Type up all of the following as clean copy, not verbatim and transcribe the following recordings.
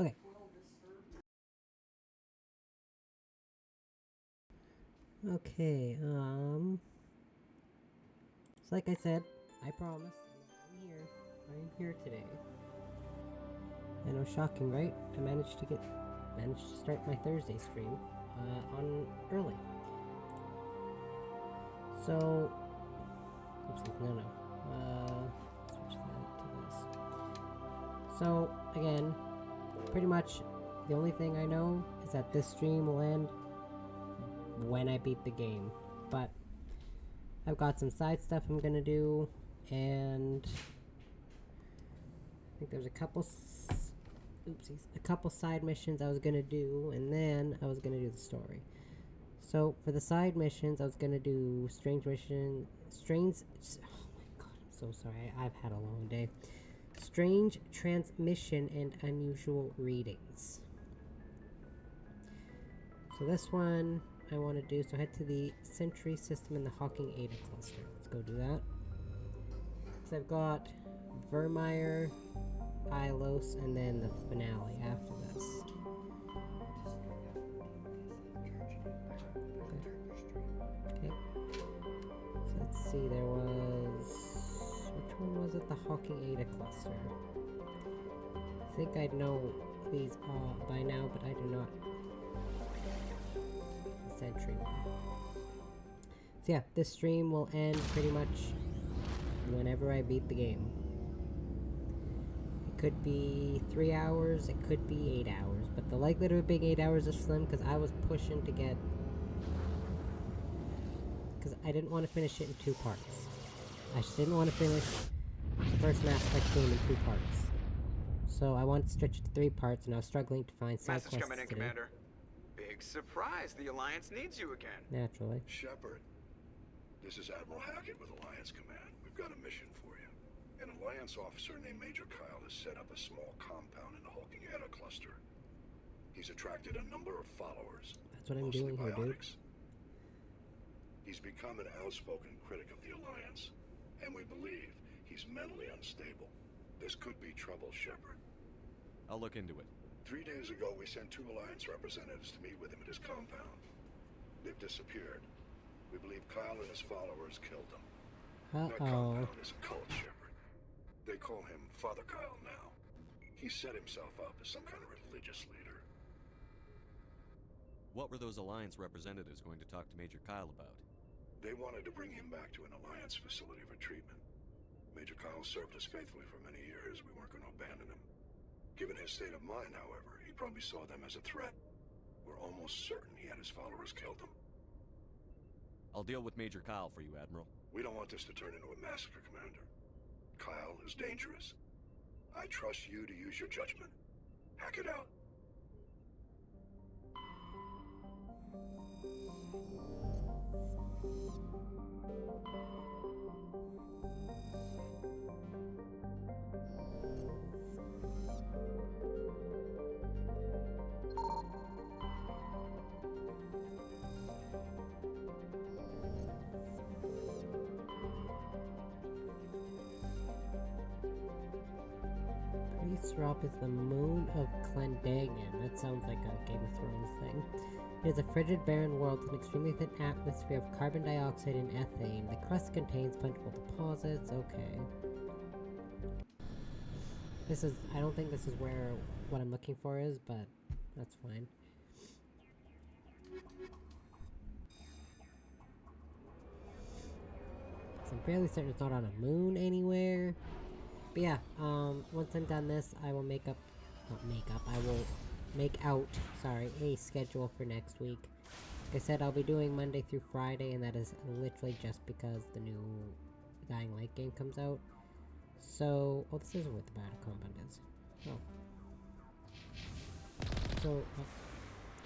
Okay. Okay, so like I said, I promise, I'm here. I'm here today. I know, shocking, right? I managed to start my Thursday stream, on early. So, oopsies, no. Switch that to this. So, again, pretty much the only thing I know is that this stream will end when I beat the game. But I've got some side stuff I'm gonna do, and I think there's a couple side missions I was gonna do, and then I was gonna do the story. So for the side missions, I was gonna do strange mission, strange. Oh my god, I'm so sorry. I've had a long day. Strange transmission and unusual readings. So this one I want to do. So head to the Sentry system in the Hawking Ada cluster. Let's go do that. So I've got Vermeer, Ilos, and then the finale after this. Okay. So let's see, there was... Which one was it? The Hawking Ada cluster. I think I'd know these all by now, but I do not. The Sentry one. So yeah, this stream will end pretty much whenever I beat the game. It could be 3 hours, it could be 8 hours, but the likelihood of it being 8 hours is slim because I was pushing to get... Because I didn't want to finish it in 2 parts. I just didn't want to finish the first Mass Effect game in 2 parts. So I wanted to stretch it to 3 parts, and I was struggling to find side quests coming in, to Commander. Big surprise, the Alliance needs you again. Naturally. Shepard, this is Admiral Hackett with Alliance Command. We've got a mission for you. An Alliance officer named Major Kyle has set up a small compound in the Hawking Ada cluster. He's attracted a number of followers. That's what I'm doing here, dude. He's become an outspoken critic of the Alliance, and we believe he's mentally unstable. This could be trouble, Shepard. I'll look into it. 3 days ago, we sent 2 Alliance representatives to meet with him at his compound. They've disappeared. We believe Kyle and his followers killed them. That compound is a cult, Shepard. They call him Father Kyle now. He set himself up as some kind of religious leader. What were those Alliance representatives going to talk to Major Kyle about? They wanted to bring him back to an Alliance facility for treatment. Major Kyle served us faithfully for many years. We weren't going to abandon him. Given his state of mind, however, he probably saw them as a threat. We're almost certain he had his followers killed him. I'll deal with Major Kyle for you, Admiral. We don't want this to turn into a massacre, Commander. Kyle is dangerous. I trust you to use your judgment. Hack it out. Drop is the moon of Clendagan. That sounds like a Game of Thrones thing. It is a frigid, barren world with an extremely thin atmosphere of carbon dioxide and ethane. The crust contains plentiful deposits. Okay. This is... I don't think this is where what I'm looking for is, but that's fine. So I'm fairly certain it's not on a moon anywhere. But yeah, once I'm done this, I will I will make out, a schedule for next week. Like I said, I'll be doing Monday through Friday, and that is literally just because the new Dying Light game comes out. So, oh, this isn't what the battle combat is. Oh. So,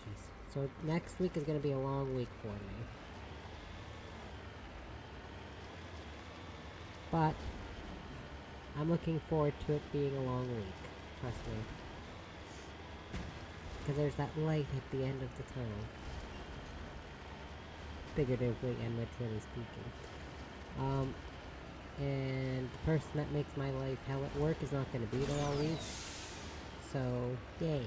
jeez. So next week is going to be a long week for me. But I'm looking forward to it being a long week, trust me. Because there's that light at the end of the tunnel. Figuratively and literally speaking. And the person that makes my life hell at work is not going to be there all week. so yay.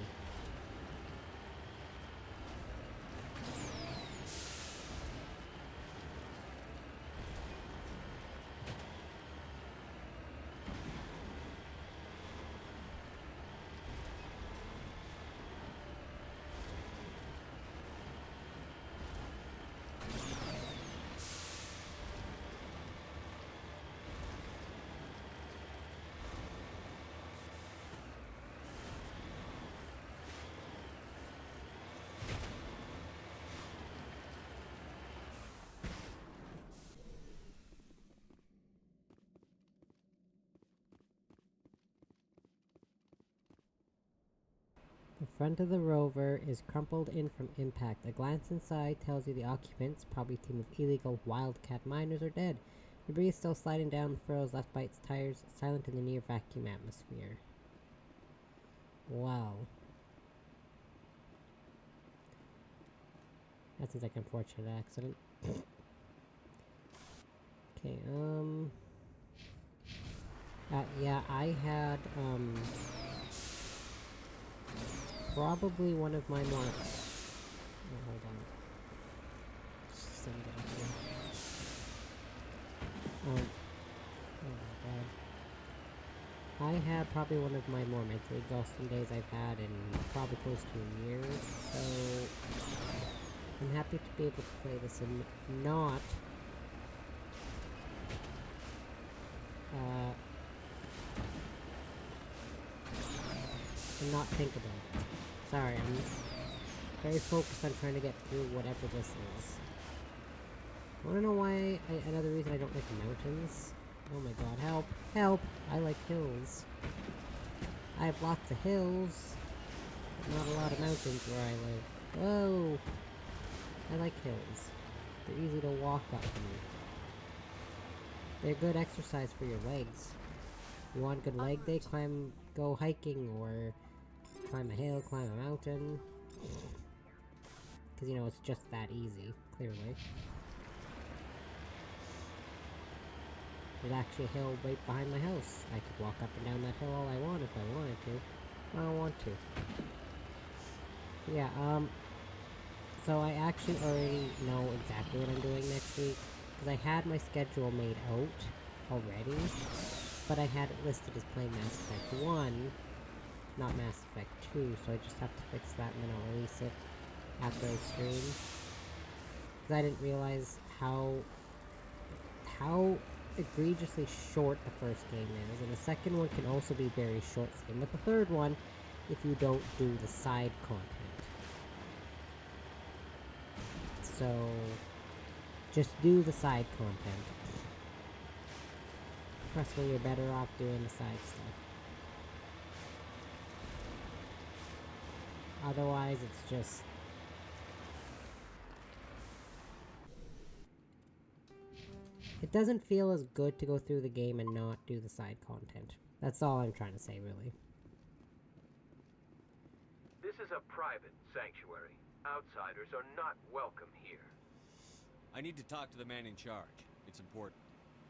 The front of the rover is crumpled in from impact. A glance inside tells you the occupants, probably a team of illegal wildcat miners, are dead. Debris is still sliding down the furrows left by its tires, silent in the near vacuum atmosphere. Wow. That seems like an unfortunate accident. Okay, yeah, I had, probably one of my more... Oh, hold on. Just send it up here. Oh my god. I had probably one of my more mentally exhausting days I've had in probably close to a year, so... I'm happy to be able to play this and not... and not think about it. Sorry, I'm very focused on trying to get through whatever this is. Wanna know why another reason I don't like mountains? Oh my god, help! Help! I like hills. I have lots of hills, but not a lot of mountains where I live. Whoa! I like hills. They're easy to walk up to. They're good exercise for your legs. You want a good leg day? Go hiking, or climb a hill, climb a mountain. Because, you know, it's just that easy, clearly. There's actually a hill right behind my house. I could walk up and down that hill all I want if I wanted to. I don't want to. Yeah, so I actually already know exactly what I'm doing next week. Because I had my schedule made out already. But I had it listed as playing Mass Effect 1, not Mass Effect 2, so I just have to fix that and then I'll release it after I stream. Because I didn't realize how egregiously short the first game is, and the second one can also be very short, same with the third one, if you don't do the side content. So, just do the side content. Trust me, you're better off doing the side stuff. Otherwise, it's just... It doesn't feel as good to go through the game and not do the side content. That's all I'm trying to say, really. This is a private sanctuary. Outsiders are not welcome here. I need to talk to the man in charge. It's important.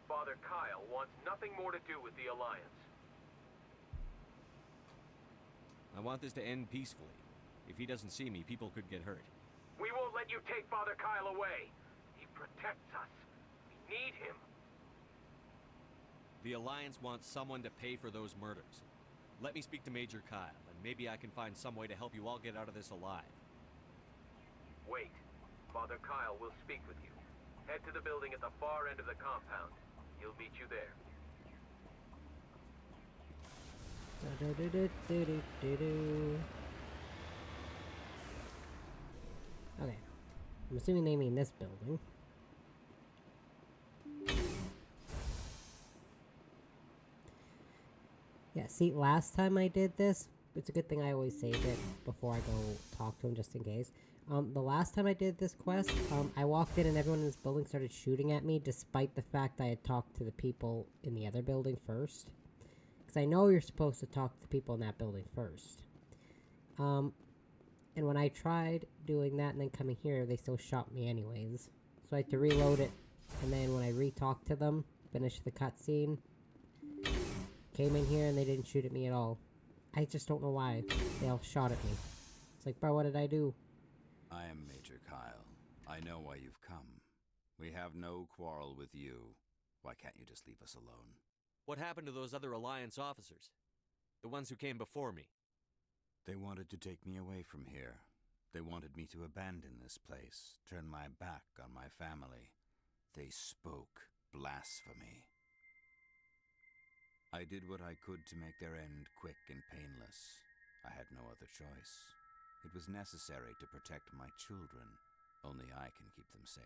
Father Kyle wants nothing more to do with the Alliance. I want this to end peacefully. If he doesn't see me, people could get hurt. We won't let you take Father Kyle away. He protects us. We need him. The Alliance wants someone to pay for those murders. Let me speak to Major Kyle, and maybe I can find some way to help you all get out of this alive. Wait. Father Kyle will speak with you. Head to the building at the far end of the compound. He'll meet you there. Okay. I'm assuming they mean this building. Yeah, see, last time I did this, it's a good thing I always save it before I go talk to him, just in case. The last time I did this quest, I walked in and everyone in this building started shooting at me, despite the fact I had talked to the people in the other building first. Because I know you're supposed to talk to the people in that building first. And when I tried doing that and then coming here, they still shot me anyways. So I had to reload it, and then when I re-talked to them, finished the cutscene, came in here and they didn't shoot at me at all. I just don't know why. They all shot at me. It's like, bro, what did I do? I am Major Kyle. I know why you've come. We have no quarrel with you. Why can't you just leave us alone? What happened to those other Alliance officers? The ones who came before me? They wanted to take me away from here. They wanted me to abandon this place, turn my back on my family. They spoke blasphemy. I did what I could to make their end quick and painless. I had no other choice. It was necessary to protect my children. Only I can keep them safe.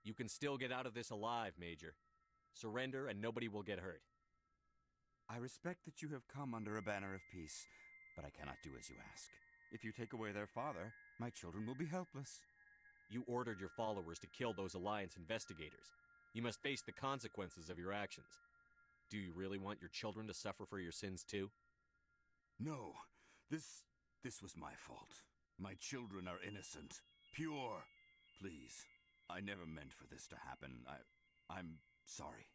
You can still get out of this alive, Major. Surrender and nobody will get hurt. I respect that you have come under a banner of peace, but I cannot do as you ask. If you take away their father, my children will be helpless. You ordered your followers to kill those Alliance investigators. You must face the consequences of your actions. Do you really want your children to suffer for your sins too? No, this was my fault. My children are innocent, pure. Please, I never meant for this to happen. I'm sorry.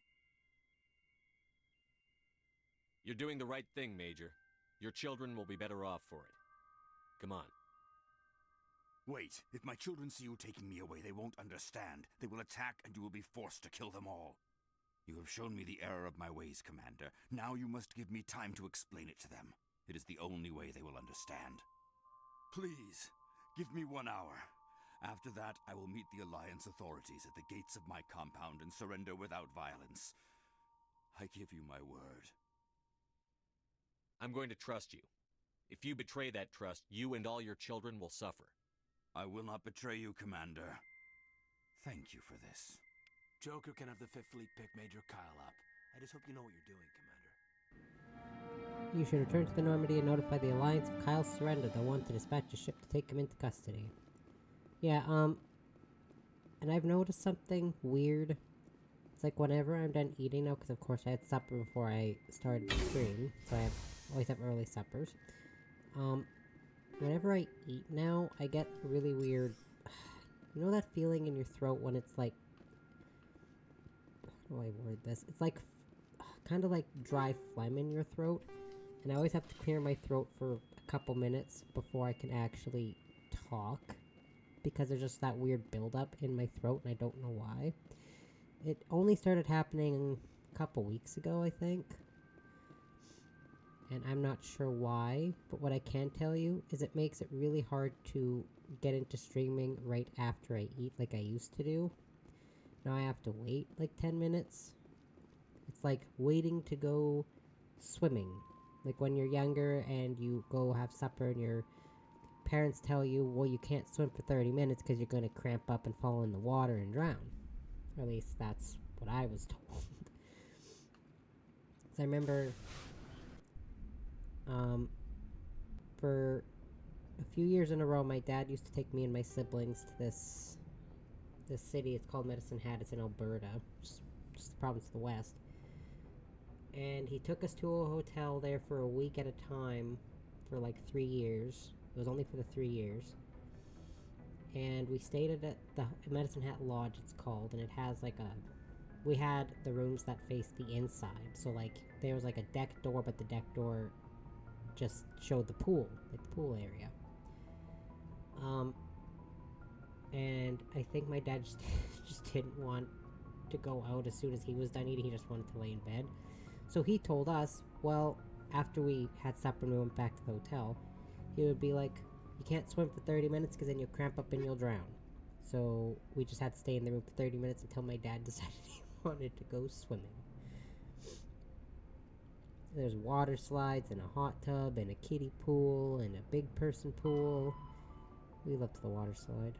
You're doing the right thing, Major. Your children will be better off for it. Come on. Wait, if my children see you taking me away, they won't understand. They will attack and you will be forced to kill them all. You have shown me the error of my ways, Commander. Now you must give me time to explain it to them. It is the only way they will understand. Please, give me 1 hour. After that, I will meet the Alliance authorities at the gates of my compound and surrender without violence. I give you my word. I'm going to trust you. If you betray that trust, you and all your children will suffer. I will not betray you, Commander. Thank you for this. Joker can have the 5th Fleet pick Major Kyle up. I just hope you know what you're doing, Commander. You should return to the Normandy and notify the Alliance of Kyle's surrender. They'll want to dispatch a ship to take him into custody. Yeah, and I've noticed something weird. It's like whenever I'm done eating now, because of course I had supper before I started the stream, so I always have early suppers. Whenever I eat now, I get really weird. You know that feeling in your throat when it's like, how do I word this? It's like, kind of like dry phlegm in your throat, and I always have to clear my throat for a couple minutes before I can actually talk, because there's just that weird buildup in my throat, and I don't know why. It only started happening a couple weeks ago, I think. And I'm not sure why, but what I can tell you is it makes it really hard to get into streaming right after I eat like I used to do. Now I have to wait like 10 minutes. It's like waiting to go swimming. Like when you're younger and you go have supper and your parents tell you, well, you can't swim for 30 minutes because you're going to cramp up and fall in the water and drown. Or at least that's what I was told. So I remember for a few years in a row, my dad used to take me and my siblings to this city. It's called Medicine Hat. It's in Alberta, just the province of the West. And he took us to a hotel there for a week at a time for like 3 years. It was only for the 3 years. And we stayed at the Medicine Hat Lodge, it's called, and it has like we had the rooms that faced the inside. So like there was like a deck door, but the deck door just showed the pool, like the pool area. And I think my dad just didn't want to go out as soon as he was done eating. He just wanted to lay in bed. So he told us, well, after we had supper and we went back to the hotel, he would be like, you can't swim for 30 minutes because then you'll cramp up and you'll drown. So we just had to stay in the room for 30 minutes until my dad decided he wanted to go swimming. There's water slides and a hot tub and a kiddie pool and a big person pool. We loved the water slide.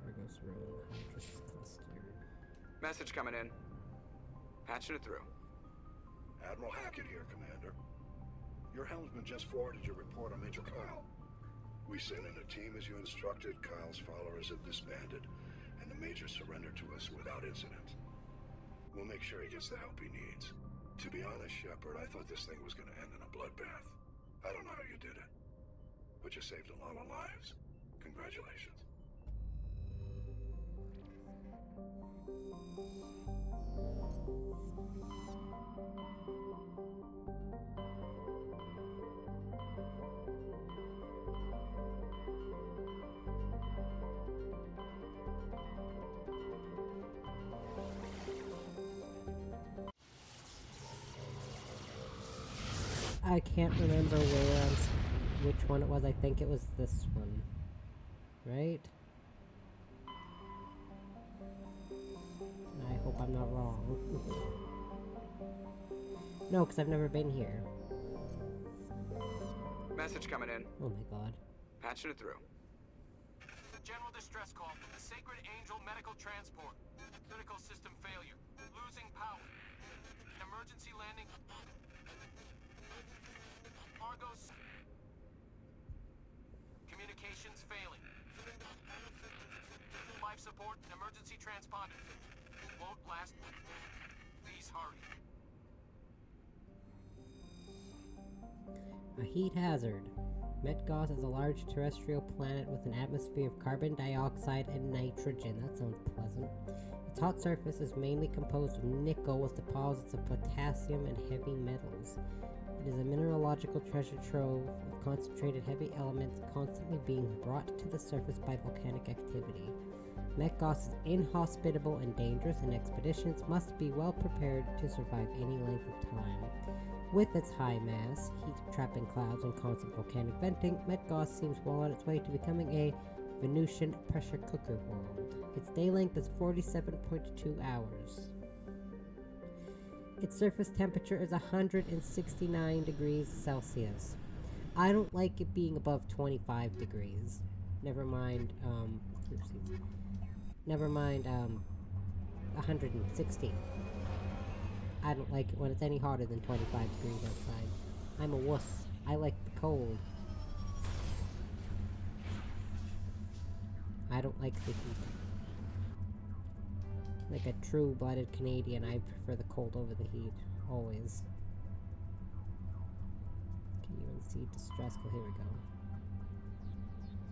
Argos room, Hydrus cluster. Message coming in. Patching it through. Admiral Hackett here, Commander. Your helmsman just forwarded your report on Major Kyle. We sent in a team as you instructed. Kyle's followers have disbanded, and the Major surrendered to us without incident. We'll make sure he gets the help he needs. To be honest, Shepard, I thought this thing was going to end in a bloodbath. I don't know how you did it, but you saved a lot of lives. Congratulations. I can't remember which one it was. I think it was this one. Right? I hope I'm not wrong. No, because I've never been here. Message coming in. Oh my god. Patching it through. General distress call from the Sacred Angel Medical Transport. Critical system failure. Losing power. Emergency landing. Argos. Communications failing. Life support and emergency transponder. Won't last. Please hurry. A heat hazard. Metgoth is a large terrestrial planet with an atmosphere of carbon dioxide and nitrogen. That sounds pleasant. Its hot surface is mainly composed of nickel with deposits of potassium and heavy metals. It is a mineralogical treasure trove of concentrated heavy elements constantly being brought to the surface by volcanic activity. Metgoth is inhospitable and dangerous, and expeditions must be well prepared to survive any length of time. With its high mass, heat-trapping clouds, and constant volcanic venting, Metgoth seems well on its way to becoming a Venusian pressure cooker world. Its day length is 47.2 hours. Its surface temperature is 169 degrees Celsius. I don't like it being above 25 degrees. Never mind, 160. I don't like it when it's any hotter than 25 degrees outside. I'm a wuss. I like the cold. I don't like the heat. Like a true-blooded Canadian, I prefer the cold over the heat. Always. UNC distress. Oh, here we go.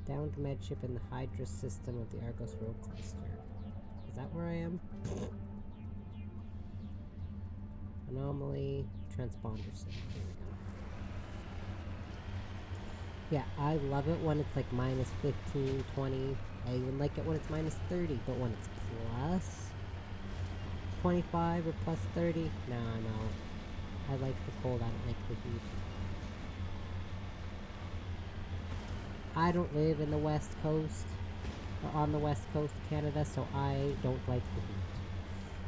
Downed medship in the Hydra system of the Argos Road Cluster. Is that where I am? Anomaly, transponder system. Here we go. Yeah, I love it when it's like minus 15, 20. I even like it when it's minus 30, but when it's plus 25 or plus 30, no. I like the cold, I don't like the heat. I don't live in the west coast, or on the west coast of Canada, so I don't like the heat.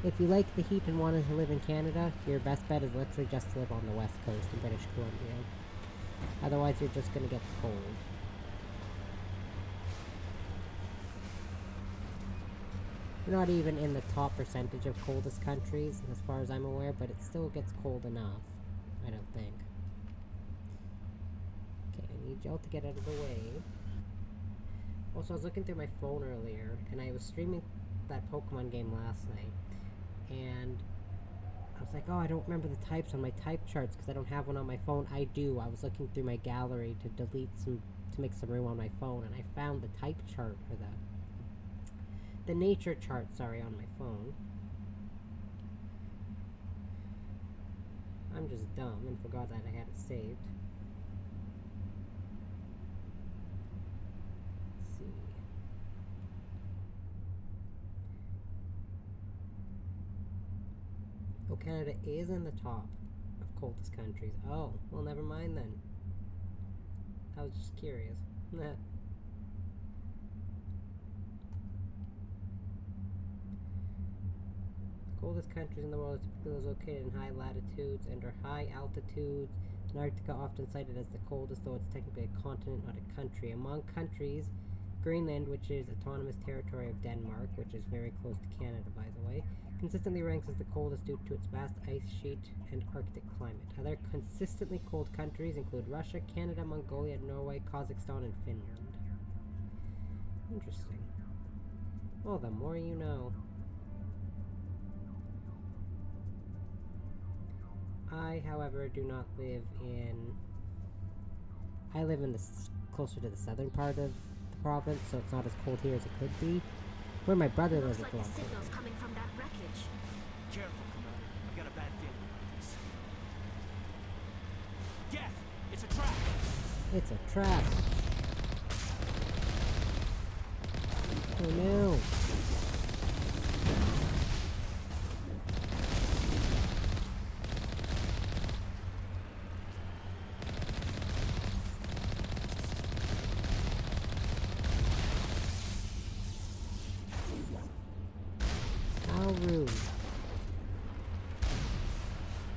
If you like the heat and wanted to live in Canada, your best bet is literally just to live on the west coast in British Columbia. Otherwise, you're just gonna get cold. We're not even in the top percentage of coldest countries, as far as I'm aware, but it still gets cold enough. I don't think. Okay, I need y'all to get out of the way. Also, I was looking through my phone earlier, and I was streaming that Pokemon game last night, and I was like, oh, I don't remember the types on my type charts because I don't have one on my phone. I do. I was looking through my gallery to delete some, to make some room on my phone, and I found the type chart, or the nature chart, sorry, on my phone. I'm just dumb and forgot that I had it saved. Let's see. Oh, Canada is in the top of coldest countries. Oh, well, never mind then. I was just curious. Coldest countries in the world are typically those located in high latitudes and are high altitudes. Antarctica often cited as the coldest, though it's technically a continent, not a country. Among countries, Greenland, which is autonomous territory of Denmark, which is very close to Canada, by the way, consistently ranks as the coldest due to its vast ice sheet and Arctic climate. Other consistently cold countries include Russia, Canada, Mongolia, Norway, Kazakhstan, and Finland. Interesting. Well, the more you know. I, however, do not live in... I live in the closer to the southern part of the province, so it's not as cold here as it could be. Where my brother lives, it's a lot colder. Signals coming from that wreckage. Careful, Commander. I've got a bad feeling about this. Geth! It's a trap! It's a trap. Oh no.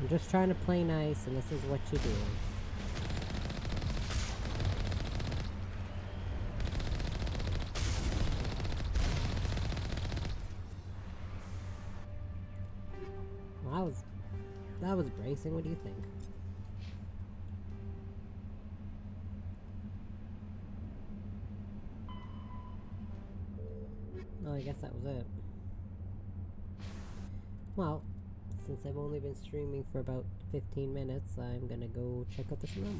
I'm just trying to play nice, and this is what you do. Well, that was bracing. What do you think? Oh, I guess that was it. Well, since I've only been streaming for about 15 minutes, I'm gonna go check out this anomaly.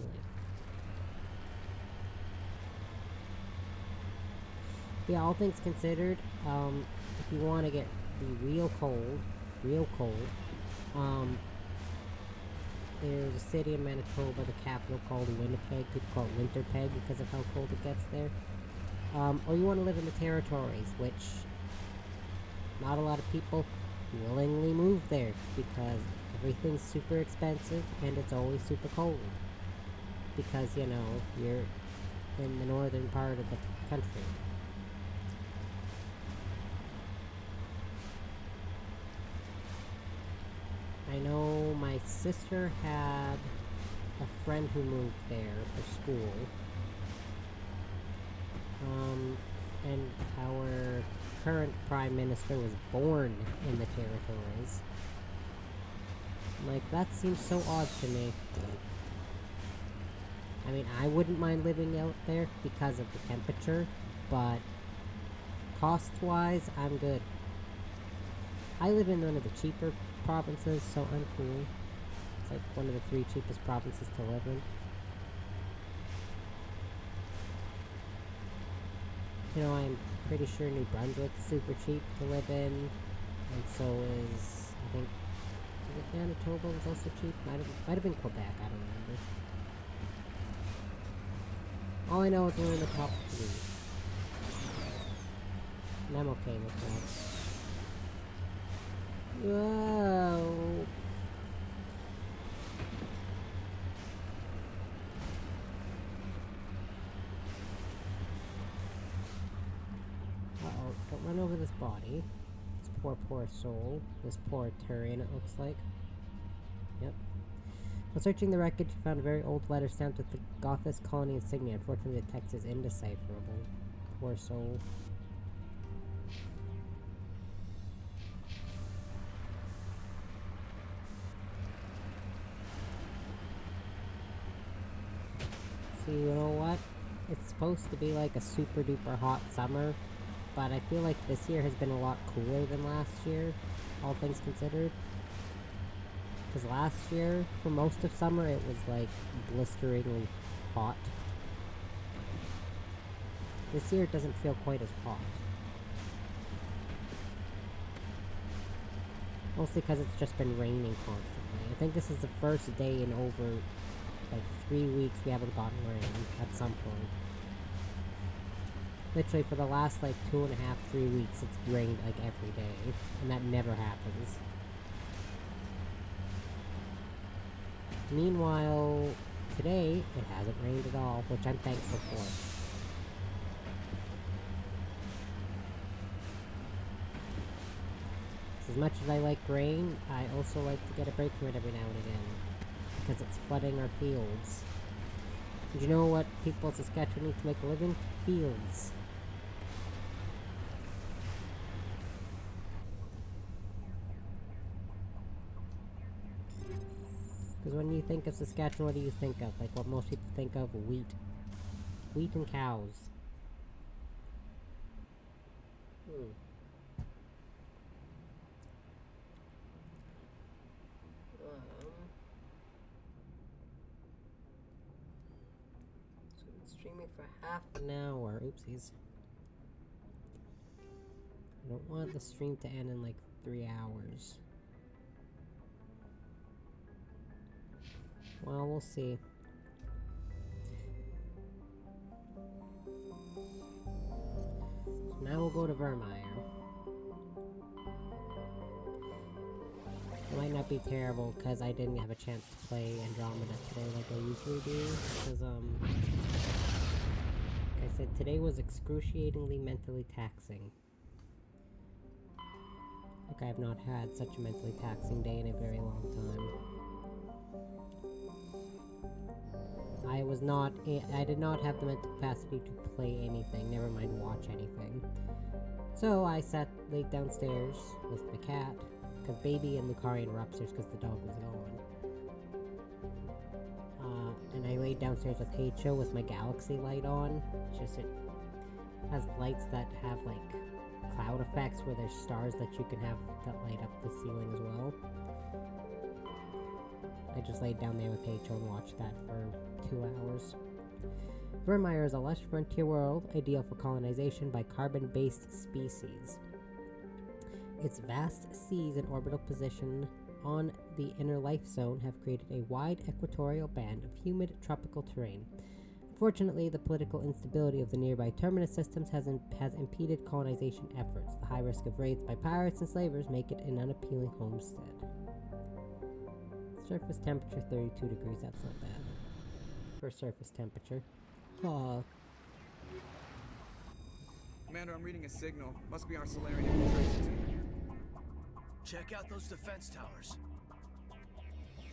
Yeah, all things considered, if you want to get the real cold, there's a city in Manitoba, the capital, called Winnipeg. People call it Winterpeg because of how cold it gets there. Or you want to live in the territories, which not a lot of people willingly move there because everything's super expensive and it's always super cold. Because, you know, you're in the northern part of the country. I know my sister had a friend who moved there for school. And our current Prime Minister was born in the territories. Like, that seems so odd to me. I mean, I wouldn't mind living out there because of the temperature, but cost-wise, I'm good. I live in one of the cheaper provinces, so I'm cool. It's like one of the 3 cheapest provinces to live in. You know, I'm pretty sure New Brunswick's super cheap to live in, and so is, I think, is it Manitoba was also cheap? Might have been Quebec, I don't remember. All I know is we're in the top 3. And I'm okay with that. Whoa! Uh-oh, don't run over this body. This poor soul. This poor Turian, it looks like. Yep. While searching the wreckage, you found a very old letter stamped with the Gothis colony insignia. Unfortunately, the text is indecipherable. Poor soul. See, you know what? It's supposed to be like a super duper hot summer, but I feel like this year has been a lot cooler than last year, all things considered. Because last year, for most of summer, it was like blisteringly hot. This year it doesn't feel quite as hot. Mostly because it's just been raining constantly. I think this is the first day in over like 3 weeks we haven't gotten rain at some point. Literally for the last like 2.5, 3 weeks it's rained like every day, and that never happens. Meanwhile, today it hasn't rained at all, which I'm thankful for. As much as I like rain, I also like to get a break from it every now and again, because it's flooding our fields. Did you know what people in Saskatchewan need to make a living? Fields. Because when you think of Saskatchewan, what do you think of? Like what most people think of? Wheat. Wheat and cows. So I've been streaming for half an hour. Oopsies. I don't want the stream to end in like 3 hours. Well, we'll see. So now we'll go to Vermeer. It might not be terrible because I didn't have a chance to play Andromeda today like I usually do. Because, like I said, today was excruciatingly mentally taxing. Like I have not had such a mentally taxing day in a very long time. I did not have the mental capacity to play anything, never mind watch anything. So I laid downstairs with the cat, because Baby and Lucarian were upstairs because the dog was gone. And I laid downstairs with Heicho with my galaxy light on. It has lights that have like cloud effects where there's stars that you can have that light up the ceiling as well. I just laid down there with Heicho and watched that for 2 hours. Vermeer is a lush frontier world, ideal for colonization by carbon-based species. Its vast seas and orbital position on the inner life zone have created a wide equatorial band of humid tropical terrain. Unfortunately, the political instability of the nearby terminus systems has impeded colonization efforts. The high risk of raids by pirates and slavers make it an unappealing homestead. Surface temperature 32 degrees, that's not bad. For surface temperature. Commander, I'm reading a signal. Must be our Solarian infiltration team. Check out those defense towers.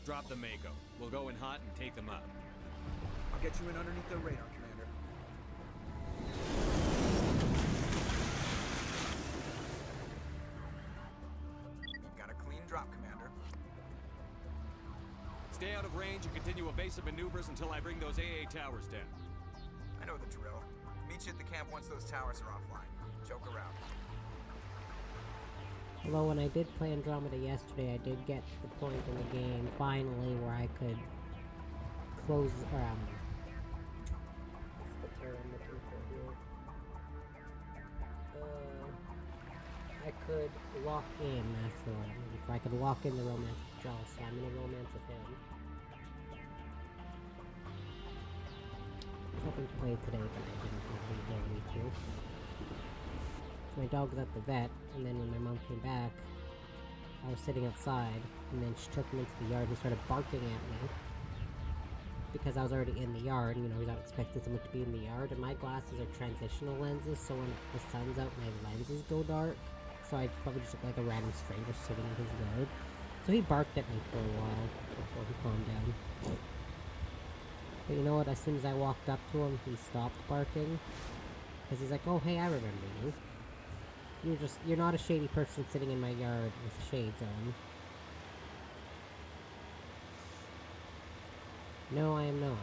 Drop the Mako. We'll go in hot and take them out. I'll get you in underneath the radar, Commander. You've got a clean drop, Commander. Stay out of range and continue evasive maneuvers until I bring those AA towers down. I know the drill. Meet you at the camp once those towers are offline. Joke around. Although when I did play Andromeda yesterday, I did get to the point in the game, finally, where I could close, what's the term I'm looking for here? I could lock in, that's the one I'm looking for. I could lock in the romance with Jaws, so I'm in a romance with him. I was hoping to play it today, but I didn't complete the way to. My dog was at the vet, and then when my mom came back, I was sitting outside, and then she took him into the yard and started barking at me. Because I was already in the yard, you know, he's not expecting someone to be in the yard, and my glasses are transitional lenses, so when the sun's out, my lenses go dark. So I probably just look like a random stranger sitting in his yard. So he barked at me for a while before he calmed down. But you know what, as soon as I walked up to him, he stopped barking. Because he's like, oh hey, I remember you. You're not a shady person sitting in my yard with shades on. No, I am not.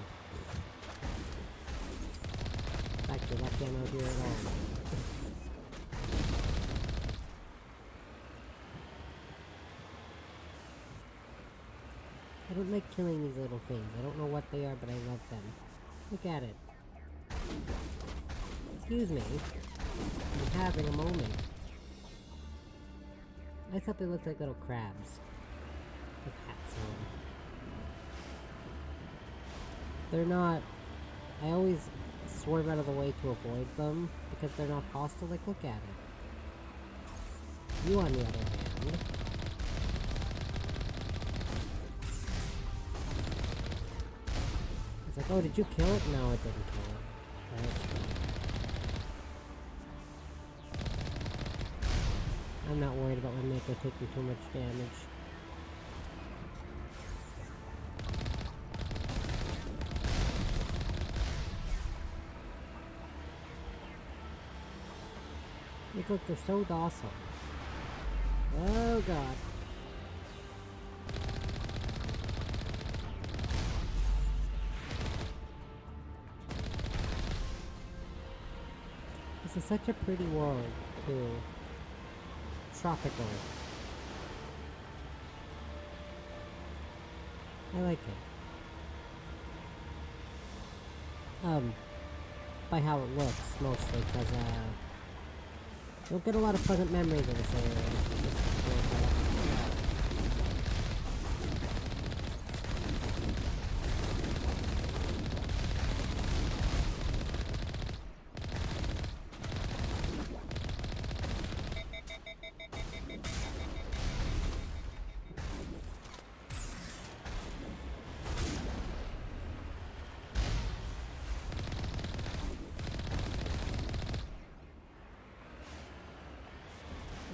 In fact, you're lucky I'm out here at all. I don't like killing these little things. I don't know what they are, but I love them. Look at it. Excuse me. I'm having a moment. I thought they looked like little crabs. With hats on. They're not... I always swerve out of the way to avoid them, because they're not hostile. Like, look at it. You, on the other hand... It's like, oh, did you kill it? No, it didn't kill it. Right? I'm not worried about my Mako taking too much damage. Look, they're so docile. Oh god. This is such a pretty world, too. Tropical. I like it. By how it looks, mostly, because, you don't get a lot of pleasant memories of this area.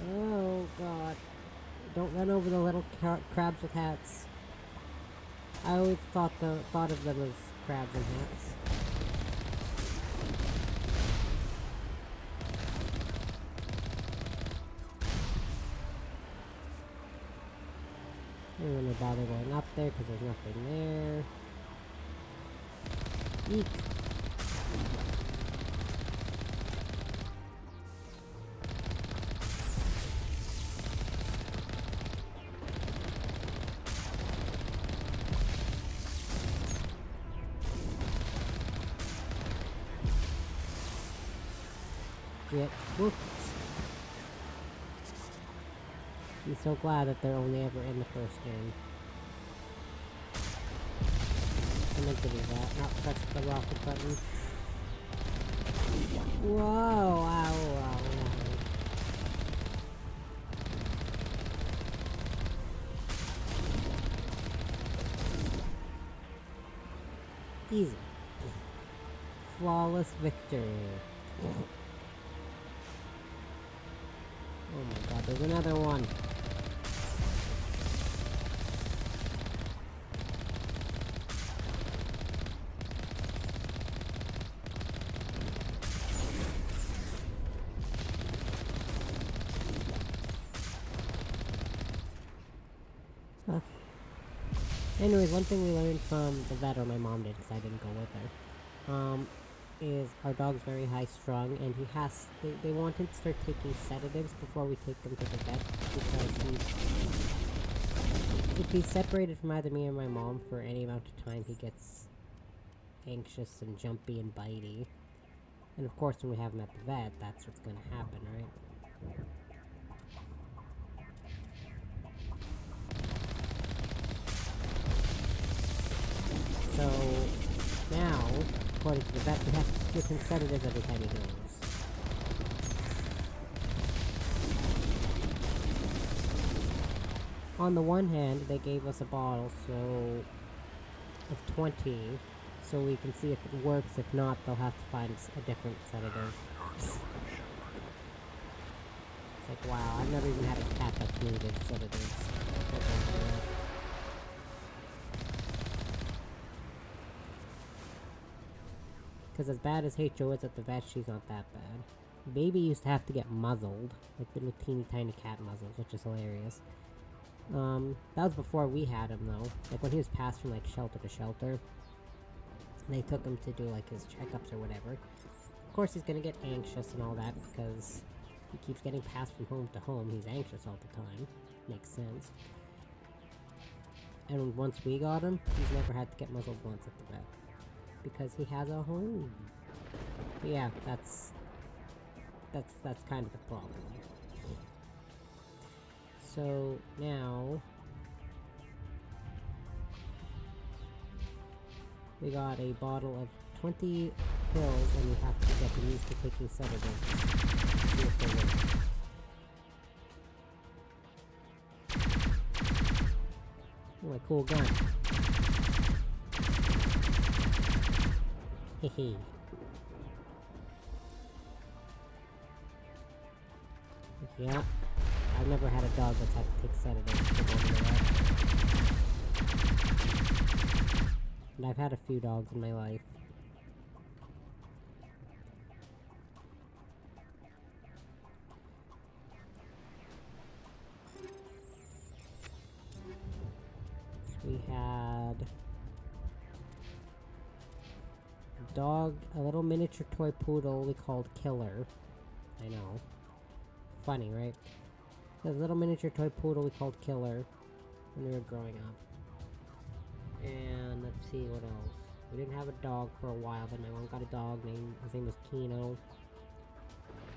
Oh god. Don't run over the little crabs with hats. I always thought of them as crabs and hats. I don't really bother going up there because there's nothing there. Eek. Get whooped. I'm so glad that they're only ever in the first game. I meant to do that, not press the rocket button. Whoa, wow, wow, wow. Easy. Flawless victory. Oh my god, there's another one. Okay. Anyways, one thing we learned from the vet, or my mom did because I didn't go with her, is our dog's very high strung, and they want him to start taking sedatives before we take him to the vet, because if he's separated from either me or my mom for any amount of time, he gets anxious and jumpy and bitey. And of course, when we have him at the vet, that's what's going to happen, right? So, now, according to the vet, we have to give him sedatives every time he goes. On the one hand, they gave us a bottle of 20, so we can see if it works. If not, they'll have to find a different sedative. It's like, wow, I've never even had a cat that's needed sedatives. Because as bad as HO is at the vet, she's not that bad. Baby used to have to get muzzled, like little teeny tiny cat muzzles, which is hilarious. That was before we had him though. Like when he was passed from like shelter to shelter, they took him to do like his checkups or whatever. Of course he's gonna get anxious and all that because he keeps getting passed from home to home. He's anxious all the time. Makes sense. And once we got him, he's never had to get muzzled once at the vet. Because he has a home. But yeah, that's kind of the problem. So now we got a bottle of 20 pills and we have to get them used to taking sedatives. See if they work. Oh, a cool gun. Hehe. Yeah. I've never had a dog that's had to take sedatives to go to the vet. And I've had a few dogs in my life. So we had a dog, a little miniature toy poodle we called Killer. I know. Funny, right? A little miniature toy poodle we called Killer when we were growing up. And let's see what else. We didn't have a dog for a while, but my mom got a dog his name was Kino.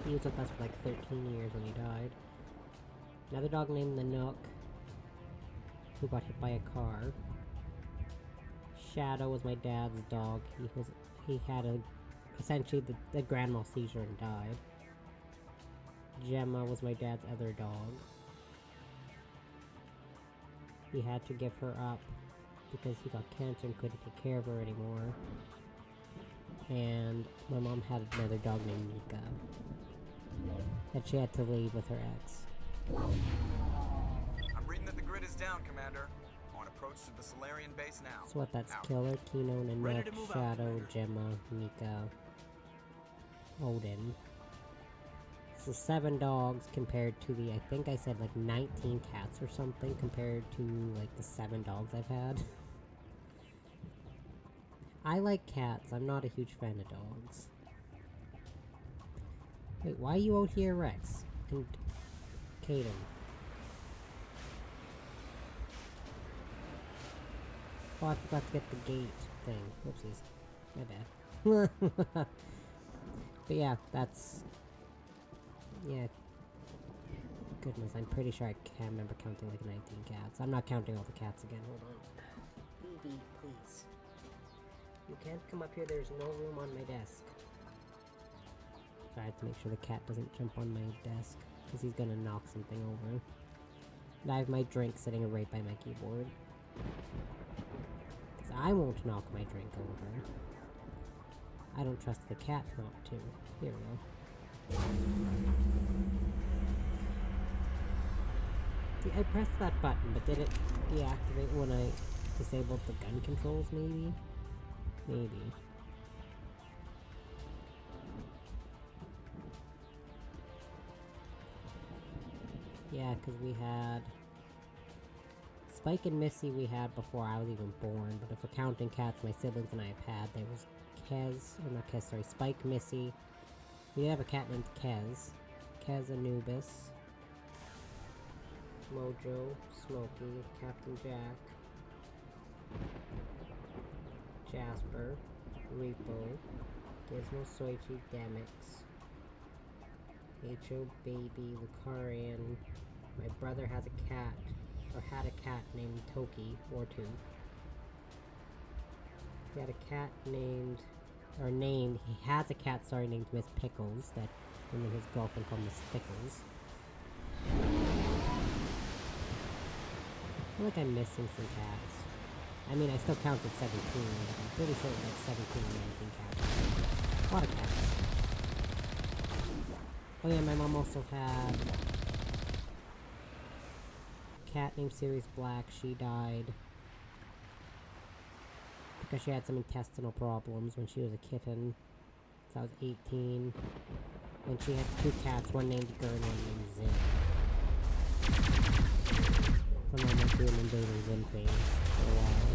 He was with us for like 13 years when he died. Another dog named the Nook, who got hit by a car. Shadow was my dad's dog. He had essentially the grand mal seizure and died. Gemma was my dad's other dog. He had to give her up because he got cancer and couldn't take care of her anymore. And my mom had another dog named Mika that she had to leave with her ex. I'm reading that the grid is down, Commander. Want to Approach to the Solarian base now. So what, that's Out. Killer, Kino, Ready Nanek, to move out, Shadow, Commander. Gemma, Mika, Odin. So 7 dogs compared to the, I think I said like 19 cats or something compared to like the 7 dogs I've had. I like cats, I'm not a huge fan of dogs. Wait, why are you out here, Rex? And Caden? Oh, I forgot to get the gate thing. Whoopsies. My bad. But yeah, that's... Yeah. Goodness, I'm pretty sure I can't remember counting like 19 cats. I'm not counting all the cats again. Hold on. BB, please. You can't come up here. There's no room on my desk. So I have to make sure the cat doesn't jump on my desk, because he's gonna knock something over. And I have my drink sitting right by my keyboard. Because I won't knock my drink over. I don't trust the cat not to. Here we go. See, I pressed that button, but did it deactivate when I disabled the gun controls, maybe? Maybe. Yeah, because we had... Spike and Missy we had before I was even born, but if we're counting cats my siblings and I have had, there was Kez, or not Kez, sorry, Spike, Missy. We did have a cat named Kez. Kez Anubis. Mojo, Smokey, Captain Jack, Jasper, Repo, Gizmo, Soichi, Demix, H.O. Baby, Lucarian. My brother has a cat, or had a cat named Toki, or two. He had a cat named, he has a cat, sorry, named Miss Pickles, that him and his girlfriend called Miss Pickles. I feel like I'm missing some cats. I mean, I still counted 17, but I'm pretty sure it was like 17 or 19 cats. A lot of cats. Oh yeah, my mom also had a cat named Sirius Black. She died because she had some intestinal problems when she was a kitten. So I was 18. And she had 2 cats, one named Gur and one named Zin. When I went through an invading Zin phase for a while.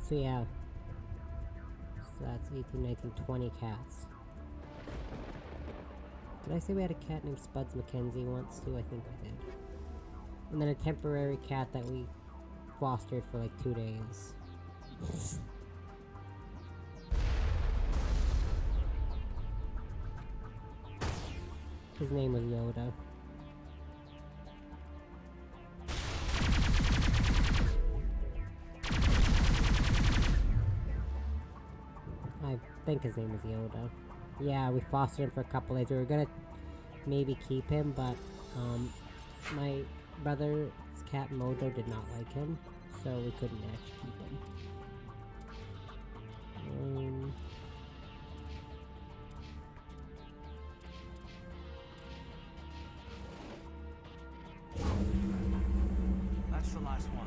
So yeah. So that's 18, 19, 20 cats. Did I say we had a cat named Spuds Mackenzie once too? I think I did. And then a temporary cat that we fostered for like 2 days. His name was Yoda. I think his name was Yoda. Yeah, we fostered him for a couple days. We were gonna maybe keep him, but my brother's cat Mojo did not like him, so we couldn't actually keep him. That's the last one.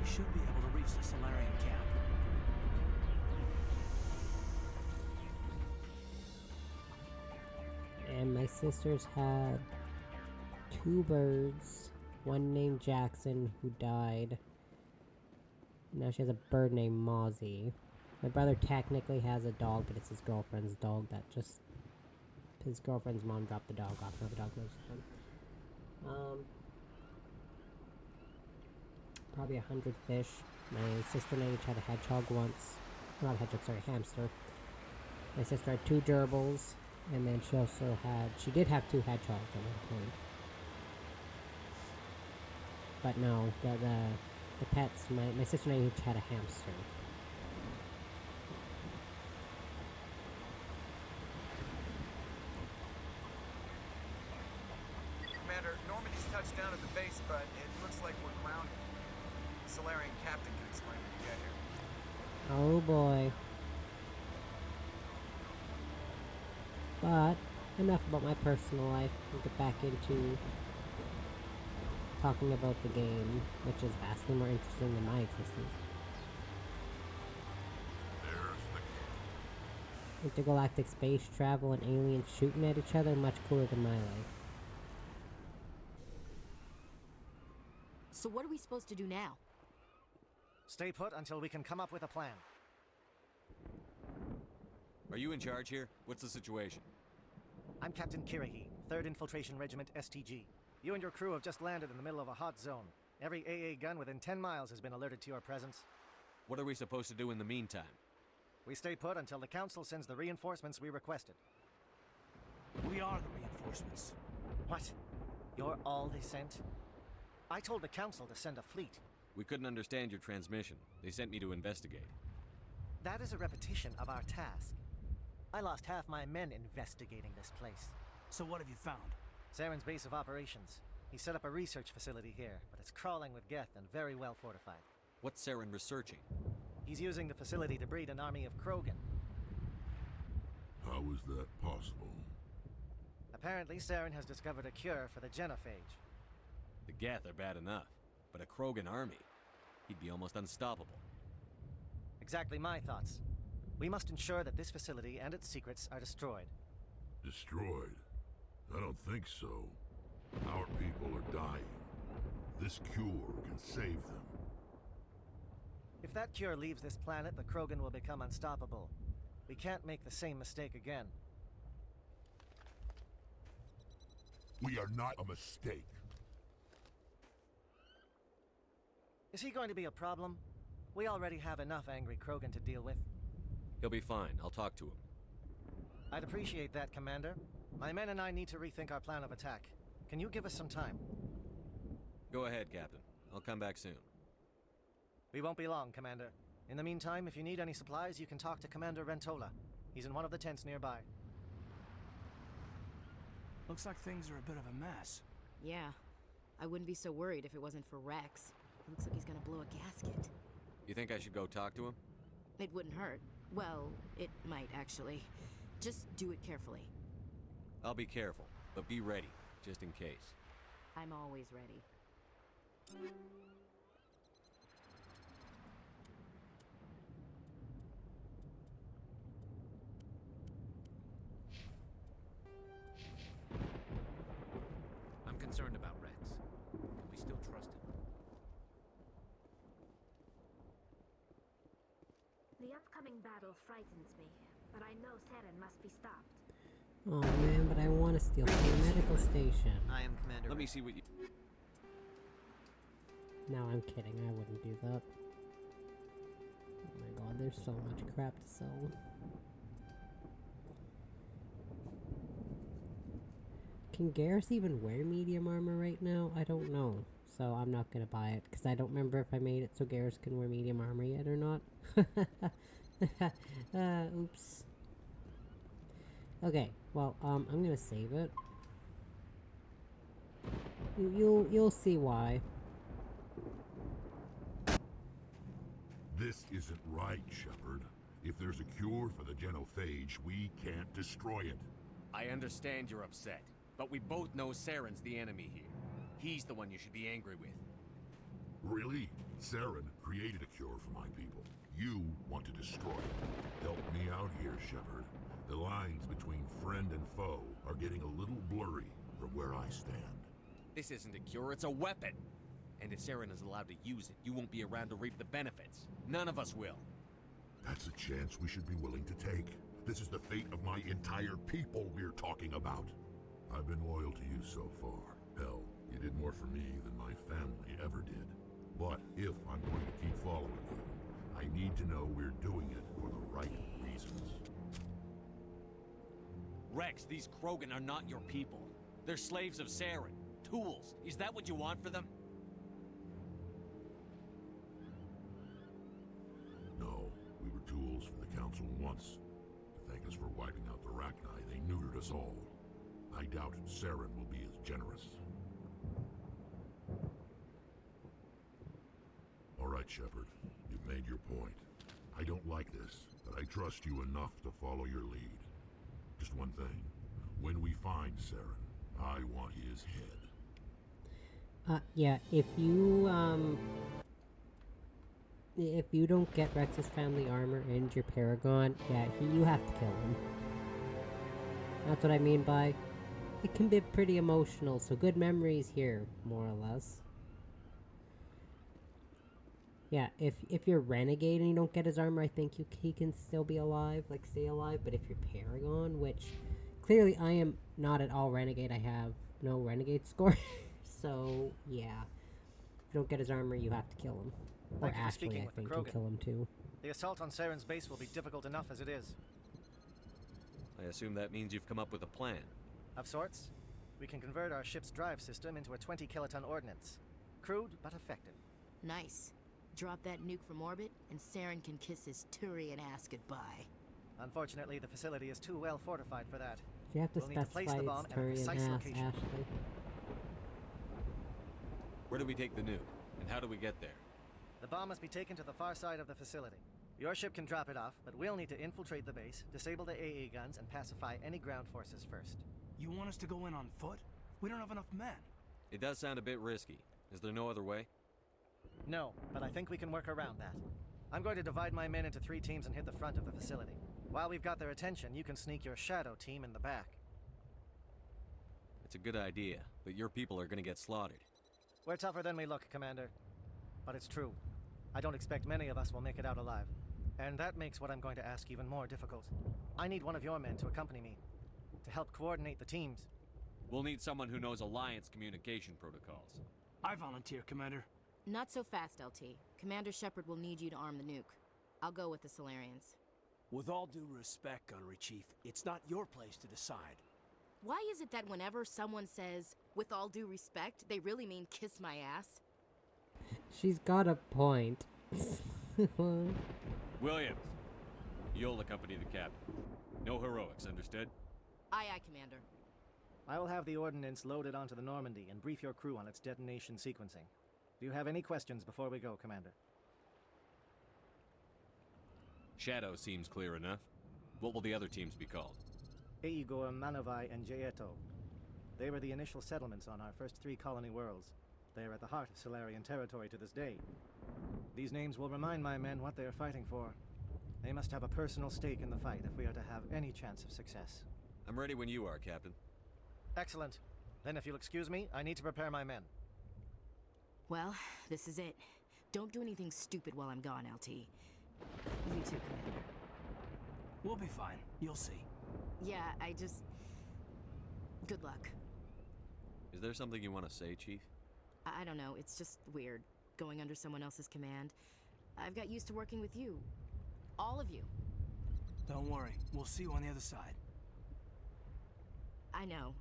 We should be able to reach the Solarian camp. And my sisters had 2 birds, one named Jackson who died. Now she has a bird named Mozzie. My brother technically has a dog, but it's his girlfriend's dog that just... His girlfriend's mom dropped the dog off, now the dog lives with him. Probably 100 fish. My sister and I each had a hedgehog once. Not a hedgehog, sorry, hamster. My sister had 2 gerbils, and then she also had... She did have 2 hedgehogs at one point. But no, the pets, my sister and I each had a hamster. Commander, Normandy's touched down at the base, but it looks like we're grounded. The Solarian captain can explain when you get here. Oh boy. But enough about my personal life. We'll get back into talking about the game, which is vastly more interesting than my existence. Intergalactic space travel and aliens shooting at each other, much cooler than my life. So what are we supposed to do now? Stay put until we can come up with a plan. Are you in charge here? What's the situation? I'm Captain Kirahi, 3rd Infiltration Regiment STG. You and your crew have just landed in the middle of a hot zone. Every AA gun within 10 miles has been alerted to your presence. What are we supposed to do in the meantime? We stay put until the Council sends the reinforcements we requested. We are the reinforcements. What? You're all they sent? I told the Council to send a fleet. We couldn't understand your transmission. They sent me to investigate. That is a repetition of our task. I lost half my men investigating this place. So what have you found? Saren's base of operations. He set up a research facility here, but it's crawling with Geth and very well fortified. What's Saren researching? He's using the facility to breed an army of Krogan. How is that possible? Apparently, Saren has discovered a cure for the genophage. The Geth are bad enough, but a Krogan army? He'd be almost unstoppable. Exactly my thoughts. We must ensure that this facility and its secrets are destroyed. Destroyed? I don't think so. Our people are dying. This cure can save them. If that cure leaves this planet, the Krogan will become unstoppable. We can't make the same mistake again. We are not a mistake. Is he going to be a problem? We already have enough angry Krogan to deal with. He'll be fine. I'll talk to him. I'd appreciate that, Commander. My men and I need to rethink our plan of attack. Can you give us some time? Go ahead, Captain. I'll come back soon. We won't be long, Commander. In the meantime, if you need any supplies, you can talk to Commander Rentola. He's in one of the tents nearby. Looks like things are a bit of a mess. Yeah. I wouldn't be so worried if it wasn't for Rex. It looks like he's gonna blow a gasket. You think I should go talk to him? It wouldn't hurt. Well, it might actually. Just do it carefully. I'll be careful, but be ready, just in case. I'm always ready. I'm concerned about Rex. Can we still trust him? The upcoming battle frightens me, but I know Saren must be stopped. Oh man, but I want to steal from the medical station. I am Commander. Let me see what you... No, I'm kidding. I wouldn't do that. Oh my god, there's so much crap to sell. Can Garrus even wear medium armor right now? I don't know. So I'm not gonna buy it, because I don't remember if I made it so Garrus can wear medium armor yet or not. Oops. Okay, well, I'm gonna save it. You'll see why. This isn't right, Shepard. If there's a cure for the genophage, we can't destroy it. I understand you're upset, but we both know Saren's the enemy here. He's the one you should be angry with. Really? Saren created a cure for my people. You want to destroy it. Help me out here, Shepard. The lines between friend and foe are getting a little blurry from where I stand. This isn't a cure, it's a weapon. And if Saren is allowed to use it, you won't be around to reap the benefits. None of us will. That's a chance we should be willing to take. This is the fate of my entire people we're talking about. I've been loyal to you so far. Hell, you did more for me than my family ever did. But if I'm going to keep following you, I need to know we're doing it for the right reasons. Rex, these Krogan are not your people. They're slaves of Saren. Tools. Is that what you want for them? No, we were tools for the Council once. To thank us for wiping out the Rachni, they neutered us all. I doubt Saren will be as generous. All right, Shepard. You've made your point. I don't like this, but I trust you enough to follow your lead. Just one thing. When we find Saren, I want his head. Yeah, if you don't get Rex's family armor and your Paragon, yeah, you have to kill him. That's what I mean by, it can be pretty emotional, so good memories here, more or less. Yeah, if you're Renegade and you don't get his armor, I think he can still be alive, like stay alive, but if you're Paragon, which clearly I am not at all Renegade, I have no Renegade score, so yeah. If you don't get his armor, you have to kill him. Or Ashley, I think, can kill him too. The assault on Saren's base will be difficult enough as it is. I assume that means you've come up with a plan. Of sorts. We can convert our ship's drive system into a 20-kiloton ordnance. Crude, but effective. Nice. Drop that nuke from orbit, and Saren can kiss his Turian ass goodbye. Unfortunately, the facility is too well fortified for that. You have to we'll need to place the bomb at a precise location. Ashley. Where do we take the nuke, and how do we get there? The bomb must be taken to the far side of the facility. Your ship can drop it off, but we'll need to infiltrate the base, disable the AA guns, and pacify any ground forces first. You want us to go in on foot? We don't have enough men. It does sound a bit risky. Is there no other way? No, but I think we can work around that. I'm going to divide my men into 3 teams and hit the front of the facility. While we've got their attention, you can sneak your shadow team in the back. It's a good idea, but your people are gonna get slaughtered. We're tougher than we look, Commander. But it's true. I don't expect many of us will make it out alive. And that makes what I'm going to ask even more difficult. I need one of your men to accompany me, to help coordinate the teams. We'll need someone who knows Alliance communication protocols. I volunteer, Commander. Not so fast, LT. Commander Shepard will need you to arm the nuke. I'll go with the Solarians. With all due respect, Gunnery Chief, it's not your place to decide. Why is it that whenever someone says, with all due respect, they really mean kiss my ass? She's got a point. Williams, you'll accompany the captain. No heroics, understood? Aye, aye, Commander. I will have the ordnance loaded onto the Normandy and brief your crew on its detonation sequencing. Do you have any questions before we go, Commander? Shadow seems clear enough. What will the other teams be called? Igor, Manavai, and Jaeto. They were the initial settlements on our first 3 colony worlds. They are at the heart of Solarian territory to this day. These names will remind my men what they are fighting for. They must have a personal stake in the fight if we are to have any chance of success. I'm ready when you are, Captain. Excellent. Then if you'll excuse me, I need to prepare my men. Well, this is it. Don't do anything stupid while I'm gone, LT. You too, Commander. We'll be fine. You'll see. Yeah, good luck. Is there something you want to say, Chief? I don't know, it's just weird, going under someone else's command. I've got used to working with you. All of you. Don't worry, we'll see you on the other side. I know,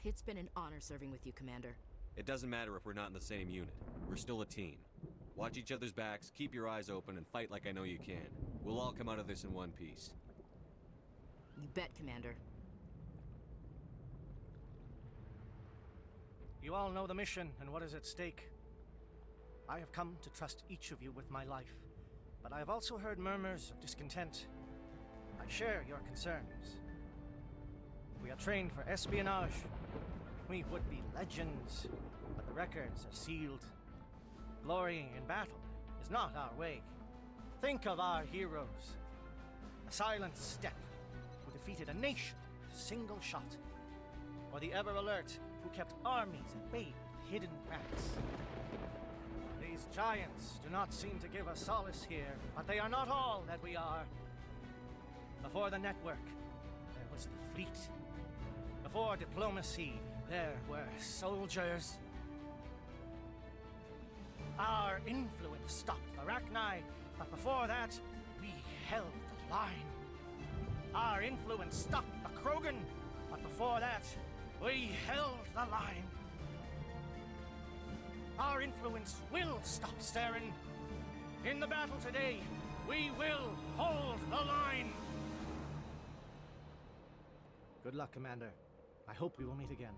it's been an honor serving with you, Commander. It doesn't matter if we're not in the same unit. We're still a team. Watch each other's backs, keep your eyes open, and fight like I know you can. We'll all come out of this in one piece. You bet, Commander. You all know the mission and what is at stake. I have come to trust each of you with my life, but I have also heard murmurs of discontent. I share your concerns. We are trained for espionage. We would be legends, but the records are sealed. Glorying in battle is not our way. Think of our heroes. A silent step who defeated a nation with a single shot. Or the ever-alert who kept armies at bay with hidden cracks. These giants do not seem to give us solace here, but they are not all that we are. Before the network, there was the fleet. Before diplomacy, there were soldiers. Our influence stopped the Arachni, but before that, we held the line. Our influence stopped the Krogan, but before that, we held the line. Our influence will stop Saren. In the battle today, we will hold the line. Good luck, Commander. I hope we will meet again.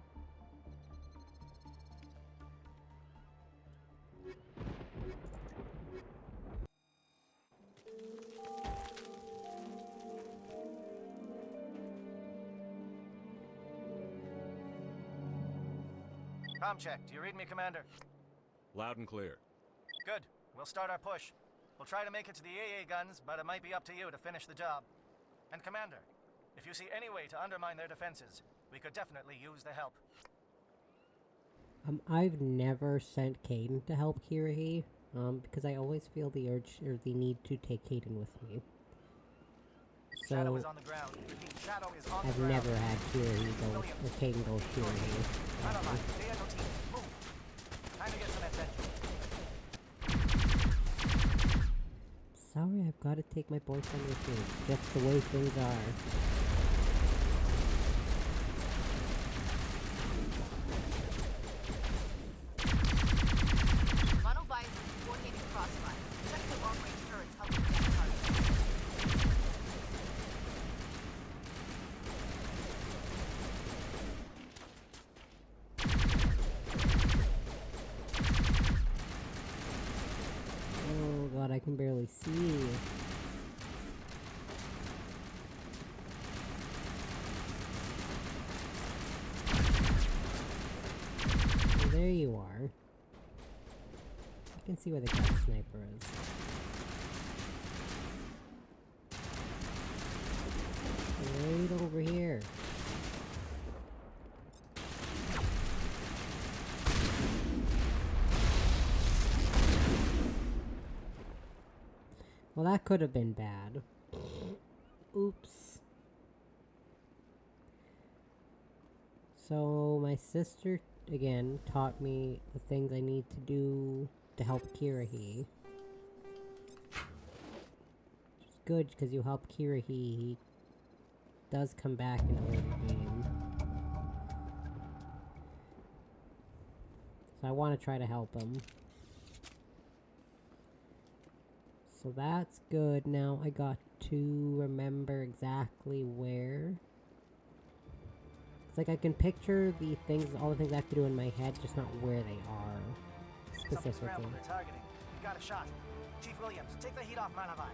Comm check. Do you read me, Commander? Loud and clear. Good. We'll start our push. We'll try to make it to the AA guns, but it might be up to you to finish the job. And Commander, if you see any way to undermine their defenses, we could definitely use the help. I've never sent Caden to help Kirahi, because I always feel the urge or the need to take Caden with me. So Shadow is on the ground. Repeat, Shadow is on I've the ground. never had Kirahi go, or Caden go with Kirahi. Move. Time to get some attention. Sorry, I've got to take my boyfriend with me. It's just the way things are. Monovisor coordinating crossfire. Check the long-range turrets helping get target. Oh god, I can barely see. Oh, there you are. I can see where the cat sniper is. Right over here. Well, that could have been bad. Oops. So, my sister, again, taught me the things I need to do to help Kirahi. Which is good, because you help Kirahi, he does come back in a later game. So I want to try to help him. So that's good. Now I got to remember exactly where. It's like I can picture the things, all the things I have to do in my head, just not where they are specifically. They're targeting. We got a shot. Chief Williams, take the heat off Manavai.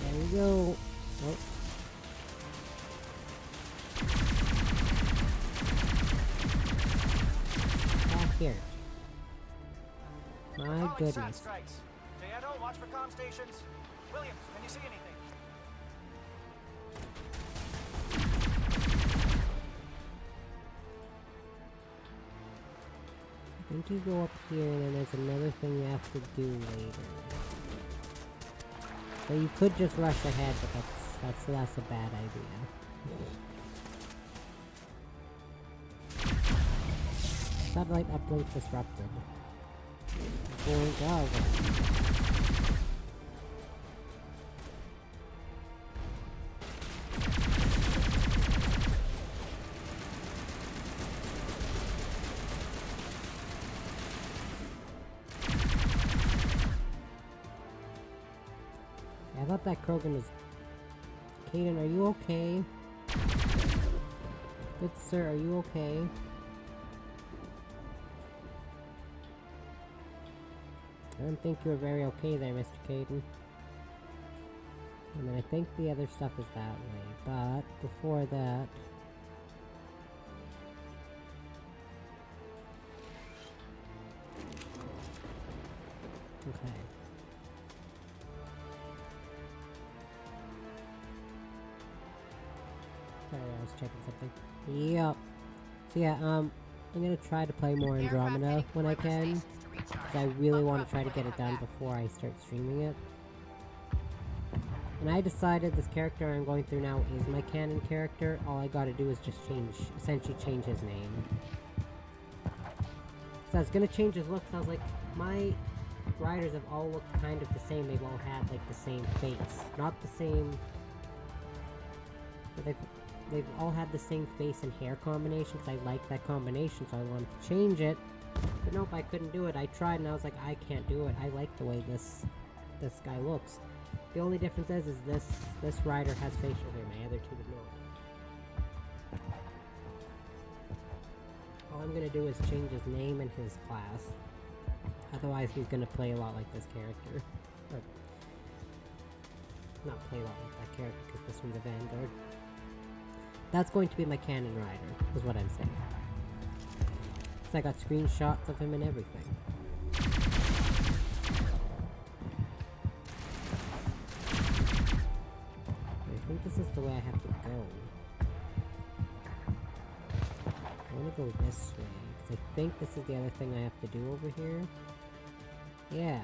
There we go. Oh. Back here. My goodness. Strikes. Deado, watch for comm stations. Williams, can you see anything? I think you go up here and then there's another thing you have to do later. So you could just rush ahead, but that's a bad idea. Satellite uplink disrupted. Going I thought that Krogan was... Caden, are you okay? Good sir, are you okay? I don't think you're very okay there, Mr. Caden. And then I think the other stuff is that way, but before that... Okay. Sorry, I was checking something. Yep. So yeah, I'm gonna try to play more Andromeda when I can. Because I really want to try to get it done before I start streaming it. And I decided this character I'm going through now is my canon character. All I gotta do is just essentially change his name. So I was gonna change his looks. I was like, my riders have all looked kind of the same. They've all had like the same face. Not the same... But they've all had the same face and hair combination because I like that combination, so I wanted to change it. But nope, I couldn't do it. I tried and I was like, I can't do it. I like the way this guy looks. The only difference is this rider has facial hair. My other two do all I'm gonna do is change his name and his class. Otherwise, he's gonna play a lot like this character. Or, not play a lot like that character, because this one's a Vanguard. That's going to be my cannon rider, is what I'm saying. So I got screenshots of him and everything. I think this is the way I have to go. I want to go this way, because I think this is the other thing I have to do over here. Yeah.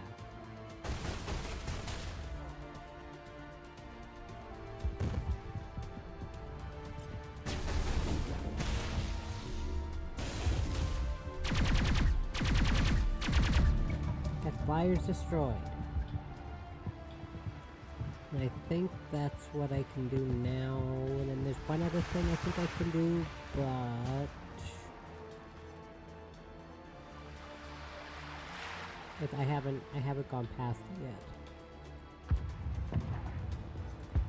That flyer's destroyed. And I think that's what I can do now, and then there's one other thing I think I can do, but... I haven't gone past it yet.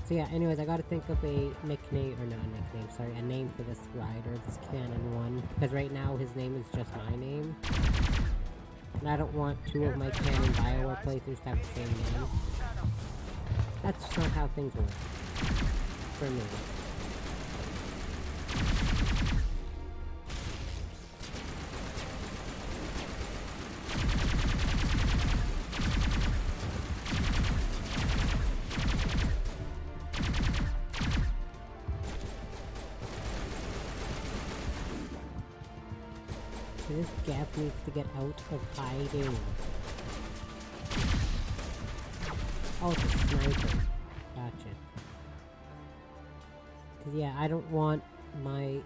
So yeah, anyways, I gotta think of a nickname, or not a nickname, sorry, a name for this rider, this cannon one. Because right now his name is just my name. And I don't want two of my canon BioWare playthroughs to have the same name. That's just not how things work. For me. This gap needs to get out of hiding. Oh, it's a sniper. Gotcha. Cause yeah, I don't want my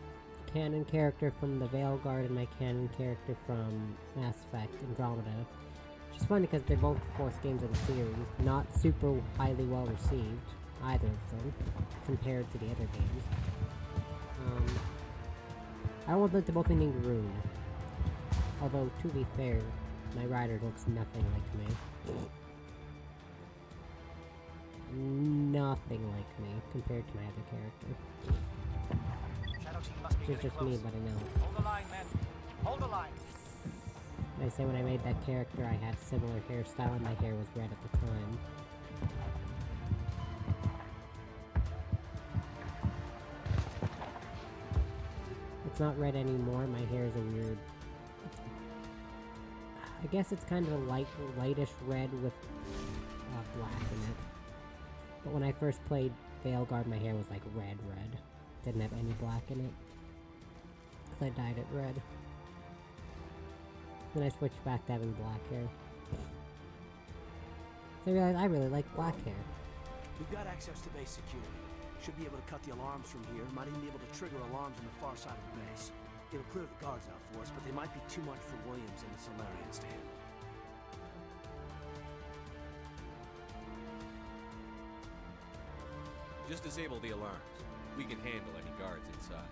canon character from the Veilguard and my canon character from Mass Effect Andromeda. Which is funny because they're both fourth games of the series. Not super highly well received, either of them, compared to the other games. I don't want them to both be named Rune. Although, to be fair, my rider looks nothing like me. Nothing like me, compared to my other character. It's just me, but I know. Hold the line, men. Hold the line. I say when I made that character, I had similar hairstyle and my hair was red at the time. It's not red anymore, my hair is a weird... I guess it's kind of a lightish red with black in it. But when I first played Veilguard, my hair was like red. Didn't have any black in it. Because I dyed it red. Then I switched back to having black hair. So I realized I really like black hair. We've got access to base security. Should be able to cut the alarms from here. Might even be able to trigger alarms on the far side of the base. It'll clear the guards out for us, but they might be too much for Williams and the Solarians to handle. Just disable the alarms. We can handle any guards inside.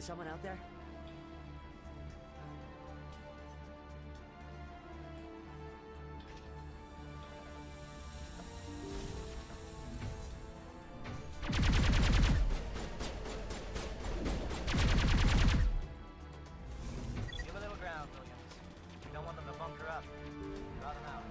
Is someone out there? Give a little ground, Williams. We don't want them to bunker up. Draw them out.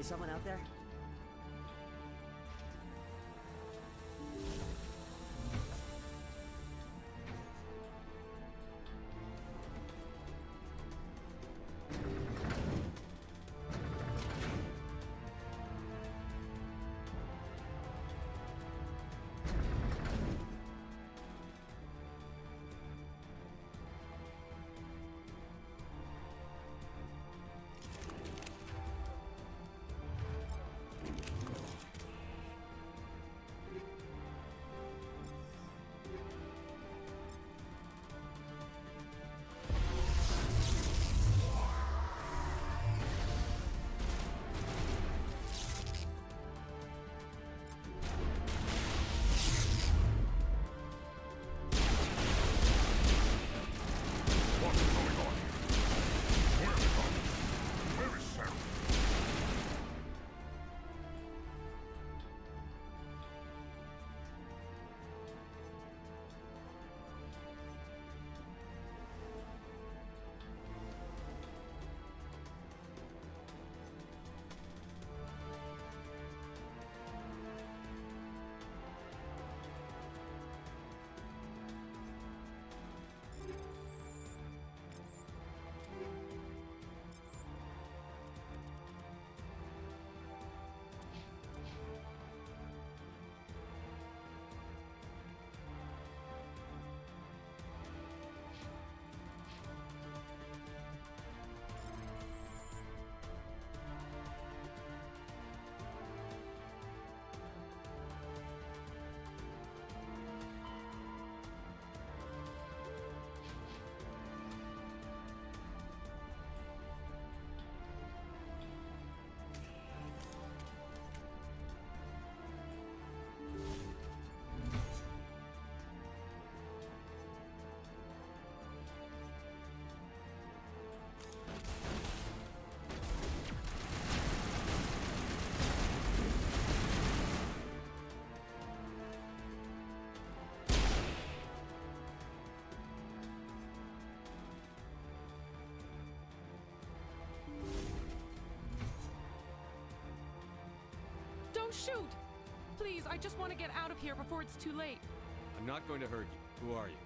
Is someone out there? Don't shoot! Please, I just want to get out of here before it's too late. I'm not going to hurt you. Who are you?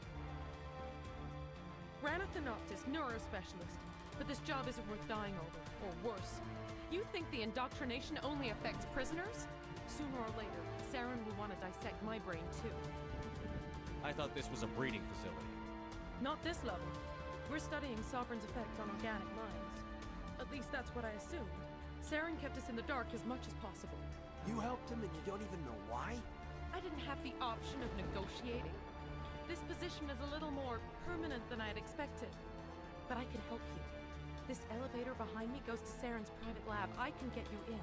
Ranathanoptis, neurospecialist. But this job isn't worth dying over, or worse. You think the indoctrination only affects prisoners? Sooner or later, Saren will want to dissect my brain too. I thought this was a breeding facility. Not this level. We're studying Sovereign's effect on organic minds. At least that's what I assumed. Saren kept us in the dark as much as possible. You helped him and you don't even know why? I didn't have the option of negotiating. This position is a little more permanent than I had expected. But I can help you. This elevator behind me goes to Saren's private lab. I can get you in.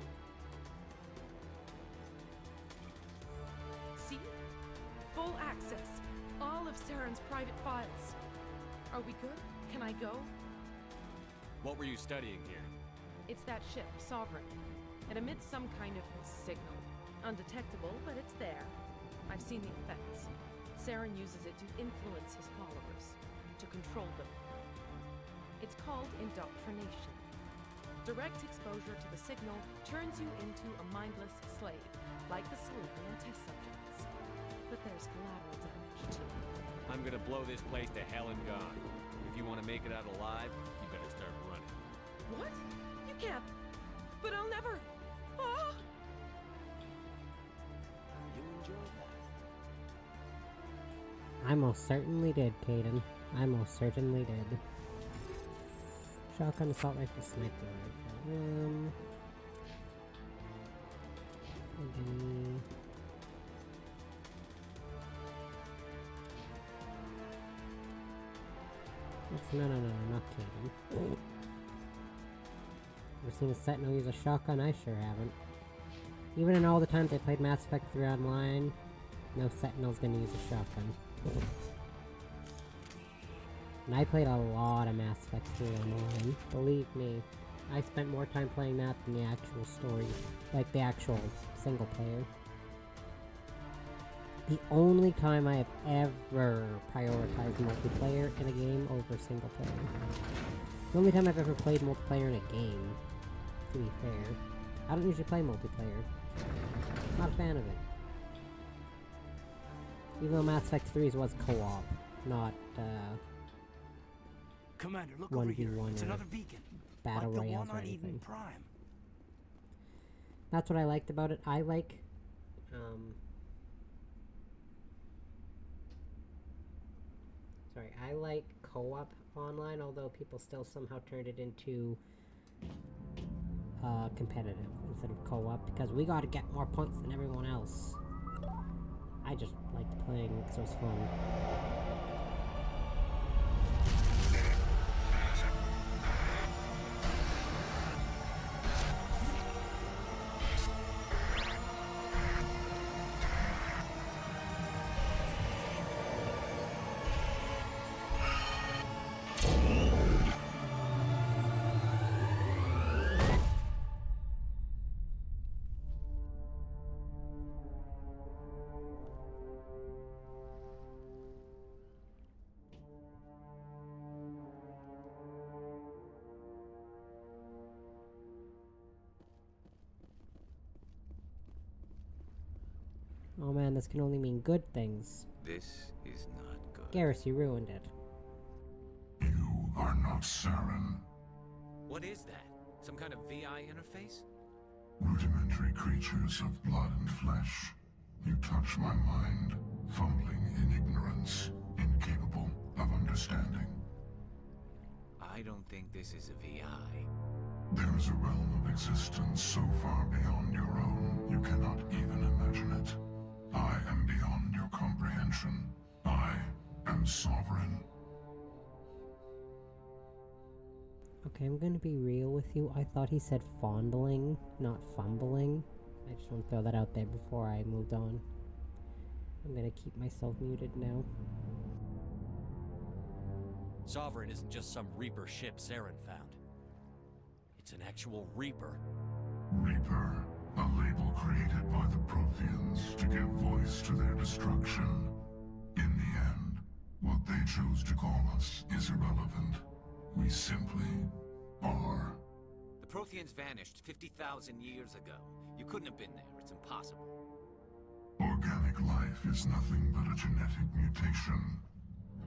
See? Full access. All of Saren's private files. Are we good? Can I go? What were you studying here? It's that ship, Sovereign. It emits some kind of signal. Undetectable, but it's there. I've seen the effects. Saren uses it to influence his followers, to control them. It's called indoctrination. Direct exposure to the signal turns you into a mindless slave, like the Solarian test subjects. But there's collateral damage, too. I'm gonna blow this place to hell and gone. If you want to make it out alive, you better start running. What? You can't. But I'll never. Ah! You enjoyed that. I most certainly did, Caden. I most certainly did. Shotgun, assault rifle, sniper rifle. Maybe... No, not Caden. Ever seen a Sentinel use a shotgun? I sure haven't. Even in all the times I played Mass Effect 3 online, no Sentinel's gonna use a shotgun. And I played a lot of Mass Effect 3 online. Believe me, I spent more time playing that than the actual story. Like the actual single player. The only time I have ever prioritized multiplayer in a game over single player. The only time I've ever played multiplayer in a game, to be fair. I don't usually play multiplayer. Not a fan of it. Even though Mass Effect 3's was co-op, not Commander, look over here. It's another beacon. Battle like the royales one or on anything. Eden Prime. That's what I liked about it. I like I like co-op online, although people still somehow turned it into competitive instead of co-op because we gotta get more points than everyone else. I just liked playing because it was fun. Oh man, this can only mean good things. This is not good. Garrus, you ruined it. You are not Saren. What is that? Some kind of VI interface? Rudimentary creatures of blood and flesh. You touch my mind, fumbling in ignorance, incapable of understanding. I don't think this is a VI. There is a realm of existence so far beyond your own, you cannot even imagine it. I am beyond your comprehension. I am sovereign. Okay, I'm gonna be real with you. I thought he said fondling, not fumbling. I just want to throw that out there before I moved on. I'm gonna keep myself muted now. Sovereign isn't just some Reaper ship Saren found. It's an actual Reaper. Reaper, a label created by the Protheans to give voice to their destruction. In the end, what they chose to call us is irrelevant. We simply are. The Protheans vanished 50,000 years ago. You couldn't have been there. It's impossible. Organic life is nothing but a genetic mutation.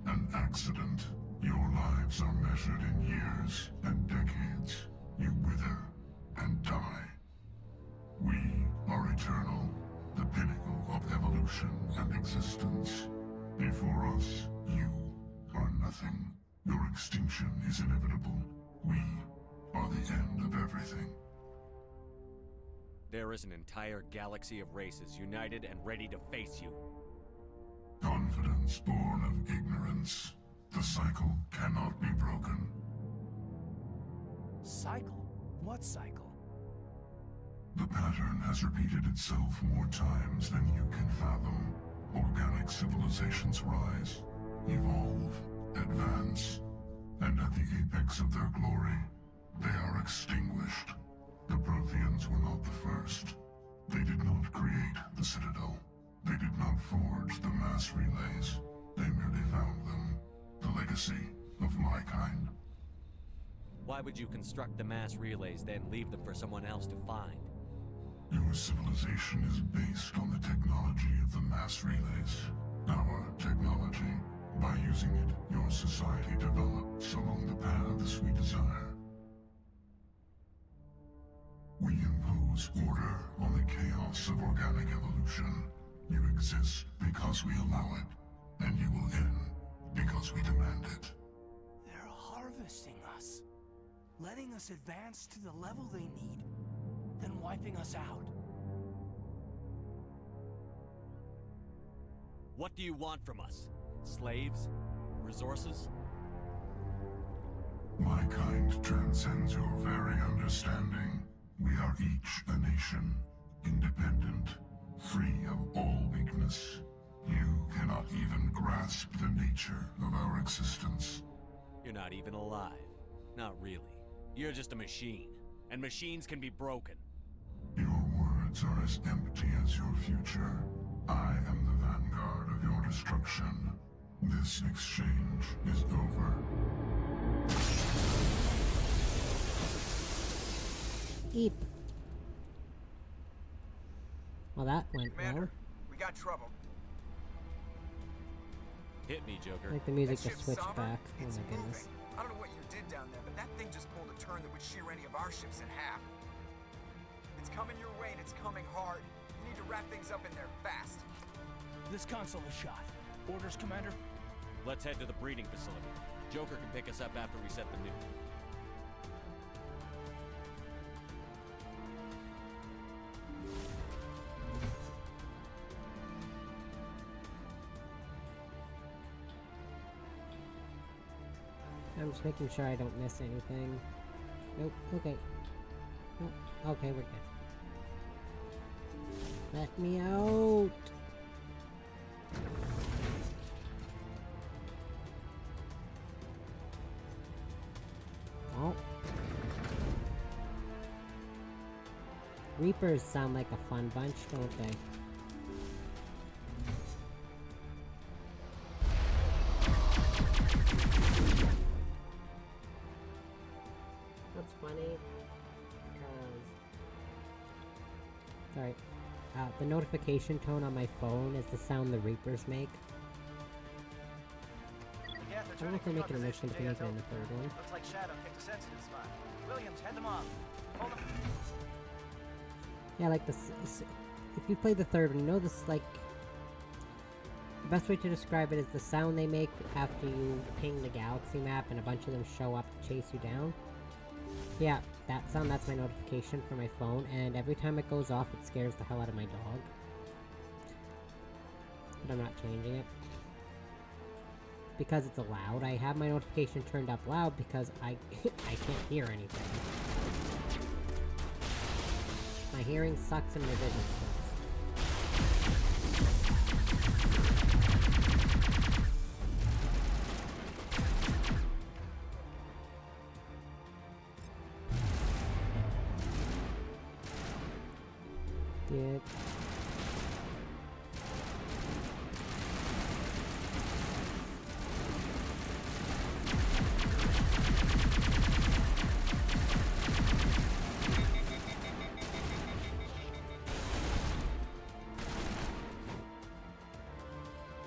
An accident. Your lives are measured in years and decades. You wither and die. We are eternal, the pinnacle of evolution and existence. Before us, you are nothing. Your extinction is inevitable. We are the end of everything. There is an entire galaxy of races united and ready to face you. Confidence born of ignorance. The cycle cannot be broken. Cycle? What cycle? The pattern has repeated itself more times than you can fathom. Organic civilizations rise, evolve, advance, and at the apex of their glory, they are extinguished. The Protheans were not the first. They did not create the Citadel. They did not forge the mass relays. They merely found them. The legacy of my kind. Why would you construct the mass relays, then leave them for someone else to find? Your civilization is based on the technology of the mass relays. Our technology. By using it, your society develops along the paths we desire. We impose order on the chaos of organic evolution. You exist because we allow it, and you will end because we demand it. They're harvesting us. Letting us advance to the level they need, then wiping us out. What do you want from us? Slaves? Resources? My kind transcends your very understanding. We are each a nation, independent, free of all weakness. You cannot even grasp the nature of our existence. You're not even alive. Not really. You're just a machine. And machines can be broken. Your words are as empty as your future. I am the vanguard of your destruction. This exchange is over. Eep. Well, that went Commander, well. we got trouble. Hit me, Joker. Like the music That just ship's switched sovereign, back. Oh it's my goodness. moving. I don't know what you did down there, but that thing just pulled a turn that would shear any of our ships in half. It's coming your way and it's coming hard. You need to wrap things up in there fast. This console is shot. Orders, Commander? Let's head to the breeding facility. Joker can pick us up after we set the nuke. I'm just making sure I don't miss anything. Nope. Okay. Nope. Okay, we're good. Let me out! Oh. Reapers sound like a fun bunch, don't they? That's funny, because... Sorry. The notification tone on my phone is the sound the Reapers make. Yeah, I don't know if they're making a mission, but they're making it in the third one. Looks like Shadow picked a sensitive spot. Williams, head them off. Hold them. Yeah, like this. If you play the third one, you know this, like... The best way to describe it is the sound they make after you ping the galaxy map and a bunch of them show up to chase you down. Yeah, that sound, that's my notification for my phone, and every time it goes off, it scares the hell out of my dog. But I'm not changing it. Because it's loud, I have my notification turned up loud because I can't hear anything. My hearing sucks and my vision sucks. Get...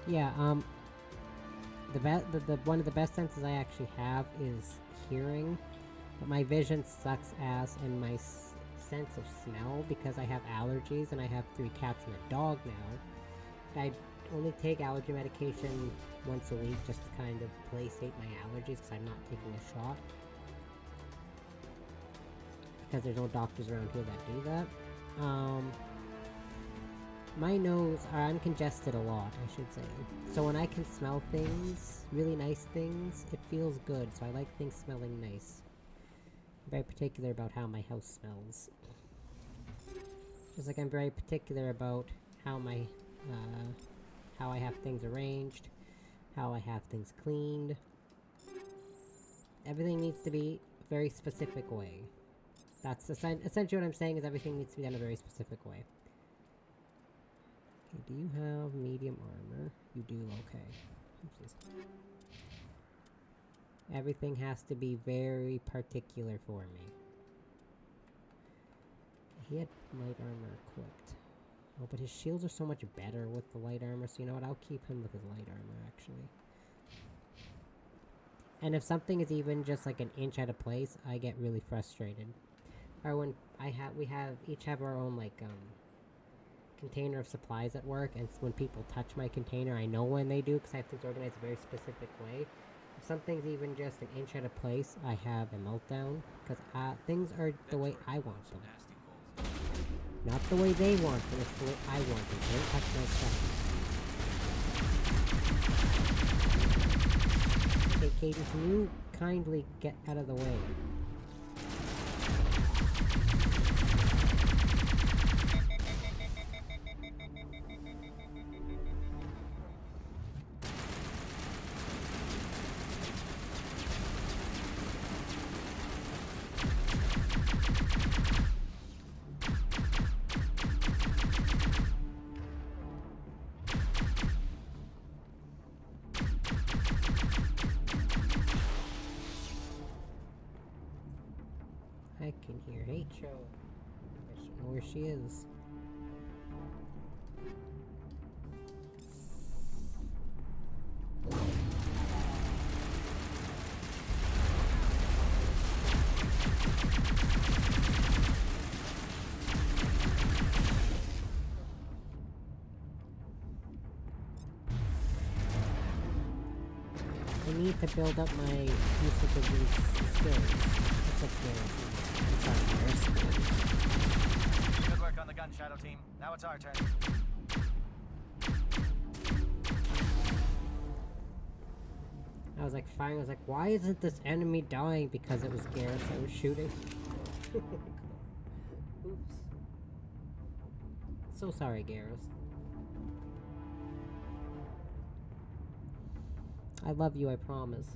Yeah, the one of the best senses I actually have is hearing, but my vision sucks ass and my sense of smell because I have allergies and I have 3 cats and a dog now. I only take allergy medication once a week just to kind of placate my allergies because I'm not taking a shot. Because there's no doctors around here that do that. My nose, I'm congested a lot, I should say. So when I can smell things, really nice things, it feels good, so I like things smelling nice. I'm very particular about how my house smells. Just like I'm very particular about how my, how I have things arranged, how I have things cleaned. Everything needs to be a very specific way. That's essentially what I'm saying is everything needs to be done a very specific way. Okay, do you have medium armor? You do, okay. Everything has to be very particular for me. He had light armor equipped. Oh, but his shields are so much better with the light armor, so you know what? I'll keep him with his light armor, actually. And if something is even just like an inch out of place, I get really frustrated. Or when we each have our own, like, container of supplies at work, and when people touch my container, I know when they do, because I have things organized a very specific way. If something's even just an inch out of place, I have a meltdown, because things are the way I want them. Not the way they want them, it's the way I want them. Don't touch my stuff. Hey, Katie, can you kindly get out of the way? I can hear H.O. I don't know where she is. I need to build up my usage of these skills. What's up there? Good work on the gun, Shadow Team. Now it's our turn. I was like firing, I was like, why isn't this enemy dying? Because it was Garrus I was shooting. Oops. So sorry, Garrus. I love you, I promise.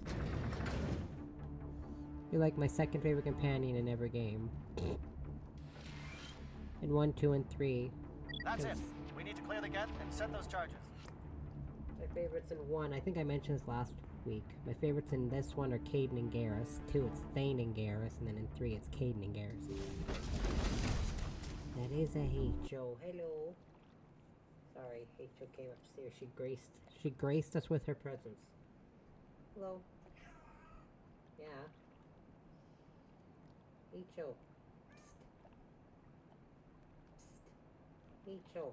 You're like my second favorite companion in every game. In 1, 2, and 3. That's it. We need to clear the gate and set those charges. My favorites in 1, I think I mentioned this last week. My favorites in this one are Caden and Garrus. 2, it's Thane and Garrus. And then in 3, it's Caden and Garrus. That is a Heicho. Hello. Sorry, Heicho came upstairs. She graced us with her presence. Hello. Yeah. Heicho. Psst. Heicho.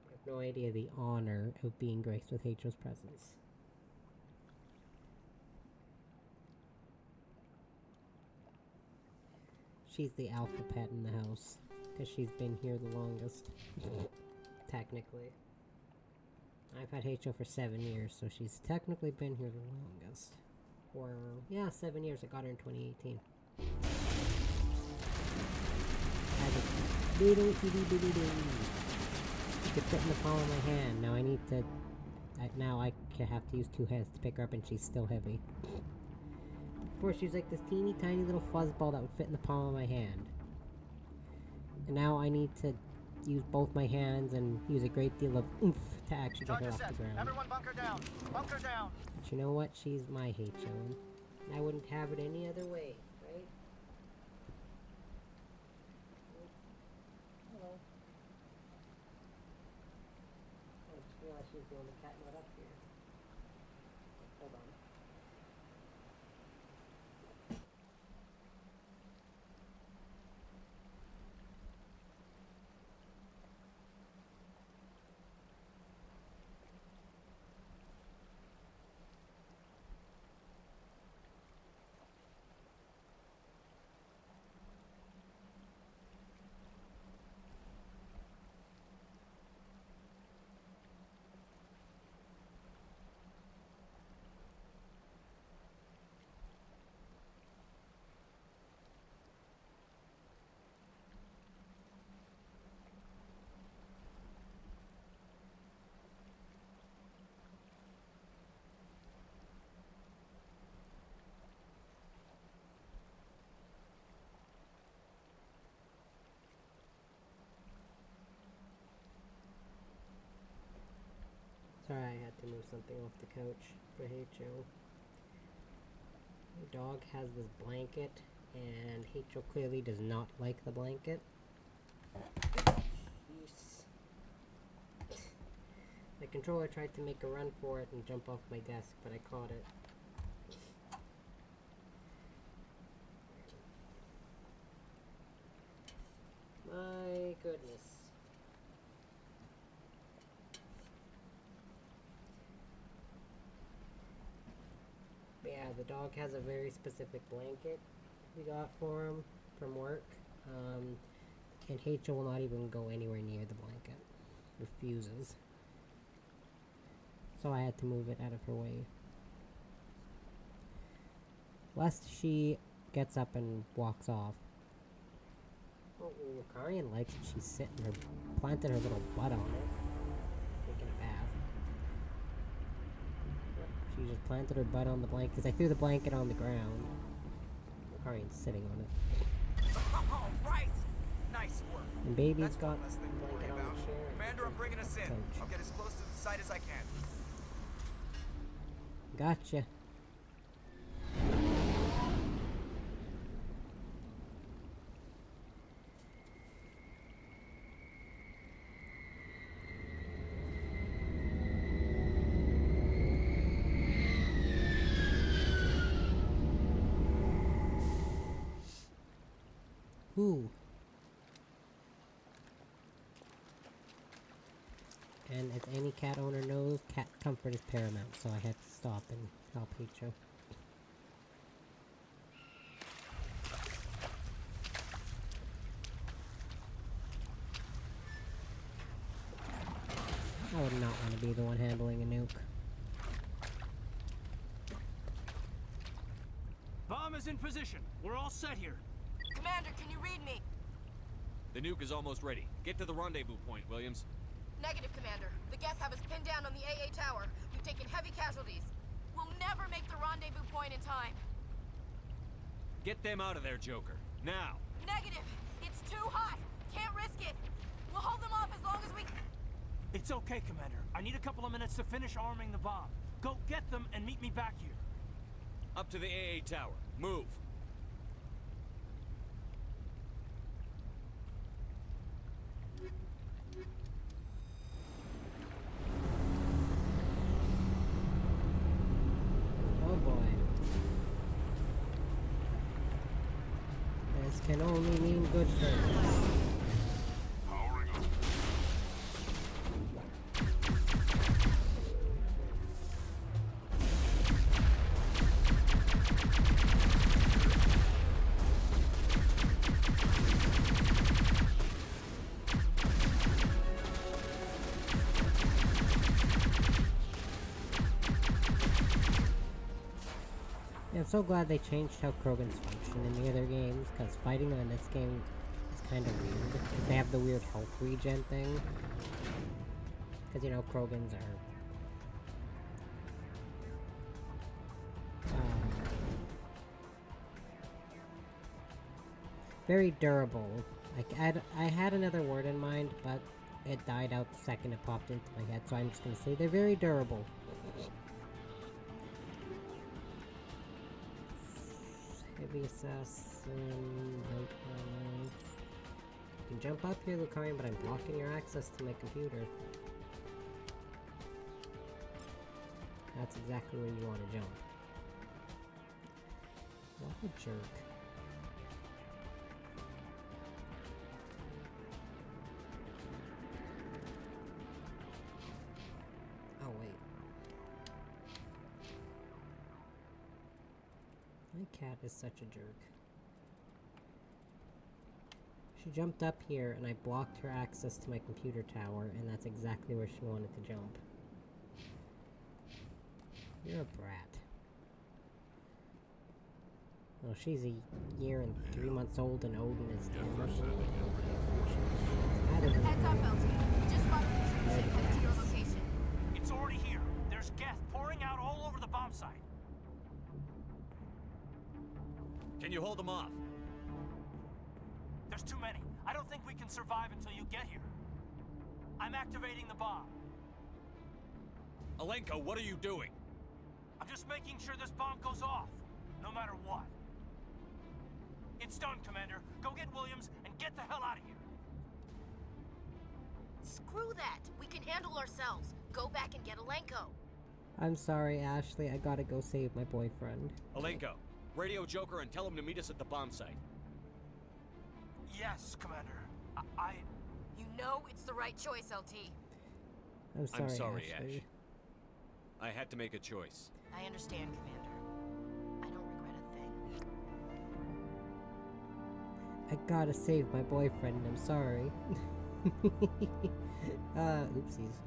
I have no idea the honor of being graced with Heicho's presence. She's the alpha pet in the house, because she's been here the longest, technically. I've had Heicho for 7 years, so she's technically been here the longest. Or, yeah, 7 years. I got her in 2018. She could fit in the palm of my hand. Now I need to... now I have to use 2 hands to pick her up, and she's still heavy. Before she was like this teeny tiny little fuzzball that would fit in the palm of my hand. And now I need to use both my hands and use a great deal of oomph to actually get her off the ground. Everyone bunker down! Bunker down! But you know what? She's my Heicho, and I wouldn't have it any other way, right? Hello. I just realized she's the only cat not up here. Hold on. Sorry, I had to move something off the couch for Heicho. The dog has this blanket, and Heicho clearly does not like the blanket. Jeez. The controller tried to make a run for it and jump off my desk, but I caught it. My goodness. But yeah, the dog has a very specific blanket we got for him from work. And Heicho will not even go anywhere near the blanket. Refuses. So I had to move it out of her way. Lest she gets up and walks off. Oh, Karian likes it. She's sitting her, planted her little butt on it. Taking a bath. Yep, she just planted her butt on the blanket, because I threw the blanket on the ground. Karian's sitting on it. All right. Nice work. And baby's That's got one less the thing to worry blanket on about. the chair. Commander, I'm bringing us in. Couch. I'll get as close to the site as I can. Gotcha. Ooh. And as any cat owner knows, cat comfort is paramount, so I had to stop and help Heicho. I would not want to be the one handling a nuke. Bomb is in position. We're all set here. Commander, can you read me? The nuke is almost ready. Get to the rendezvous point, Williams. Negative, Commander. The Geth have us pinned down on the AA tower. We've taken heavy casualties. We'll never make the rendezvous point in time. Get them out of there, Joker. Now! Negative! It's too hot! Can't risk it! We'll hold them off as long as we... It's okay, Commander. I need a couple of minutes to finish arming the bomb. Go get them and meet me back here. Up to the AA tower. Move! Oh boy. This can only mean good things. Powering up. Yeah, I'm so glad they changed how Krogans function in the other games, because fighting them in this game is kind of weird. Because they have the weird health regen thing. Because, you know, Krogans are... very durable. Like, I had another word in mind, but it died out the second it popped into my head, so I'm just gonna say they're very durable. Heavy assassin, outline. You can jump up here, Lucarian, but I'm blocking your access to my computer. That's exactly where you want to jump. What a jerk. Oh, wait. My cat is such a jerk. She jumped up here and I blocked her access to my computer tower, and that's exactly where she wanted to jump. You're a brat. Well, she's a year and 3 months old and Odin is 10. Heads up, LT. We just spotted a ship headed to your location. It's already here. There's Geth pouring out all over the bomb site. Can you hold them off? There's too many. I don't think we can survive until you get here. I'm activating the bomb. Alenko, what are you doing? I'm just making sure this bomb goes off, no matter what. It's done, Commander. Go get Williams and get the hell out of here. Screw that. We can handle ourselves. Go back and get Alenko. I'm sorry, Ashley. I gotta go save my boyfriend. Alenko, radio Joker and tell him to meet us at the bomb site. Yes, Commander. You know it's the right choice, LT. I'm sorry, Ashley. Ash. I had to make a choice. I understand, Commander. I don't regret a thing. I gotta save my boyfriend. I'm sorry. Oopsies.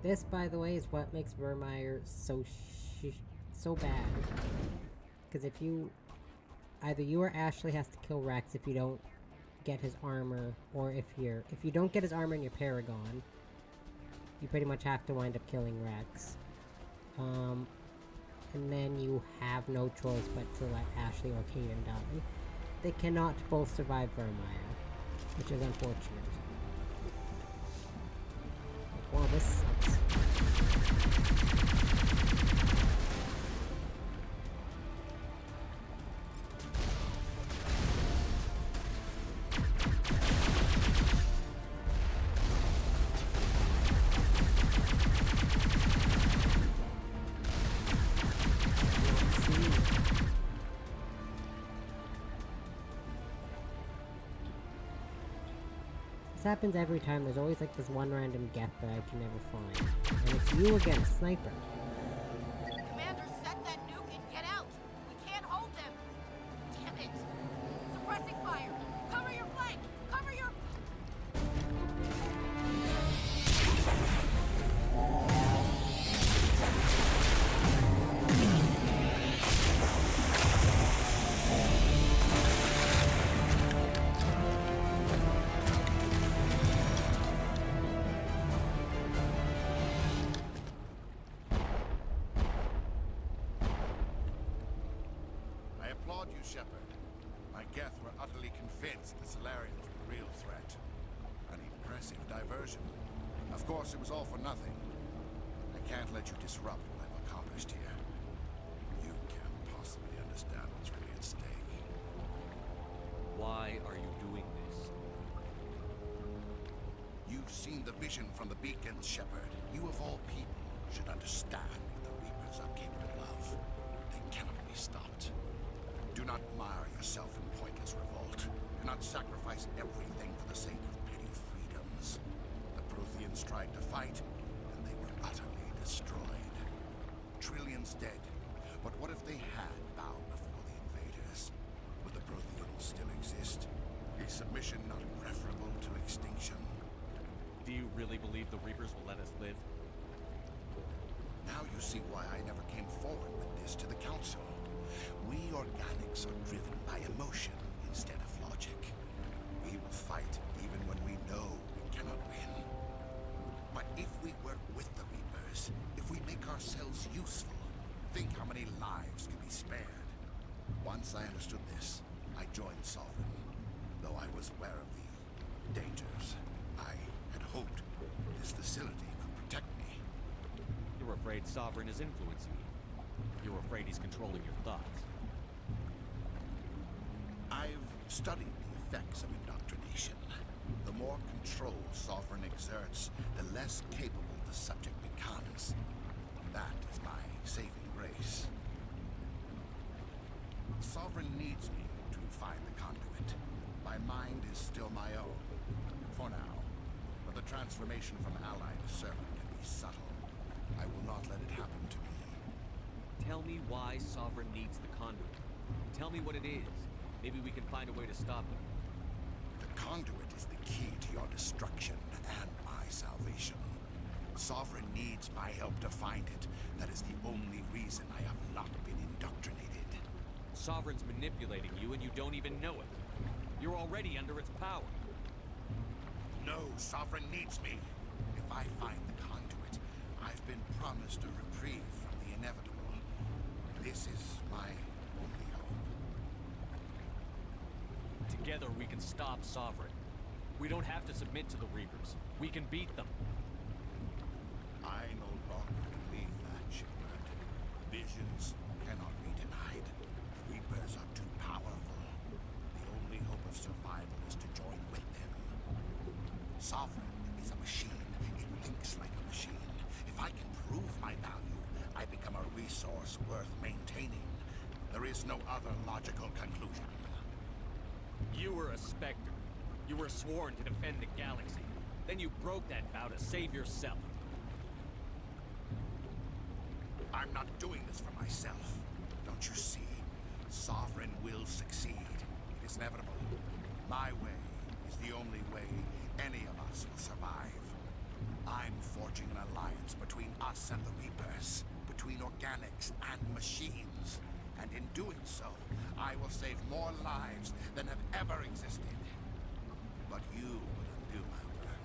This, by the way, is what makes Vermeer so bad. Because if you... either you or Ashley has to kill Rex if you don't get his armor, or if you don't get his armor in your Paragon, you pretty much have to wind up killing Rex. And then you have no choice but to let Ashley or Kaden die. They cannot both survive Vermeer, which is unfortunate. Well, this sucks. This happens every time. There's always like this one random geth that I can never find. And it's you again, a sniper. Commander, set that nuke and get out! We can't hold them! Damn it! Suppressing fire! Cover your flank! Cover your... I applaud you, Shepard. My Geth were utterly convinced the Solarians were the real threat. An impressive diversion. Of course, it was all for nothing. I can't let you disrupt what I've accomplished here. You can't possibly understand what's really at stake. Why are you doing this? You've seen the vision from the beacons, Shepard. You of all people should understand what the Reapers are capable of. They cannot be stopped. Do not mire yourself in pointless revolt. Do not sacrifice everything for the sake of petty freedoms. The Protheans tried to fight, and they were utterly destroyed. Trillions dead. But what if they had bowed before the invaders? Would the Protheans still exist? Is submission not preferable to extinction? Do you really believe the Reapers will let us live? Now you see why I never came forward with this to the Council. We organics are driven by emotion instead of logic. We will fight even when we know we cannot win. But if we work with the Reapers, if we make ourselves useful, think how many lives can be spared. Once I understood this, I joined Sovereign, though I was aware of the dangers. I had hoped this facility could protect me. You're afraid Sovereign is influencing you. You're afraid he's controlling your thoughts. I've studied the effects of indoctrination. The more control Sovereign exerts, the less capable the subject becomes. That is my saving grace. Sovereign needs me to find the conduit. My mind is still my own, for now. But the transformation from ally to servant can be subtle. I will not let it happen to me. Tell me why Sovereign needs the conduit. Tell me what it is. Maybe we can find a way to stop it. The conduit is the key to your destruction and my salvation. Sovereign needs my help to find it. That is the only reason I have not been indoctrinated. Sovereign's manipulating you and you don't even know it. You're already under its power. No, Sovereign needs me. If I find the conduit, I've been promised a reprieve from the inevitable. This is my only hope. Together we can stop Sovereign. We don't have to submit to the Reapers. We can beat them. I no longer believe that, Shepard. Visions cannot be denied. The Reapers are too powerful. The only hope of survival is to join with them. Sovereign is a machine. It thinks like a machine. If I can prove my value, I become a resource worth maintaining. There is no other logical conclusion. You were a Spectre. You were sworn to defend the galaxy. Then you broke that vow to save yourself. I'm not doing this for myself. Don't you see? Sovereign will succeed. It is inevitable. My way is the only way any of us will survive. I'm forging an alliance between us and the Reapers, between organics and machines. And in doing so, I will save more lives than have ever existed. But you would undo my work.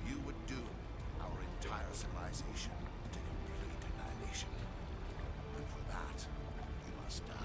You would doom our entire civilization to complete annihilation. And for that, you must die.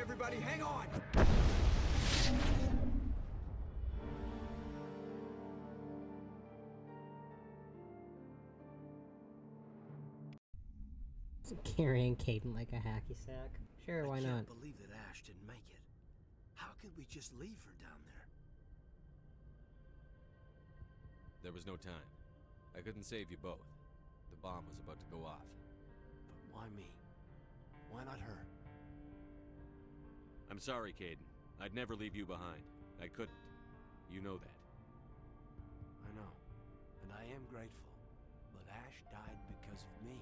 everybody, hang on! Carrying Caden like a hacky sack. Sure, why I not? can't believe that Ash didn't make it. How could we just leave her down there? There was no time. I couldn't save you both. The bomb was about to go off. But why me? Why not her? I'm sorry, Caden. I'd never leave you behind. I couldn't. You know that. I know. And I am grateful. But Ash died because of me.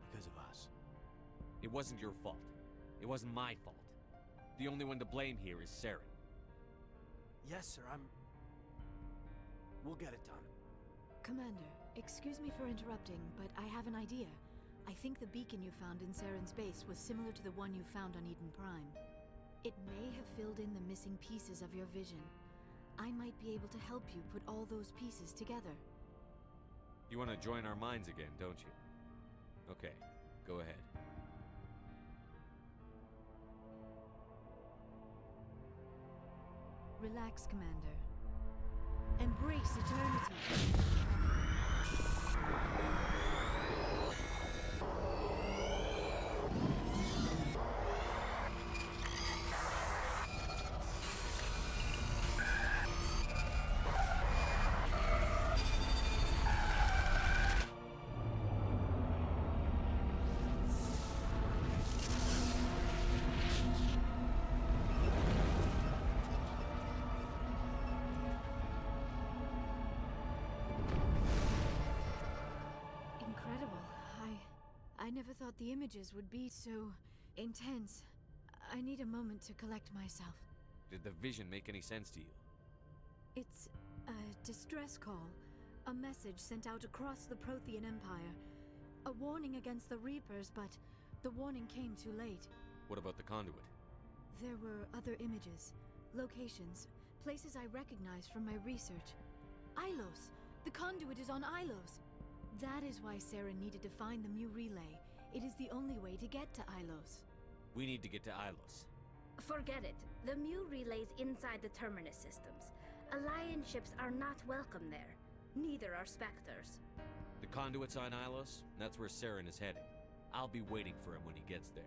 Because of us. It wasn't your fault. It wasn't my fault. The only one to blame here is Saren. Yes, sir, We'll get it done. Commander, excuse me for interrupting, but I have an idea. I think the beacon you found in Saren's base was similar to the one you found on Eden Prime. It may have filled in the missing pieces of your vision. I might be able to help you put all those pieces together. You want to join our minds again, don't you? Okay, go ahead. Relax, Commander. Embrace eternity. I never thought the images would be so intense. I need a moment to collect myself. Did the vision make any sense to you? It's a distress call. A message sent out across the Prothean Empire. A warning against the Reapers, but the warning came too late. What about the conduit? There were other images, locations, places I recognized from my research. Ilos! The conduit is on Ilos! That is why Saren needed to find the Mu relay. It is the only way to get to Ilos. We need to get to Ilos. Forget it. The Mu relay's inside the Terminus systems. Alliance ships are not welcome there. Neither are Spectres. The conduit's on Ilos. That's where Saren is heading. I'll be waiting for him when he gets there.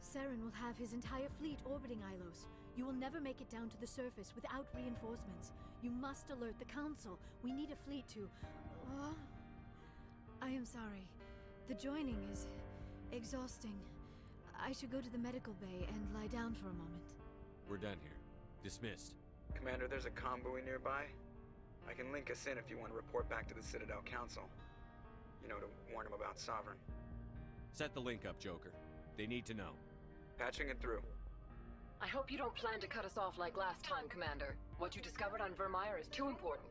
Saren will have his entire fleet orbiting Ilos. You will never make it down to the surface without reinforcements. You must alert the Council. We need a fleet to... I am sorry. The joining is exhausting. I should go to the medical bay and lie down for a moment. We're done here. Dismissed. Commander, there's a convoy nearby. I can link us in if you want to report back to the Citadel Council. You know, to warn them about Sovereign. Set the link up, Joker. They need to know. Patching it through. I hope you don't plan to cut us off like last time, Commander. What you discovered on Vermeer is too important.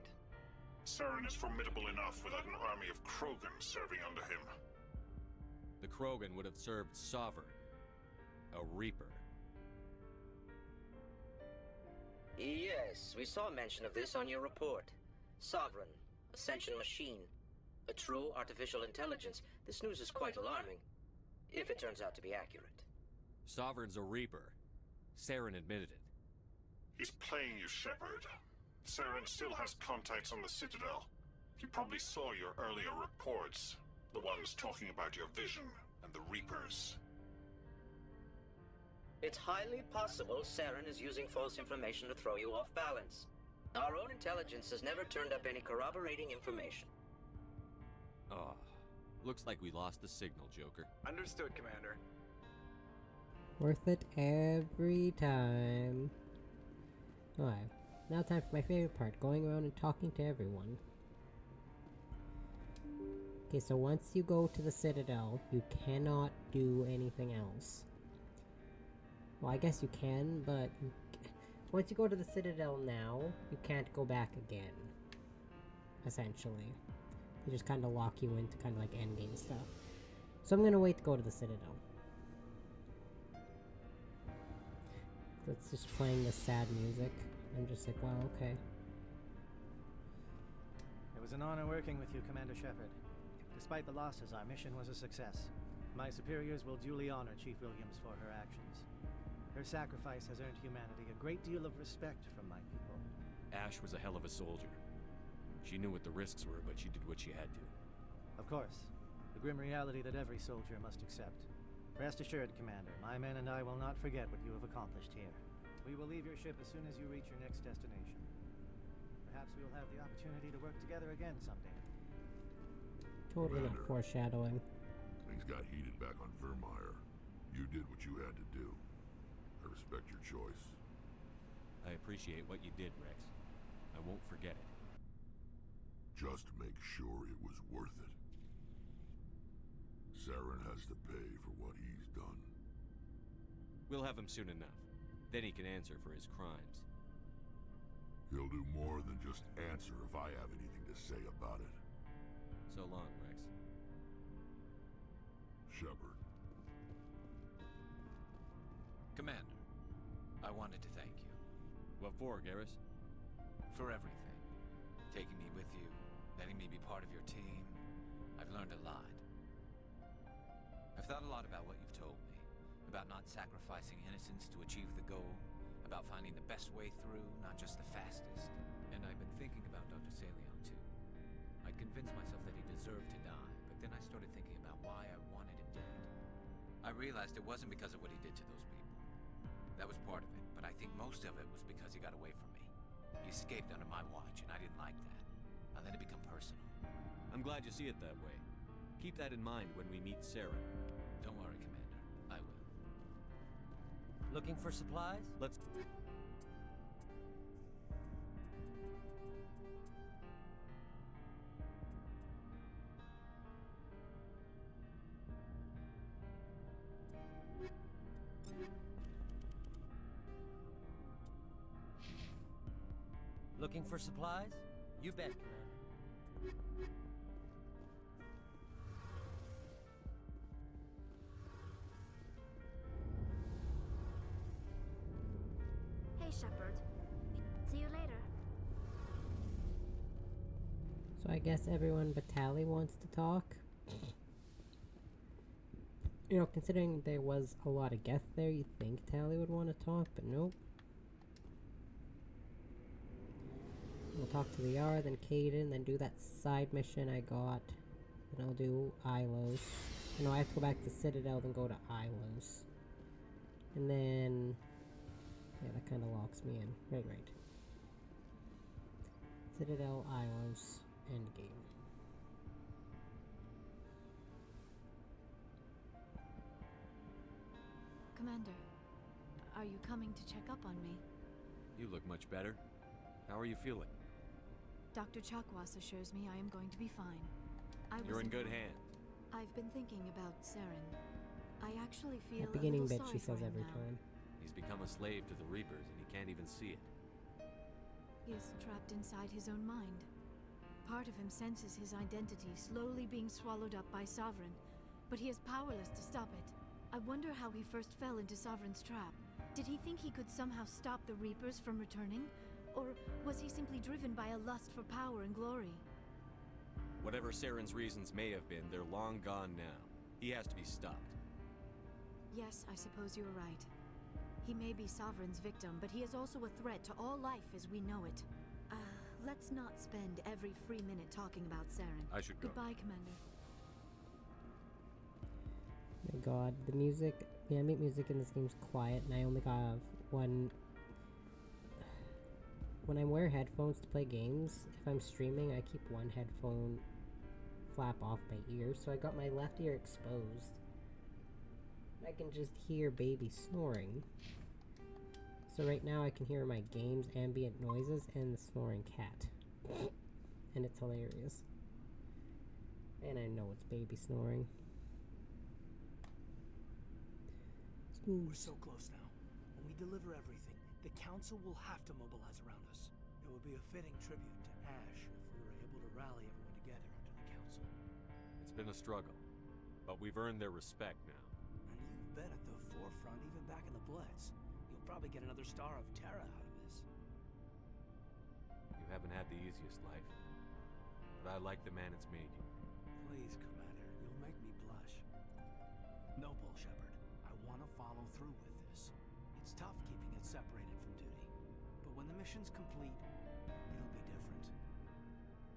Saren is formidable enough without an army of Krogan serving under him. The Krogan would have served Sovereign. A Reaper. Yes, we saw mention of this on your report. Sovereign, Ascension machine, a true artificial intelligence. This news is quite alarming, if it turns out to be accurate. Sovereign's a Reaper. Saren admitted it. He's playing you, Shepard. Saren still has contacts on the Citadel. He probably saw your earlier reports. The ones talking about your vision and the Reapers. It's highly possible Saren is using false information to throw you off balance. Our own intelligence has never turned up any corroborating information. Oh, looks like we lost the signal, Joker. Understood, Commander. Worth it every time. Alright, now time for my favorite part, going around and talking to everyone. Okay, so once you go to the Citadel, you cannot do anything else. Well, I guess you can, but once you go to the Citadel now, you can't go back again. Essentially. They just kind of lock you into kind of like endgame stuff. So I'm gonna wait to go to the Citadel. It's just playing this sad music. I'm just like, wow, okay. It was an honor working with you, Commander Shepard. Despite the losses, our mission was a success. My superiors will duly honor Chief Williams for her actions. Her sacrifice has earned humanity a great deal of respect from my people. Ash was a hell of a soldier. She knew what the risks were, but she did what she had to. Of course. The grim reality that every soldier must accept. Rest assured, Commander, my men and I will not forget what you have accomplished here. We will leave your ship as soon as you reach your next destination. Perhaps we will have the opportunity to work together again someday. Totally Commander, foreshadowing. things got heated back on Vermeer. You did what you had to do. I respect your choice. I appreciate what you did, Rex. I won't forget it. Just make sure it was worth it. Saren has to pay for what he's done. We'll have him soon enough. Then he can answer for his crimes. He'll do more than just answer if I have anything to say about it. So long, Rex. Shepard. Commander, I wanted to thank you. What for, Garrus? For everything. Taking me with you, letting me be part of your team. I've learned a lot. I've thought a lot about what you've told me. About not sacrificing innocence to achieve the goal. About finding the best way through, not just the fastest. And I've been thinking about Dr. Saleon, too. I'd convinced myself that he deserved to die, but then I started thinking about why I wanted him dead. I realized it wasn't because of what he did to those people. That was part of it, but I think most of it was because he got away from me. He escaped under my watch, and I didn't like that. I let it become personal. I'm glad you see it that way. Keep that in mind when we meet Sarah. Don't worry, Commander. I will. Looking for supplies? Let's... Looking for supplies? You bet, Commander. Hey, Shepard. See you later. So I guess everyone but Tally wants to talk. You know, considering there was a lot of Geth there, you'd think Tally would want to talk, but nope. We'll talk to the Yara, then Caden, then do that side mission I got. Then I'll do Ilos. No, I have to go back to Citadel, then go to Ilos. And then... yeah, that kind of locks me in. Right. Citadel, Ilos, endgame. Commander, are you coming to check up on me? You look much better. How are you feeling? Dr. Chakwas assures me I am going to be fine. You're in good hands. I've been thinking about Saren. I actually feel That beginning a bit little she sorry says for him every now. time. He's become a slave to the Reapers, and he can't even see it. He is trapped inside his own mind. Part of him senses his identity slowly being swallowed up by Sovereign, but he is powerless to stop it. I wonder how he first fell into Sovereign's trap. Did he think he could somehow stop the Reapers from returning? Or was he simply driven by a lust for power and glory? Whatever Saren's reasons may have been, they're long gone now. He has to be stopped. Yes, I suppose you're right. He may be Sovereign's victim, but he is also a threat to all life as we know it. Let's not spend every free minute talking about Saren. I should go. Goodbye, Commander. My god, the music, the ambient music in this game's quiet, and I only got one... When I wear headphones to play games, if I'm streaming, I keep one headphone flap off my ear, so I got my left ear exposed. I can just hear baby snoring. So right now I can hear my game's ambient noises and the snoring cat. And it's hilarious. And I know it's baby snoring. We're so close now. When we deliver everything, the Council will have to mobilize around us. It would be a fitting tribute to Ash if we were able to rally everyone together under the Council. It's been a struggle, but we've earned their respect now. And you've been at the forefront even back in the Blitz. You'll probably get another Star of Terra out of this. You haven't had the easiest life, but I like the man it's made you. Please, Commander, you'll make me blush. No, Bull Shepherd. I want to follow through with this. It's tough keeping it separated from duty. But when the mission's complete, it'll be different.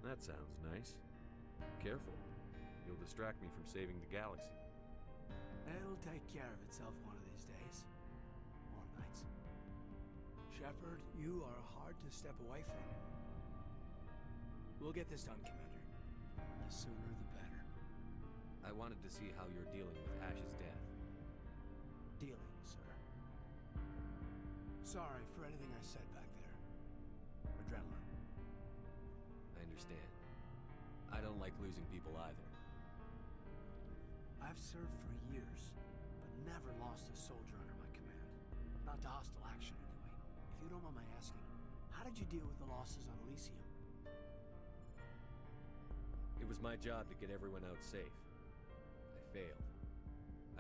That sounds nice. Careful. You'll distract me from saving the galaxy. It'll take care of itself one of these days. Or nights. Shepard, you are hard to step away from. We'll get this done, Commander. The sooner the better. I wanted to see how you're dealing with Ash's death. Dealing, sir. Sorry for anything I said back there. Adrenaline. I understand. I don't like losing people either. I've served for years, but never lost a soldier under my command. Not to hostile action, anyway. If you don't mind my asking, how did you deal with the losses on Elysium? It was my job to get everyone out safe. I failed.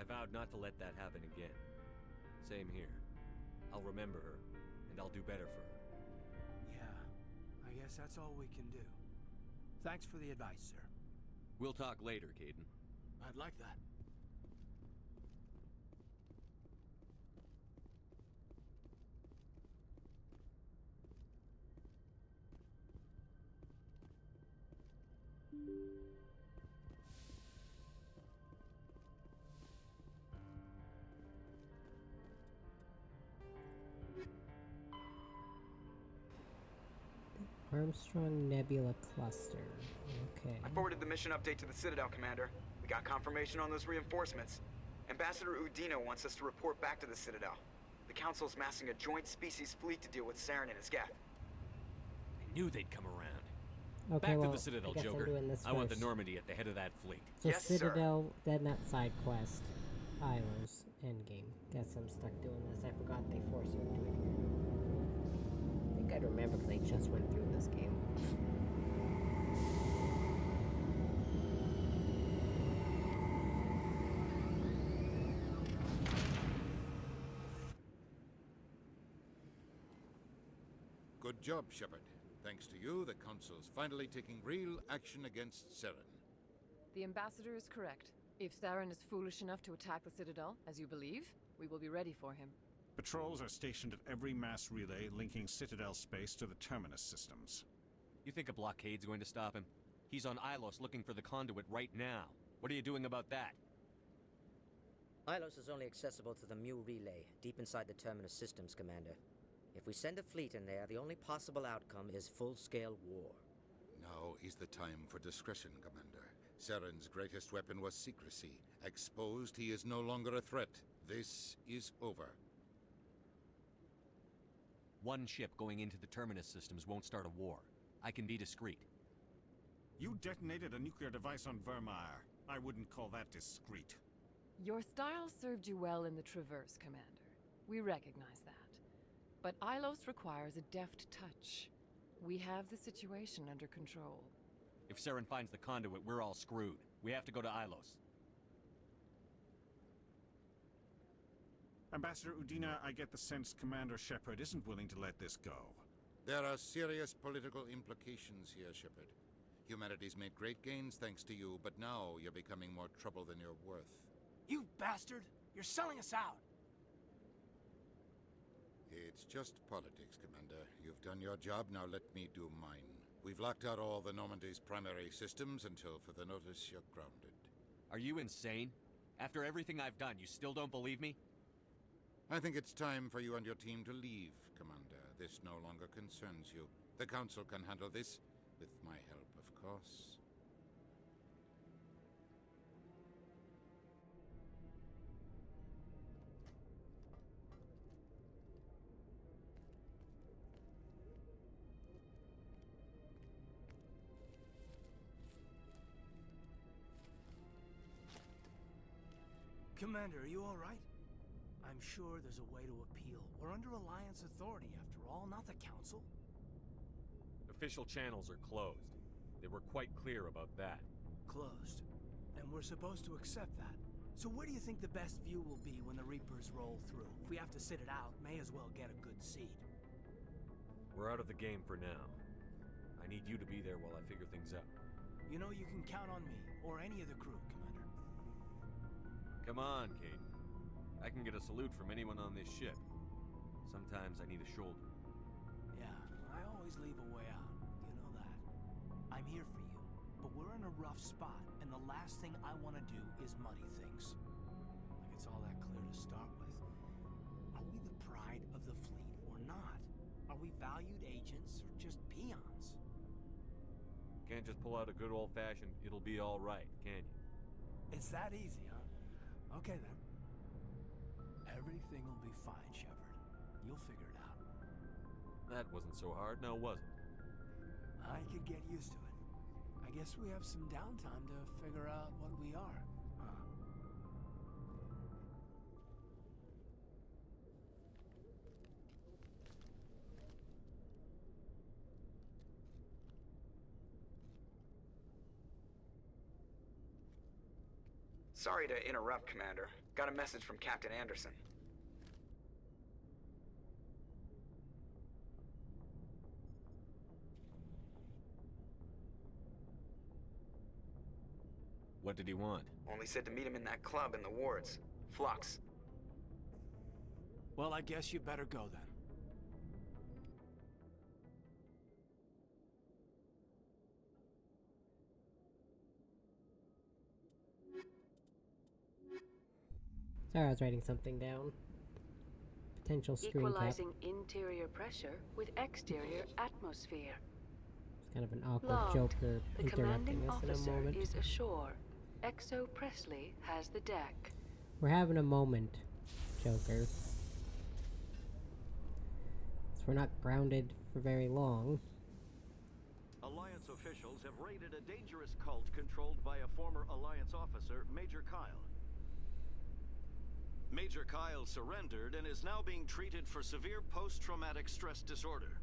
I vowed not to let that happen again. Same here. I'll remember her, and I'll do better for her. Yeah, I guess that's all we can do. Thanks for the advice, sir. We'll talk later, Caden. I'd like that. Armstrong Nebula Cluster. Okay. I forwarded the mission update to the Citadel, Commander. We got confirmation on those reinforcements. Ambassador Udina wants us to report back to the Citadel. The Council's massing a joint species fleet to deal with Saren and his Geth. I knew they'd come around. Okay, Back well, to the Citadel, I guess Joker. I'm doing this I want the first. Normandy at the head of that fleet. So Yes, Citadel, then that side quest. Ilos, endgame. Guess I'm stuck doing this. I forgot they force you into it here. I think I'd remember because I just went through this game. Good job, Shepard. Thanks to you, the Council's finally taking real action against Saren. The Ambassador is correct. If Saren is foolish enough to attack the Citadel, as you believe, we will be ready for him. Patrols are stationed at every mass relay linking Citadel space to the Terminus systems. You think a blockade's going to stop him? He's on Ilos looking for the conduit right now. What are you doing about that? Ilos is only accessible to the Mu relay, deep inside the Terminus systems, Commander. If we send a fleet in there, the only possible outcome is full-scale war. Now is the time for discretion, Commander. Saren's greatest weapon was secrecy. Exposed, he is no longer a threat. This is over. One ship going into the Terminus systems won't start a war. I can be discreet. You detonated a nuclear device on Vermeer. I wouldn't call that discreet. Your style served you well in the Traverse, Commander. We recognize that. But Ilos requires a deft touch. We have the situation under control. If Saren finds the conduit, we're all screwed. We have to go to Ilos. Ambassador Udina, I get the sense Commander Shepard isn't willing to let this go. There are serious political implications here, Shepard. Humanity's made great gains thanks to you, but now you're becoming more trouble than you're worth. You bastard! You're selling us out! It's just politics, Commander. You've done your job, now let me do mine. We've locked out all the Normandy's primary systems until further notice you're grounded. Are you insane? After everything I've done, you still don't believe me? I think it's time for you and your team to leave, Commander. This no longer concerns you. The Council can handle this, with my help, of course. Commander, are you all right? I'm sure there's a way to appeal. We're under Alliance authority, after all, not the Council. Official channels are closed. They were quite clear about that. Closed. And we're supposed to accept that. So where do you think the best view will be when the Reapers roll through? If we have to sit it out, may as well get a good seat. We're out of the game for now. I need you to be there while I figure things out. You know you can count on me, or any of the crew, Commander. Come on, Kate. I can get a salute from anyone on this ship. Sometimes I need a shoulder. Yeah, I always leave a way out. You know that. I'm here for you, but we're in a rough spot, and the last thing I want to do is muddy things. Like it's all that clear to start with. Are we the pride of the fleet or not? Are we valued agents or just peons? Can't just pull out a good old-fashioned "it'll be all right," can you? It's that easy, huh? Okay then. Everything will be fine, Shepard. You'll figure it out. That wasn't so hard, now was it? I could get used to it. I guess we have some downtime to figure out what we are, huh? Sorry to interrupt, Commander. Got a message from Captain Anderson. What did he want? Only said to meet him in that club in the wards. Flux. Well, I guess you better go then. Sorry, I was writing something down. Potential screen cap. Equalizing interior pressure with exterior atmosphere. It's kind of an awkward Logged. Joker The interrupting commanding us in a officer moment. is ashore. Exo Presley has the deck. We're having a moment, Joker. So we're not grounded for very long. Alliance officials have raided a dangerous cult controlled by a former Alliance officer, Major Kyle. Major Kyle surrendered and is now being treated for severe post-traumatic stress disorder.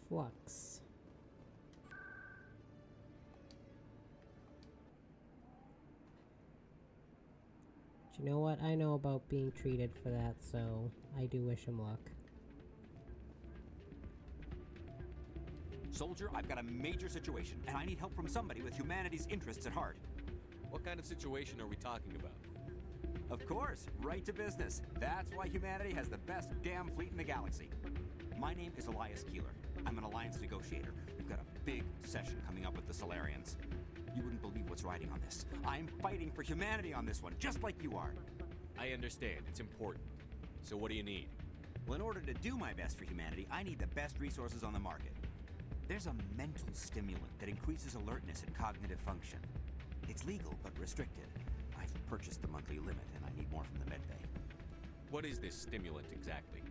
Flux. But you know what? I know about being treated for that, so I do wish him luck. Soldier, I've got a major situation, and I need help from somebody with humanity's interests at heart. What kind of situation are we talking about? Of course, right to business. That's why humanity has the best damn fleet in the galaxy. My name is Elias Keeler. I'm an Alliance negotiator. We've got a big session coming up with the Solarians. You wouldn't believe what's riding on this. I'm fighting for humanity on this one, just like you are. I understand. It's important. So what do you need? Well, in order to do my best for humanity, I need the best resources on the market. There's a mental stimulant that increases alertness and cognitive function. It's legal, but restricted. I've purchased the monthly limit, and I need more from the medbay. What is this stimulant exactly?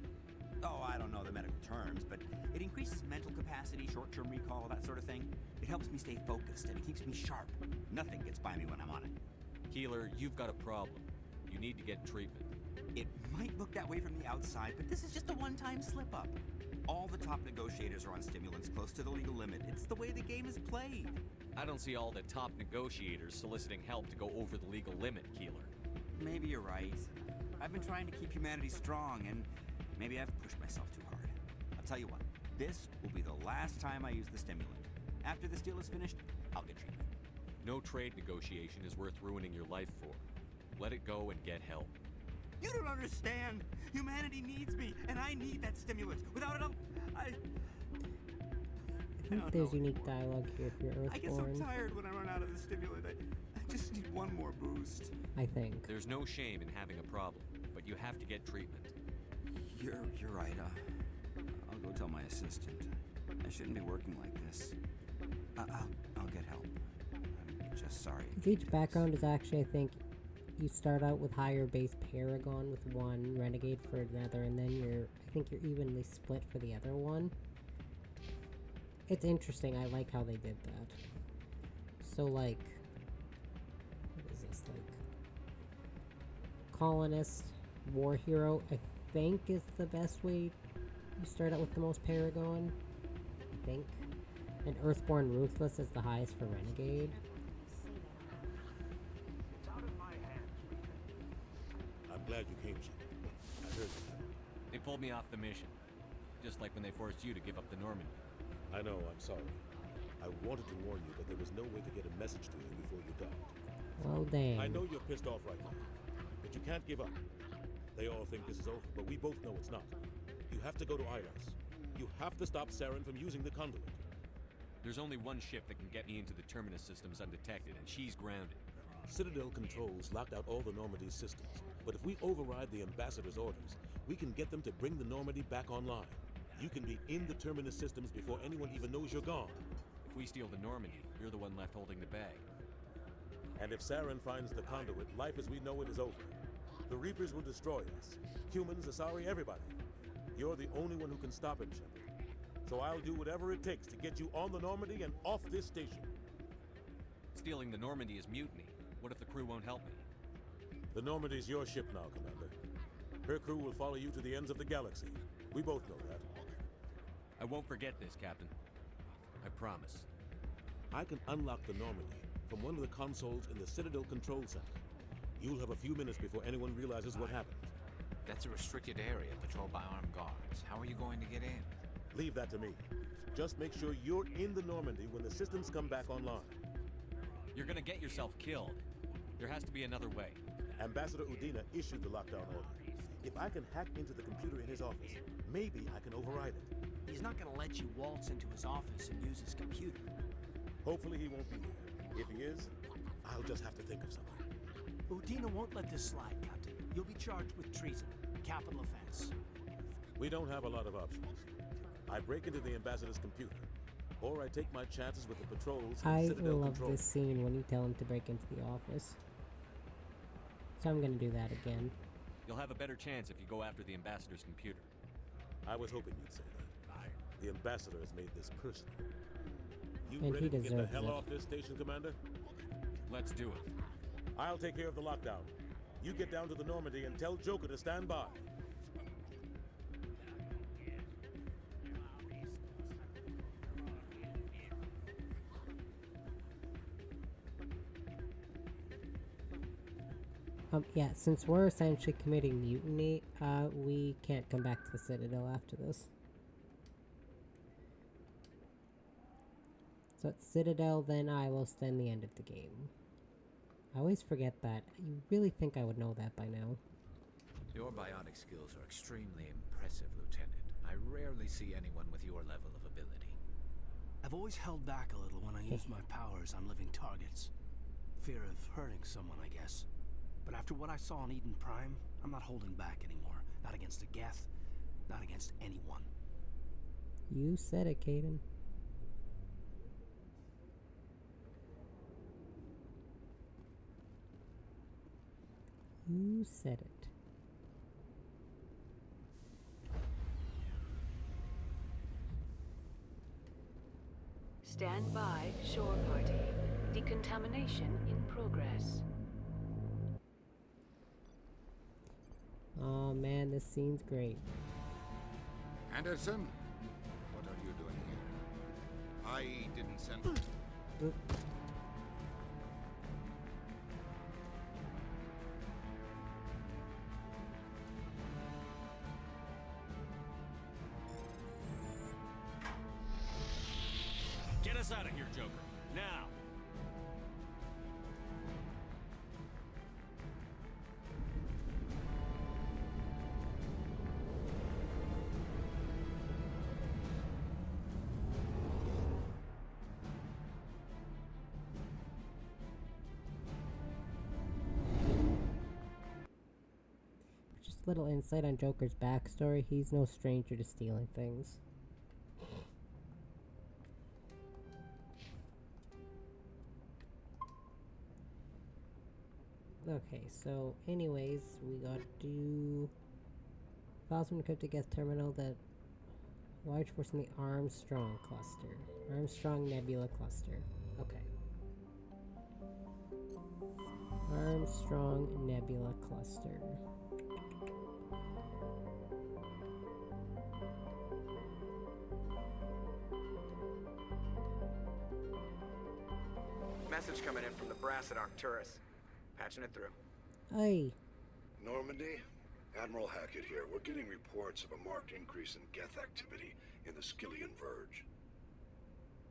Oh, I don't know the medical terms, but it increases mental capacity, short-term recall, that sort of thing. It helps me stay focused, and it keeps me sharp. Nothing gets by me when I'm on it. Keeler, you've got a problem. You need to get treatment. It might look that way from the outside, but this is just a one-time slip-up. All the top negotiators are on stimulants close to the legal limit. It's the way the game is played. I don't see all the top negotiators soliciting help to go over the legal limit, Keeler. Maybe you're right. I've been trying to keep humanity strong, and maybe I've pushed myself too hard. I'll tell you what, this will be the last time I use the stimulant. After this deal is finished, I'll get treatment. No trade negotiation is worth ruining your life for. Let it go and get help. You don't understand! Humanity needs me, and I need that stimulant. Without it, I think there's unique dialogue here for Earthborn. I get so tired when I run out of the stimulant. I just need one more boost. I think. There's no shame in having a problem, but you have to get treatment. You're right. I'll go tell my assistant. I shouldn't be working like this. I'll get help. I'm just sorry. Each background is actually, I think, you start out with higher base Paragon with one, Renegade for another, and then I think you're evenly split for the other one. It's interesting. I like how they did that. So, like, what is this, like, colonist, war hero, I think is the best way. You start out with the most Paragon, I think. And Earthborn Ruthless is the highest for Renegade. It's out of my hands. I'm glad you came, Shepard. I heard that. If you want to talk, we can talk. But I need to They pulled me off the mission. Just like when they forced you to give up the Normandy. I know, I'm sorry. I wanted to warn you, but there was no way to get a message to you before you docked. Well, dang. I know you're pissed off right now, but you can't give up. They all think this is over, but we both know it's not. You have to go to Ilas. You have to stop Saren from using the conduit. There's only one ship that can get me into the Terminus systems undetected, and she's grounded. Citadel controls locked out all the Normandy's systems, but if we override the Ambassador's orders, we can get them to bring the Normandy back online. You can be in the Terminus systems before anyone even knows you're gone. If we steal the Normandy, you're the one left holding the bag. And if Saren finds the conduit, life as we know it is over. The Reapers will destroy us. Humans, Asari, everybody. You're the only one who can stop him, Shepard. So I'll do whatever it takes to get you on the Normandy and off this station. Stealing the Normandy is mutiny. What if the crew won't help me? The Normandy's your ship now, Commander. Her crew will follow you to the ends of the galaxy. We both know that. I won't forget this, Captain. I promise. I can unlock the Normandy from one of the consoles in the Citadel Control Center. You'll have a few minutes before anyone realizes what happened. That's a restricted area patrolled by armed guards. How are you going to get in? Leave that to me. Just make sure you're in the Normandy when the systems come back online. You're gonna get yourself killed. There has to be another way. Ambassador Udina issued the lockdown order. If I can hack into the computer in his office, maybe I can override it. He's not gonna let you waltz into his office and use his computer. Hopefully he won't be there. If he is, I'll just have to think of something. Udina won't let this slide, Captain. You'll be charged with treason, a capital offense. We don't have a lot of options. I break into the Ambassador's computer, or I take my chances with the patrols I and Citadel love Control. this scene when you tell him to break into the office. So I'm gonna do that again. You'll have a better chance if you go after the Ambassador's computer. I was hoping you'd say that. The Ambassador has made this personal. You And ready he to get the deserves hell it. off this station, Commander? Let's do it. I'll take care of the lockdown. You get down to the Normandy and tell Joker to stand by. Yeah, since we're essentially committing mutiny, we can't come back to the Citadel after this. So at Citadel, then I will spend the end of the game. I always forget that. You really think I would know that by now. Your bionic skills are extremely impressive, Lieutenant. I rarely see anyone with your level of ability. I've always held back a little when I use my powers on living targets. Fear of hurting someone, I guess. But after what I saw on Eden Prime, I'm not holding back anymore. Not against a Geth, not against anyone. You said it, Caden. You said it. Stand by, shore party. Decontamination in progress. Oh man, this scene's great. Anderson, what are you doing here? I didn't send... Oop. Get us out of here, Joker. Now! Just a little insight on Joker's backstory. He's no stranger to stealing things. Okay, so anyways, we gotta do files from encrypted Geth terminal that large force in the Armstrong cluster. Armstrong Nebula cluster. Okay. Armstrong Nebula cluster. Message coming in from the brass at Arcturus. Patching it through. Hey. Normandy, Admiral Hackett here. We're getting reports of a marked increase in Geth activity in the Skillian Verge.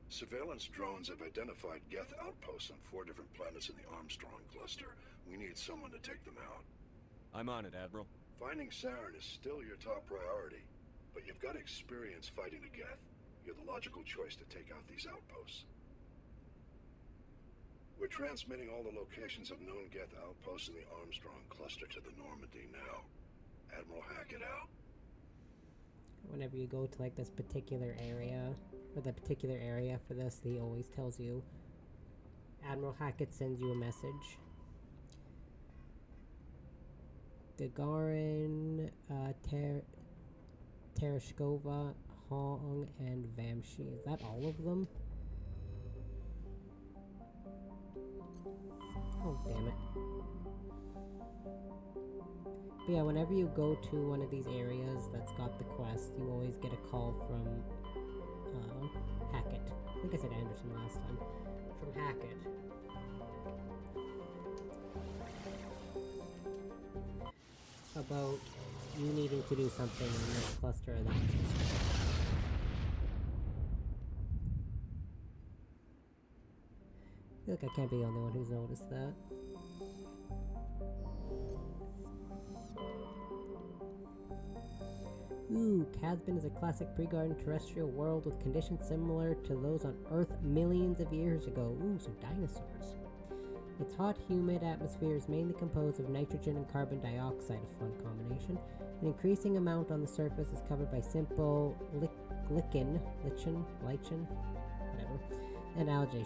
Surveillance drones have identified Geth outposts on 4 different planets in the Armstrong cluster. We need someone to take them out. I'm on it, Admiral. Finding Saren is still your top priority, but you've got experience fighting the Geth. You're the logical choice to take out these outposts. We're transmitting all the locations of known Geth outposts in the Armstrong cluster to the Normandy now. Admiral Hackett out. Whenever you go to like this particular area, or the particular area for this, he always tells you, Admiral Hackett sends you a message. Gagarin, Tereshkova, Hong, and Vamshi. Is that all of them? Oh, damn it. But yeah, whenever you go to one of these areas that's got the quest, you always get a call from Hackett. I think I said Anderson last time. From Hackett. About you needing to do something in this cluster or that cluster. I feel like I can't be the only one who's noticed that. Ooh, Casbin is a classic pre-garden terrestrial world with conditions similar to those on Earth millions of years ago. Ooh, so dinosaurs. Its hot, humid atmosphere is mainly composed of nitrogen and carbon dioxide, a fun combination. An increasing amount on the surface is covered by simple lichen, whatever, and algae.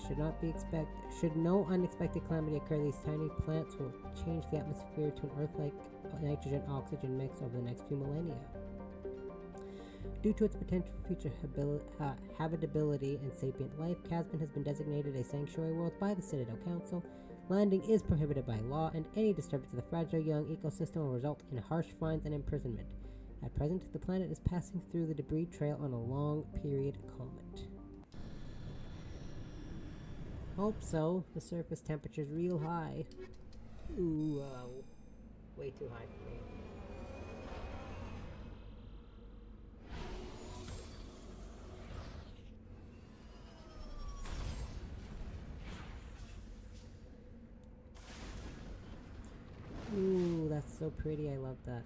Should no unexpected calamity occur, these tiny plants will change the atmosphere to an Earth-like nitrogen-oxygen mix over the next few millennia. Due to its potential for future habitability and sapient life, Casbin has been designated a sanctuary world by the Citadel Council. Landing is prohibited by law, and any disturbance of the fragile young ecosystem will result in harsh fines and imprisonment. At present, the planet is passing through the debris trail on a long-period comet. Hope so. The surface temperature's real high. Ooh, way too high for me. Ooh, that's so pretty. I love that.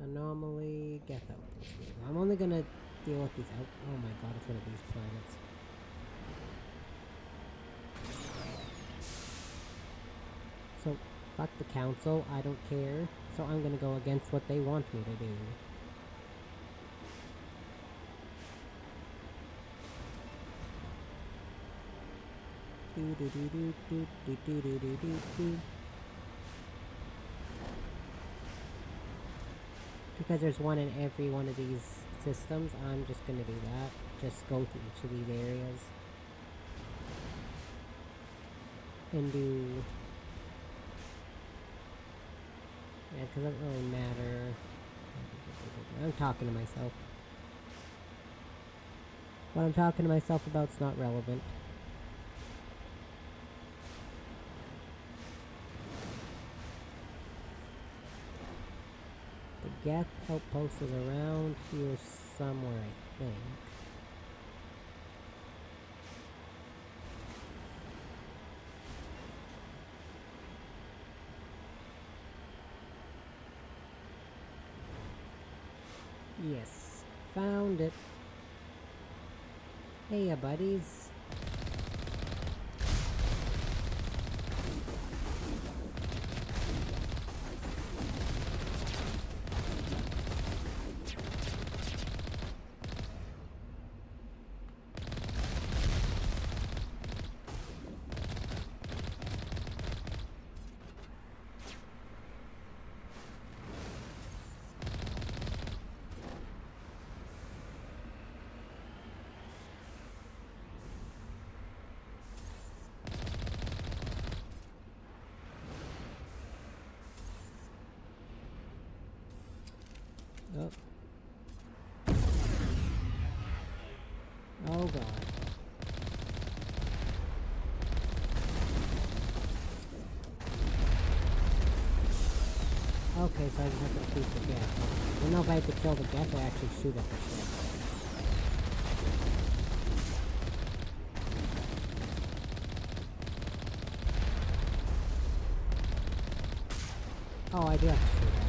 Anomaly, Geth outpost. I'm only gonna deal with these out. Oh my god, it's one of these planets. So, fuck the council. I don't care. So I'm gonna go against what they want me to do. Because there's one in every one of these systems, I'm just gonna do that. Just go to each of these areas. And do... Yeah, because it doesn't really matter. I'm talking to myself. What I'm talking to myself about's not relevant. The Geth outpost is around here somewhere, I think. Yes, found it. Hey, ya buddies. Oh. Oh god. Okay, so I just have to shoot the geth. I don't know if I have to kill the geth or actually shoot at the ship. Oh, I do have to shoot at it.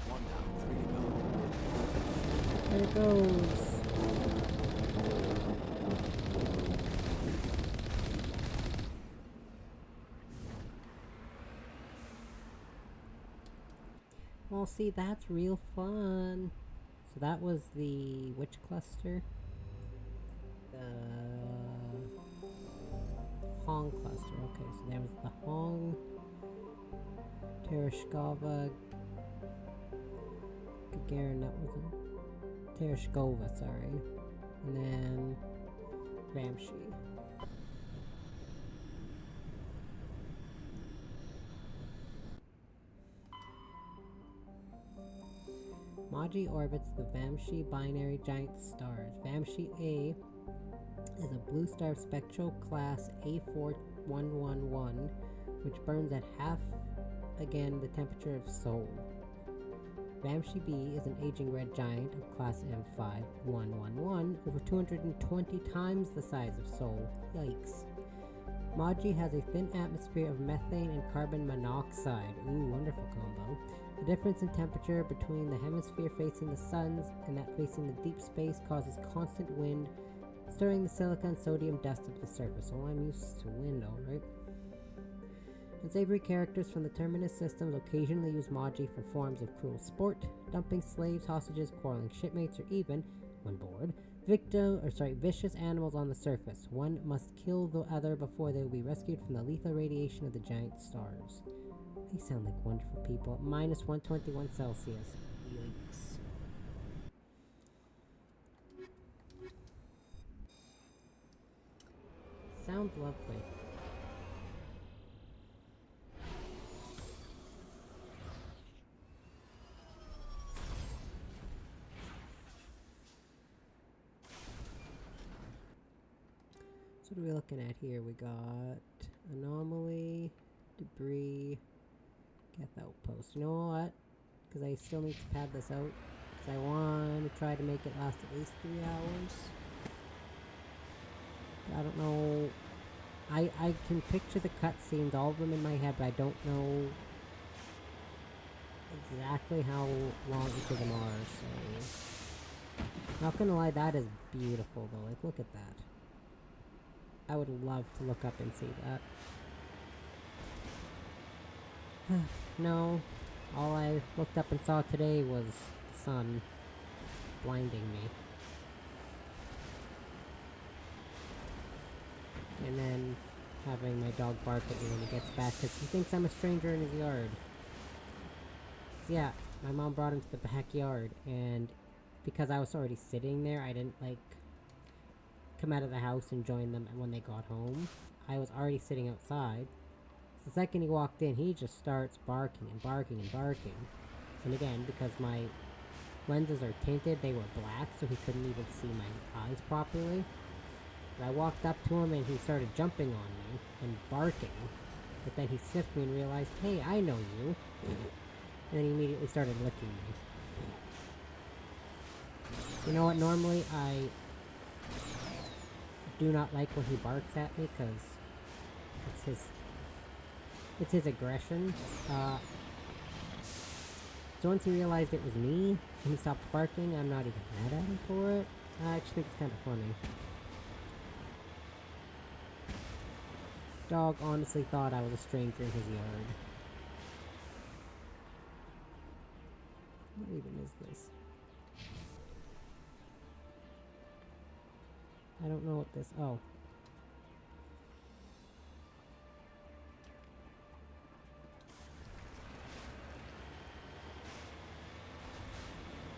One down, 3 to go. There it goes. Well, see, that's real fun. So that was the which cluster? The Hong cluster. Okay, so there was the Hong, Tereshkova, Gagarin, that was it. Tereshkova, sorry. And then Vamshi. Maji orbits the Vamshi binary giant stars. Vamshi A is a blue star spectral class A4111, which burns at half again the temperature of Sol. Vamshi B is an aging red giant of class M5111, over 220 times the size of Sol. Yikes. Maji has a thin atmosphere of methane and carbon monoxide. Ooh, wonderful combo. The difference in temperature between the hemisphere facing the suns and that facing the deep space causes constant wind, stirring the silica and sodium dust of the surface. Oh, I'm used to wind, alright. Unsavory characters from the Terminus systems occasionally use Maji for forms of cruel sport, dumping slaves, hostages, quarreling shipmates, or even, when bored, vicious animals on the surface. One must kill the other before they will be rescued from the lethal radiation of the giant stars. They sound like wonderful people. Minus 121 Celsius. Yikes. Sounds lovely. So what are we looking at here? We got anomaly, debris, Geth outpost. You know what? Because I still need to pad this out. Because I want to try to make it last at least 3 hours. I don't know. I can picture the cutscenes, all of them in my head, but I don't know exactly how long each of them are, so... Not gonna lie, that is beautiful though. Like, look at that. I would love to look up and see that. No. All I looked up and saw today was the sun blinding me. And then having my dog bark at me when he gets back because he thinks I'm a stranger in his yard. Yeah, my mom brought him to the backyard, and because I was already sitting there, I didn't, like, come out of the house and join them when they got home. I was already sitting outside. So the second he walked in, he just starts barking and barking and barking. And again, because my lenses are tinted, they were black, so he couldn't even see my eyes properly. I walked up to him and he started jumping on me and barking. But then he sniffed me and realized, hey, I know you. And then he immediately started licking me. You know what, normally I do not like when he barks at me because it's his aggression. So once he realized it was me and he stopped barking, I'm not even mad at him for it. I actually think it's kind of funny. Dog honestly thought I was a stranger in his yard. What even is this? I don't know what this... Oh.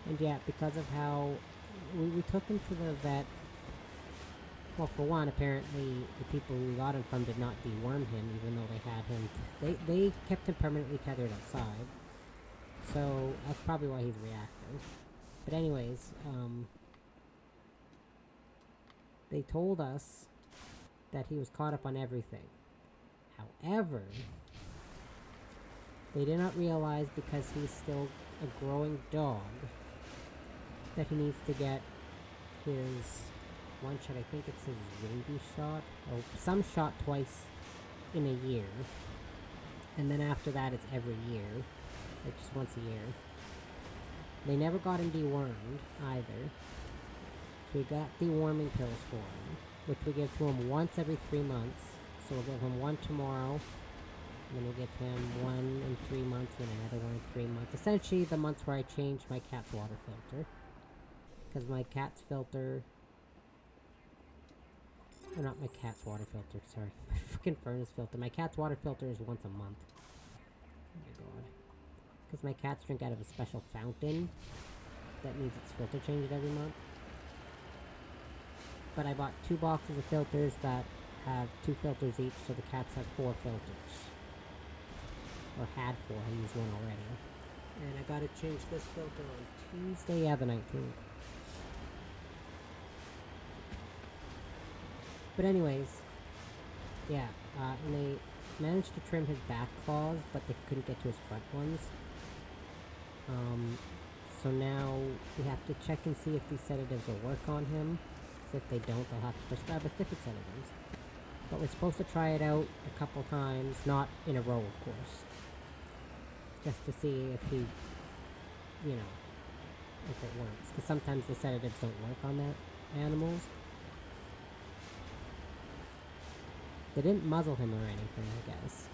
And yeah, because of how... We took him to the vet Well, for one, apparently the people we got him from did not deworm him, even though they had him. They kept him permanently tethered outside. So that's probably why he's reactive. But anyways, they told us that he was caught up on everything. However, they did not realize, because he's still a growing dog, that he needs to get his one shot. I think it's his rabies shot, or some shot twice in a year. And then after that, it's every year, like just once a year. They never got him dewormed either. So we got deworming pills for him, which we give to him once every 3 months. So we'll give him one tomorrow, and then we'll give him one in 3 months, and another one in 3 months. Essentially, the months where I changed my cat's water filter. Because my cat's filter... Oh, not my cat's water filter, sorry. My fucking furnace filter. My cat's water filter is once a month. Oh my god. Because my cats drink out of a special fountain that needs its filter changed every month. But I bought 2 boxes of filters that have 2 filters each, so the cats have 4 filters. Or had 4, I used one already. And I gotta change this filter on Tuesday, the 19th. But anyways, yeah, and they managed to trim his back claws, but they couldn't get to his front ones. So now we have to check and see if these sedatives will work on him. If they don't, they'll have to prescribe us different sedatives. But we're supposed to try it out a couple times, not in a row, of course. Just to see if he, you know, if it works. Because sometimes the sedatives don't work on their animals. They didn't muzzle him or anything, I guess.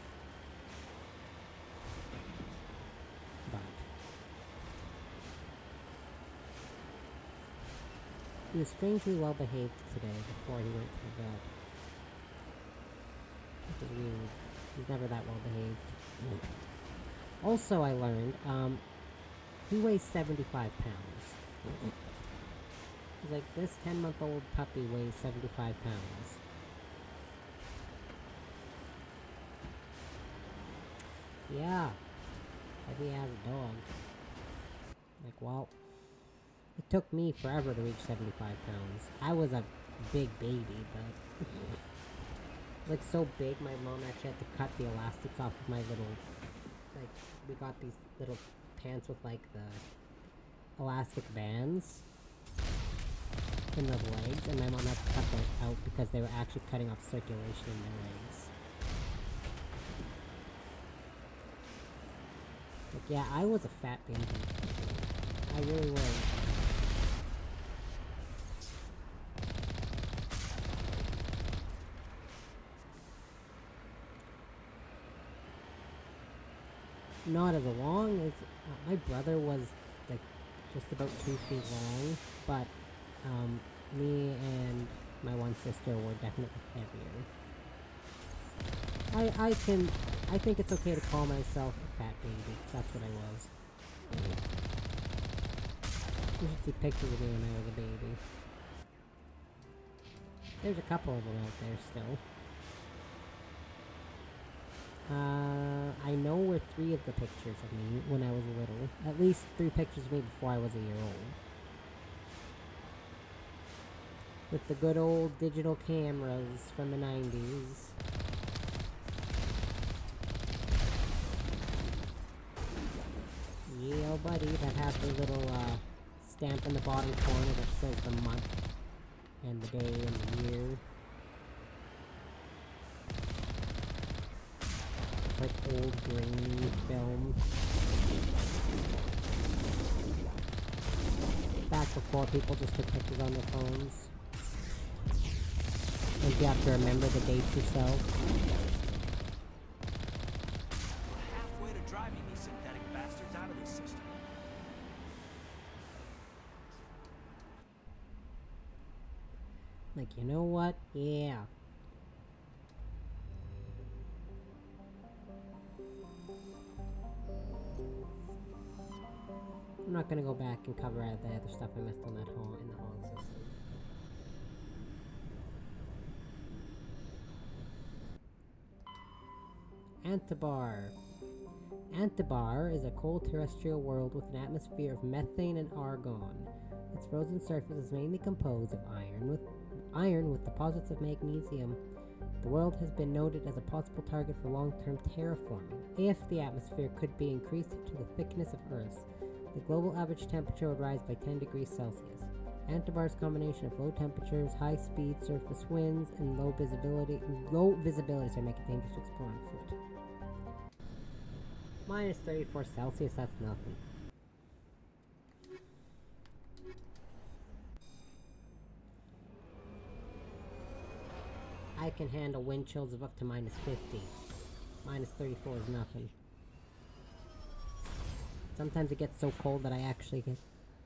But he was strangely well behaved today before he went to the vet. Which is weird. He's never that well behaved. Also, I learned, he weighs 75 pounds. He's like, this 10-month-old puppy weighs 75 pounds. Yeah. Heavy ass dog. Like, well, it took me forever to reach 75 pounds. I was a big baby, but like so big, my mom actually had to cut the elastics off of my little, like, we got these little pants with like the elastic bands in the legs, and my mom had to cut those out because they were actually cutting off circulation in my legs. Like, yeah, I was a fat baby. I really was. Not as long as my brother was, like, just about 2 feet long, but me and my one sister were definitely heavier. I think it's okay to call myself a fat baby, 'cause that's what I was. You should see pictures of me when I was a baby. There's a couple of them out there still. I know where 3 of the pictures of me when I was little. At least 3 pictures of me before I was a year old. With the good old digital cameras from the 90s. Yeah, buddy, that have the little, stamp in the bottom corner that says the month, and the day, and the year. It's like old grainy film. Back before people just took pictures on their phones. And you have to remember the dates yourself. Halfway to driving these synthetic bastards out of this system. Like, you know what? Yeah. I'm not gonna go back and cover the other stuff I missed on that in the haunt system. Antibar. Antibar is a cold terrestrial world with an atmosphere of methane and argon. Its frozen surface is mainly composed of iron with deposits of magnesium. The world has been noted as a possible target for long-term terraforming. If the atmosphere could be increased to the thickness of Earth's, the global average temperature would rise by 10 degrees Celsius. Antibar's combination of low temperatures, high-speed surface winds, and low visibility so make it dangerous to explore on foot. Minus 34 Celsius, that's nothing. I can handle wind chills of up to minus 50. Minus 34 is nothing. Sometimes it gets so cold that I actually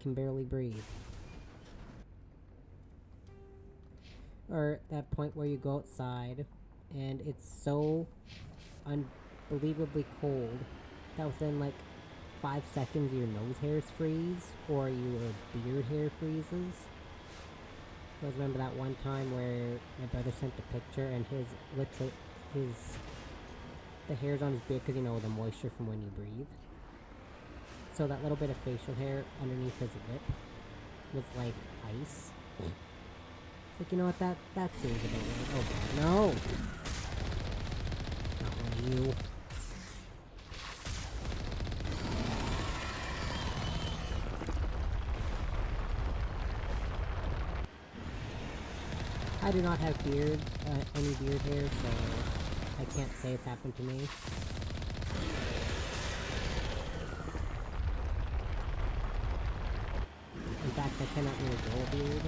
can barely breathe. Or that point where you go outside and it's so unbelievably cold that within like 5 seconds your nose hairs freeze or your beard hair freezes. I remember that one time where my brother sent a picture and the hairs on his beard, because you know the moisture from when you breathe. So that little bit of facial hair underneath his lip was like ice. Like, you know what, that seems a bit weird. Oh god, no! Not one of you. I do not have any beard hair, so I can't say it's happened to me. In fact, I cannot really grow a beard.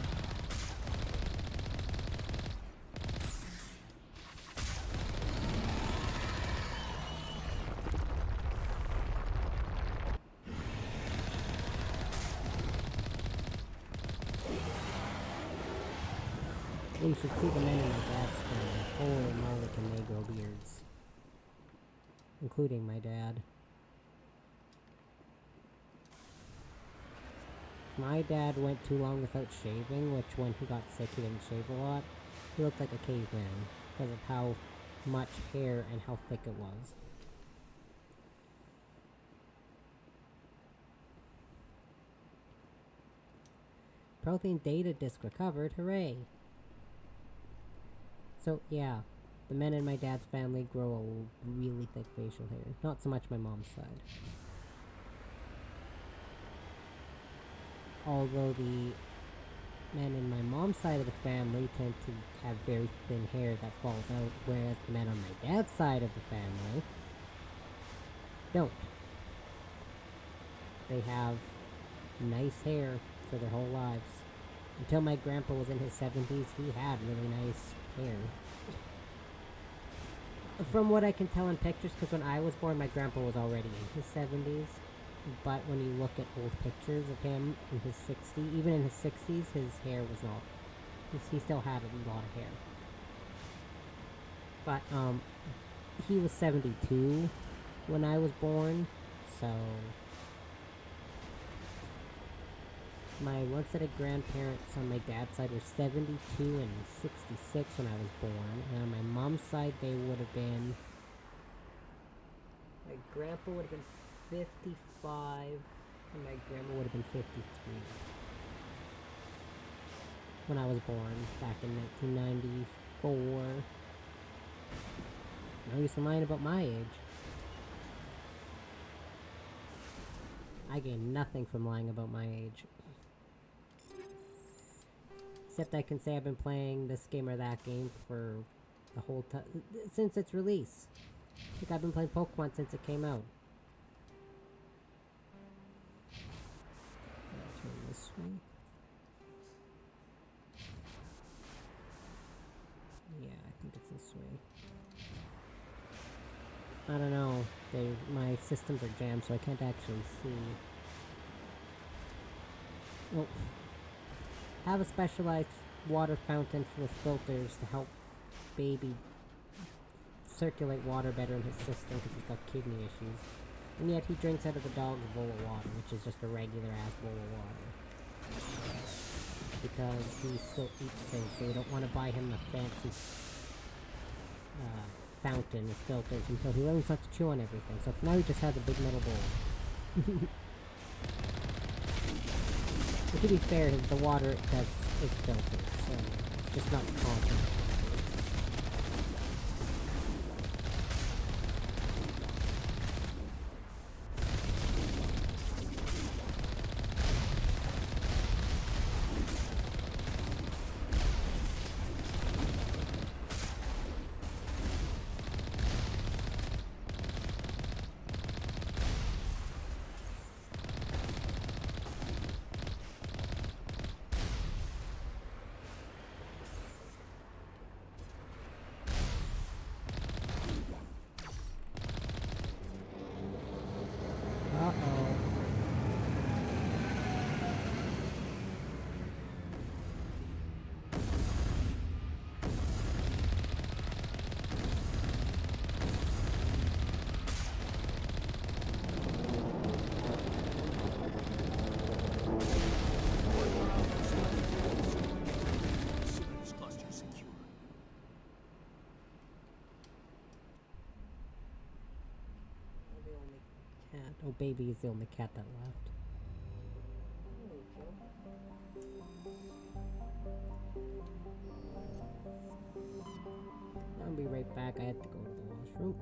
You should see the men in my dad's family. Holy moly, can they grow beards. Including my dad. My dad went too long without shaving, which when he got sick he didn't shave a lot. He looked like a caveman because of how much hair and how thick it was. Protein data disk recovered, hooray! So, yeah, the men in my dad's family grow a really thick facial hair. Not so much my mom's side. Although the men in my mom's side of the family tend to have very thin hair that falls out, whereas the men on my dad's side of the family don't. They have nice hair for their whole lives. Until my grandpa was in his 70s, he had really nice hair. From what I can tell in pictures, because when I was born, my grandpa was already in his 70s. But when you look at old pictures of him in his 60s, even in his 60s, his hair was not. He still had a lot of hair. But, he was 72 when I was born, so my one set of grandparents on my dad's side were 72 and 66 when I was born, and on my mom's side they would have been, my grandpa would have been 55, and my grandma would have been 53 when I was born, back in 1994. No use in lying about my age. I gain nothing from lying about my age. Except I can say I've been playing this game or that game for the whole time, since its release. I think I've been playing Pokemon since it came out. Turn this way. Yeah, I think it's this way. I don't know. My systems are jammed, so I can't actually see. Oh. Have a specialized water fountain with filters to help baby circulate water better in his system because he's got kidney issues. And yet he drinks out of the dog's bowl of water, which is just a regular ass bowl of water. Because he still eats things, so we don't want to buy him the fancy fountain with filters until he learns not to chew on everything. So now he just has a big metal bowl. But to be fair, the water it does is filtered, so it's just not constant. Oh, baby is the only cat that left. I'll be right back. I have to go to the washroom.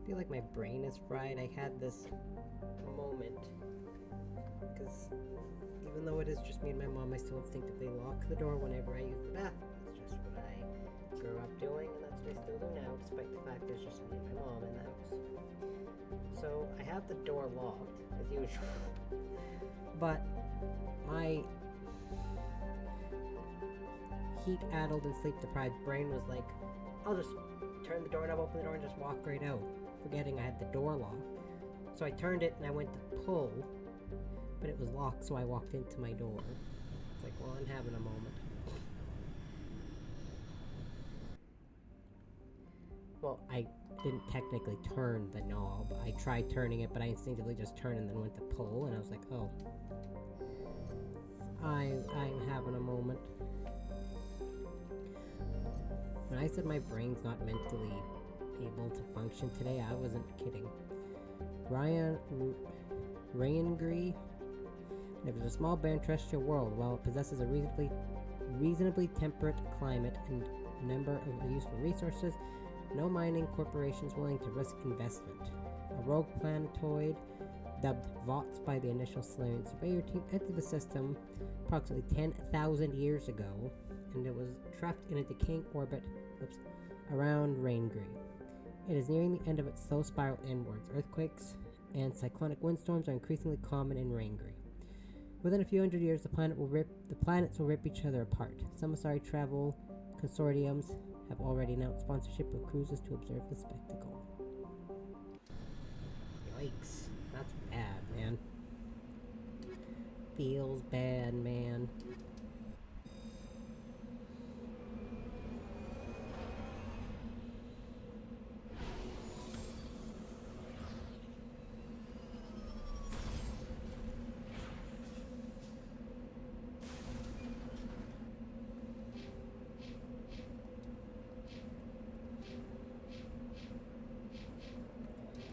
I feel like my brain is fried. I had this moment because even though it is just me and my mom, I still instinctively lock the door whenever I use the bathroom. That's just what I grew up doing, and that's what I still do now, despite the fact there's just me and my mom in the house. So I have the door locked, as usual, but my heat-addled and sleep-deprived brain was like, I'll just turn the doorknob, open the door, and just walk right out, forgetting I had the door locked. So I turned it and I went to pull, but it was locked, so I walked into my door. It's like, well, I'm having a moment. Well, I didn't technically turn the knob. I tried turning it, but I instinctively just turned and then went to pull, and I was like, oh. I'm having a moment. When I said my brain's not mentally able to function today, I wasn't kidding. Rayangree lives in a small barren terrestrial world. While it possesses a reasonably temperate climate and a number of useful resources, no mining corporation is willing to risk investment. A rogue planetoid, dubbed VOTS by the initial Solarian surveyor team, entered the system approximately 10,000 years ago, and it was trapped in a decaying orbit around Rayangree. It is nearing the end of its slow spiral inwards. Earthquakes and cyclonic windstorms are increasingly common in Rayangree. Within a few hundred years, the planets will rip each other apart. Some Asari travel consortiums have already announced sponsorship of cruises to observe the spectacle. Yikes. That's bad, man. Feels bad, man.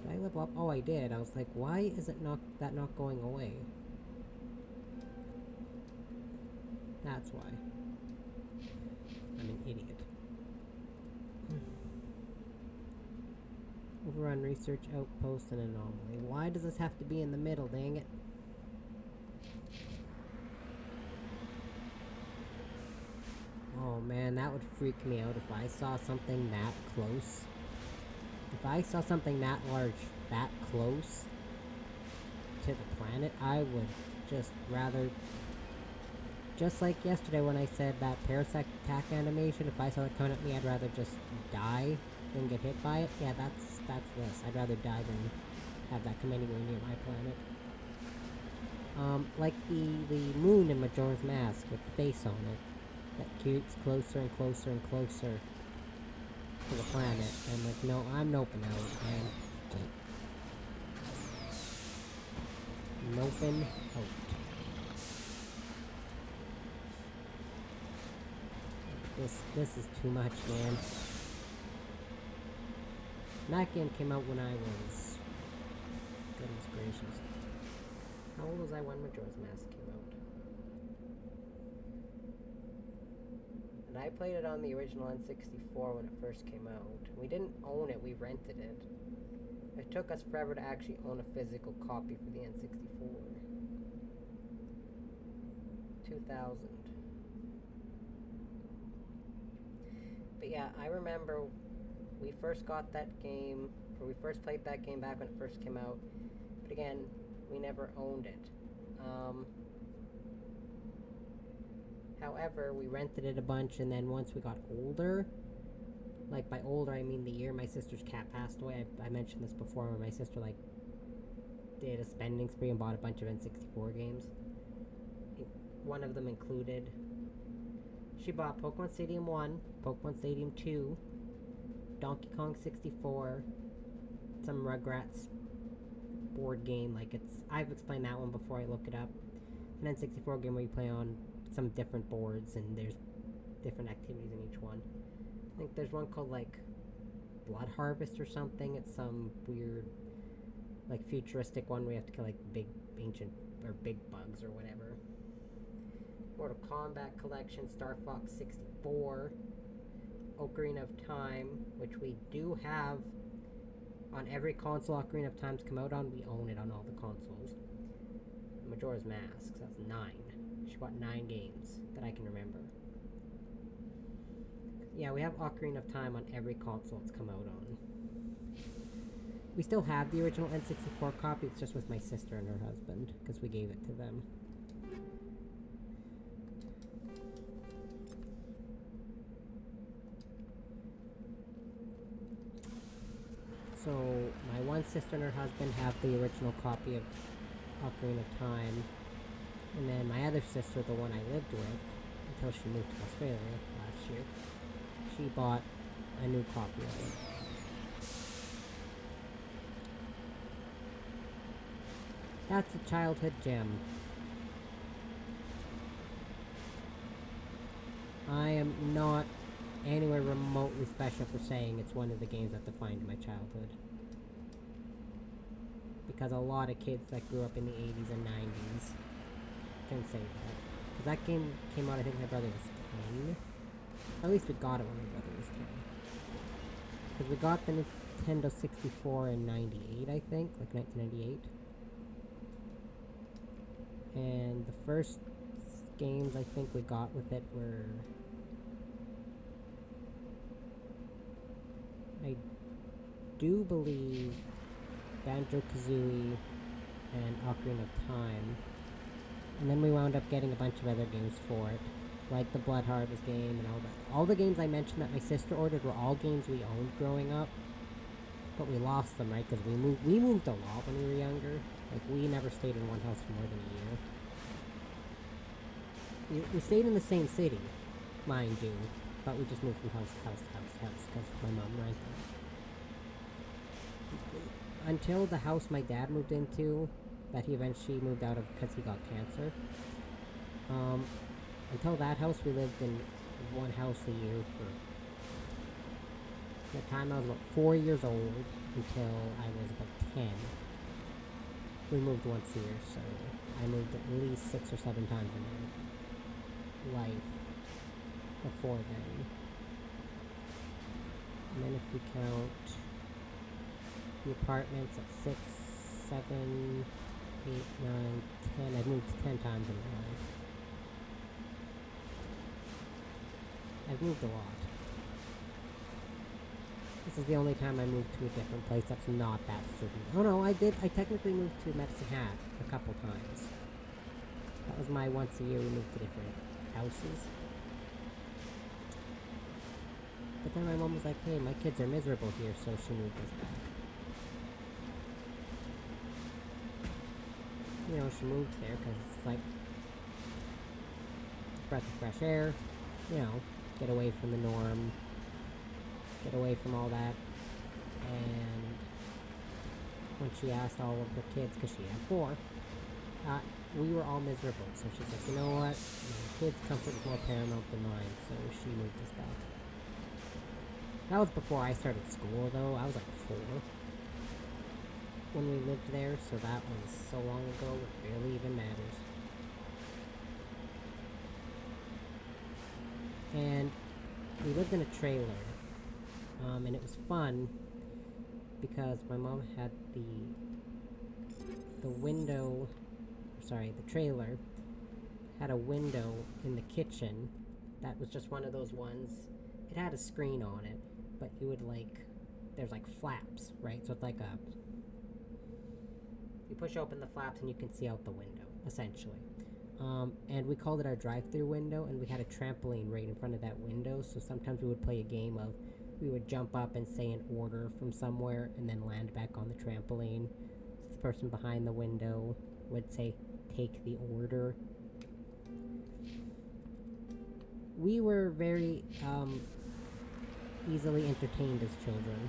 Did I level up? Oh, I did. I was like, why is it not going away? That's why. I'm an idiot. Overrun research outpost and anomaly. Why does this have to be in the middle, dang it? Oh man, that would freak me out if I saw something that close. If I saw something that large, that close to the planet, I would just rather... Just like yesterday when I said that parasite attack animation, if I saw it coming at me, I'd rather just die than get hit by it. Yeah, that's this. I'd rather die than have that come anywhere near my planet. Like the moon in Majora's Mask with the face on it. That keeps closer and closer and closer to the planet. And like, no, I'm noping out, man. Noping out. This is too much, man. And that game came out when I was... Goodness gracious. How old was I when Majora's Mask came out? And I played it on the original N64 when it first came out. We didn't own it, we rented it. It took us forever to actually own a physical copy for the N64. 2000. But yeah, I remember we first got that game, or we first played that game back when it first came out. But again, We never owned it. However, we rented it a bunch, and then once we got older, like by older I mean the year my sister's cat passed away. I mentioned this before, where my sister like did a spending spree and bought a bunch of N64 games. One of them included, she bought Pokemon Stadium 1, Pokemon Stadium 2, Donkey Kong 64, some Rugrats board game, like I've explained that one before, I look it up. An N64 game where you play on some different boards and there's different activities in each one. I think there's one called like Blood Harvest or something. It's some weird like futuristic one where you have to kill like big ancient or big bugs or whatever. Mortal Kombat Collection, Star Fox 64, Ocarina of Time, which we do have on every console Ocarina of Time's come out on. We own it on all the consoles. Majora's Mask, that's 9. She bought 9 games that I can remember. Yeah, we have Ocarina of Time on every console it's come out on. We still have the original N64 copy, it's just with my sister and her husband, because we gave it to them. So, my one sister and her husband have the original copy of Ocarina of Time, and then my other sister, the one I lived with, until she moved to Australia last year, she bought a new copy of it. That's a childhood gem. I am not anywhere remotely special for saying it's one of the games that defined my childhood. Because a lot of kids that grew up in the 80s and 90s can say that. Because that game came out, I think my brother was 10. Or at least we got it when my brother was 10. Because we got the Nintendo 64 in 98, I think, like 1998. And the first games I think we got with it were... I do believe Banjo-Kazooie and Ocarina of Time. And then we wound up getting a bunch of other games for it, like the Blood Harvest game and all that. All the games I mentioned that my sister ordered were all games we owned growing up, but we lost them, right? Because we moved a lot when we were younger. Like, we never stayed in one house for more than a year. We stayed in the same city, mind you, but we just moved from house to house to house to house because my mom rented. Until the house my dad moved into, that he eventually moved out of because he got cancer. Until that house, we lived in one house a year for the time I was about 4 years old until I was about 10. We moved once a year, so I moved at least 6 or 7 times in my life before then. And then if we count the apartments at 6, 7, 8, 9, 10. I've moved 10 times in my life. I've moved a lot. This is the only time I moved to a different place that's not that city. Oh no, I technically moved to Medicine Hat a couple times. That was my once a year we moved to different houses. But then my mom was like, hey, my kids are miserable here, so she moved us back. You know, she moved there because it's like breath of fresh air, you know, get away from the norm, get away from all that. And when she asked all of her kids, because she had 4, we were all miserable. So she's like, you know what, my kids' comfort is more paramount than mine, so she moved us back. That was before I started school, though. I was like 4 when we lived there, so that was so long ago, it barely even matters. And we lived in a trailer, and it was fun because my mom had the trailer had a window in the kitchen that was just one of those ones. It had a screen on it, but you would there's like flaps, right? So it's like You push open the flaps and you can see out the window, essentially. And we called it our drive-through window, and we had a trampoline right in front of that window, so sometimes we would play a game of we would jump up and say an order from somewhere and then land back on the trampoline. So the person behind the window would say, "Take the order." We were very easily entertained as children.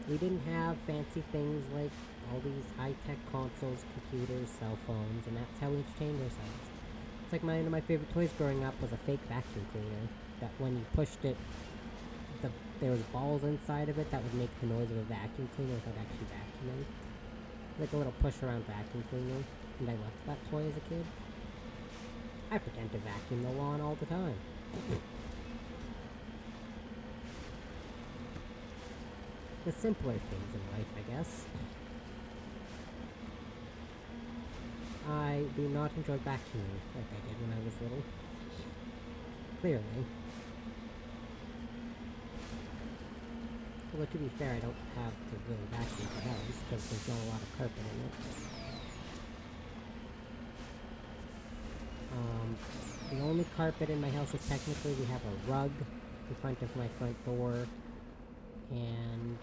We didn't have fancy things like all these high-tech consoles, computers, cell phones, and that's how we entertained ourselves. It's like one of my favorite toys growing up was a fake vacuum cleaner that when you pushed it, there was balls inside of it that would make the noise of a vacuum cleaner without actually vacuuming. Like a little push-around vacuum cleaner, and I loved that toy as a kid. I pretend to vacuum the lawn all the time. The simpler things in life, I guess. I do not enjoy vacuuming like I did when I was little. Clearly. Although to be fair, I don't have to really vacuum the house, because there's not a lot of carpet in it. The only carpet in my house is technically we have a rug in front of my front door, and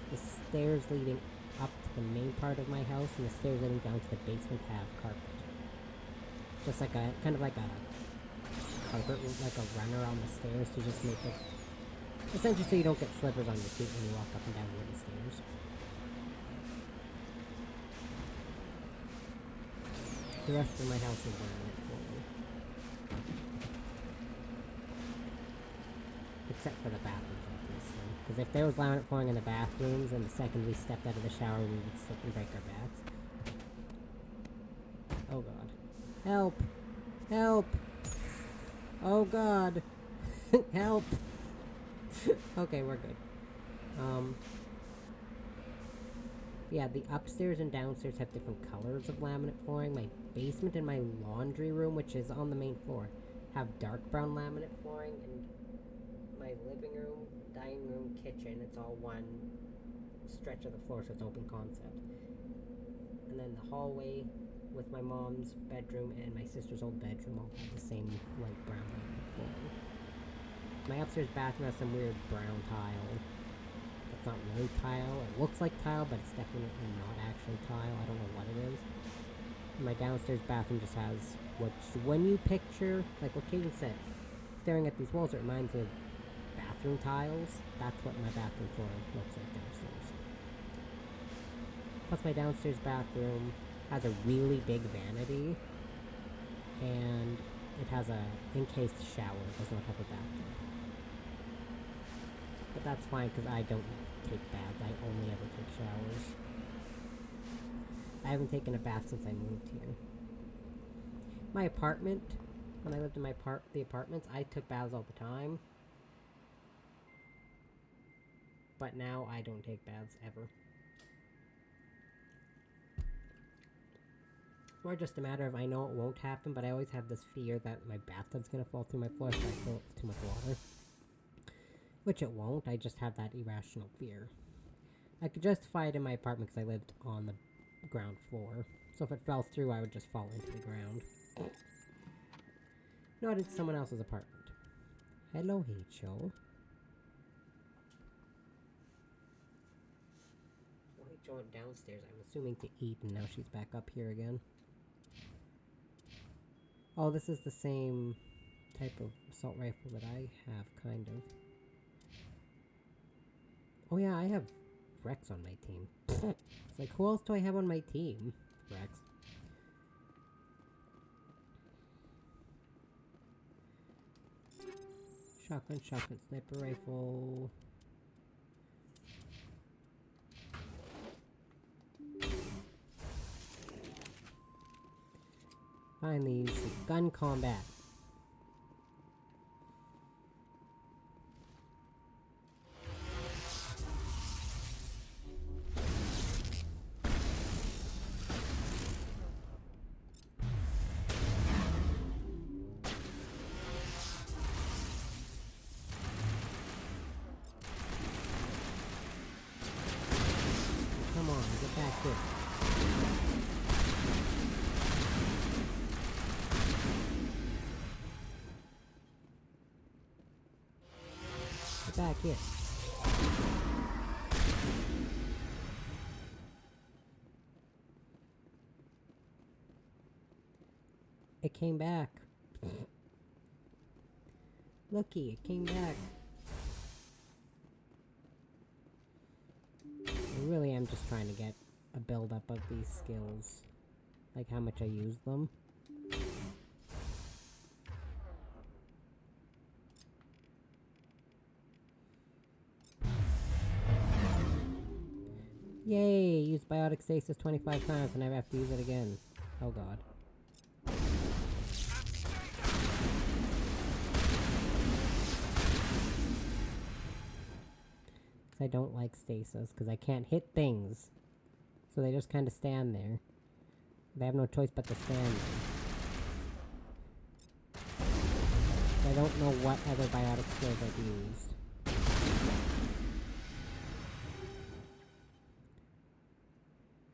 the stairs leading up to the main part of my house and the stairs leading down to the basement have carpet. Just like a, kind of like a carpet, like a runner on the stairs to just make it, essentially so you don't get slivers on your feet when you walk up and down wooden stairs. The rest of my house is laminate flooring. Except for the bathrooms, obviously. Because if there was laminate flooring in the bathrooms, and the second we stepped out of the shower, we would slip and break our backs. Oh god. Help! Help! Oh god! Help! Okay, we're good. Yeah, the upstairs and downstairs have different colors of laminate flooring. My basement and my laundry room, which is on the main floor, have dark brown laminate flooring, and my living room, dining room, kitchen, it's all one stretch of the floor, so it's open concept. And then the hallway with my mom's bedroom and my sister's old bedroom all have the same light brown laminate flooring. My upstairs bathroom has some weird brown tile. It's not really tile. It looks like tile, but it's definitely not actually tile. I don't know what it is. And my downstairs bathroom just has what, when you picture, like what Kaden said, staring at these walls, it reminds me of bathroom tiles. That's what my bathroom floor looks like downstairs. Plus my downstairs bathroom has a really big vanity, and it has a encased shower. It does not have a bathtub. But that's fine, because I don't take baths. I only ever take showers. I haven't taken a bath since I moved here. My apartment, when I lived in the apartments, I took baths all the time. But now I don't take baths ever. Or just a matter of I know it won't happen, but I always have this fear that my bathtub's gonna fall through my floor if I fill it with too much water. Which it won't, I just have that irrational fear. I could justify it in my apartment because I lived on the ground floor. So if it fell through, I would just fall into the ground. Not into someone else's apartment. Hello, Rachel. Rachel went downstairs, I'm assuming to eat, and now she's back up here again. Oh, this is the same type of assault rifle that I have, kind of. Oh yeah, I have Rex on my team. It's like, who else do I have on my team? Rex. Shotgun, sniper rifle. Finally, gun combat. Come on, get back here. Get back here. It came back. Looky, it came back. I really am just trying to get a build-up of these skills. Like how much I use them. Yay! Use biotic stasis 25 times and I have to use it again. Oh god. I don't like stasis because I can't hit things. So they just kind of stand there. They have no choice but to stand there. I don't know what other biotic skills I've used.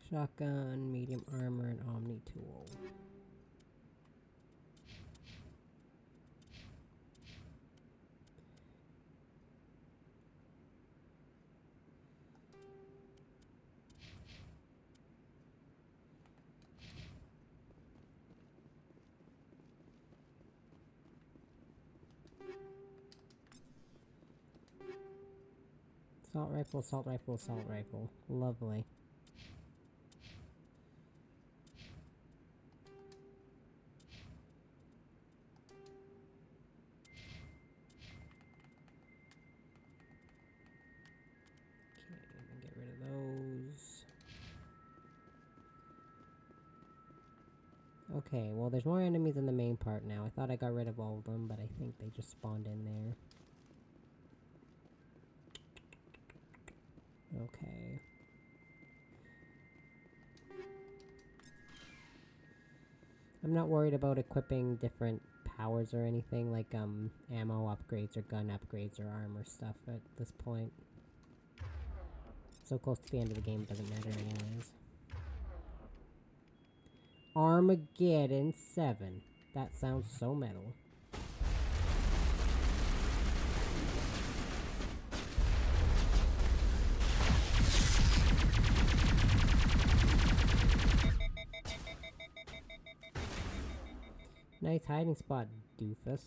Shotgun, medium armor, and omni tool. Assault rifle, assault rifle, assault rifle. Lovely. Okay, get rid of those. Okay, well there's more enemies in the main part now. I thought I got rid of all of them, but I think they just spawned in there. Okay. I'm not worried about equipping different powers or anything like ammo upgrades or gun upgrades or armor stuff at this point. So close to the end of the game, doesn't matter anyways. Armageddon 7. That sounds so metal. Nice hiding spot, doofus.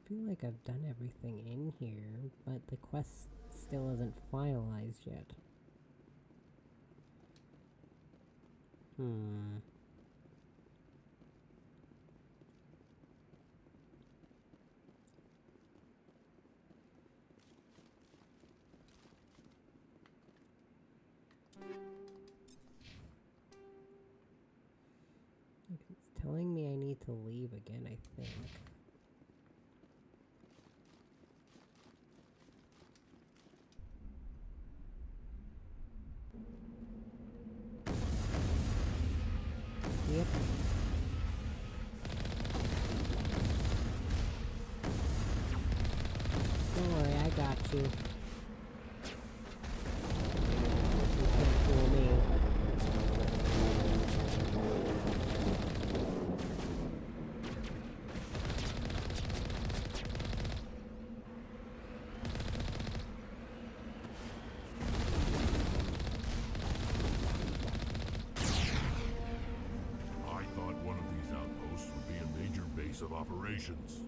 I feel like I've done everything in here, but the quest still isn't finalized yet. It's telling me I need to leave again, I think. Yep. Don't worry, I got you. You can't fool me. Of operations.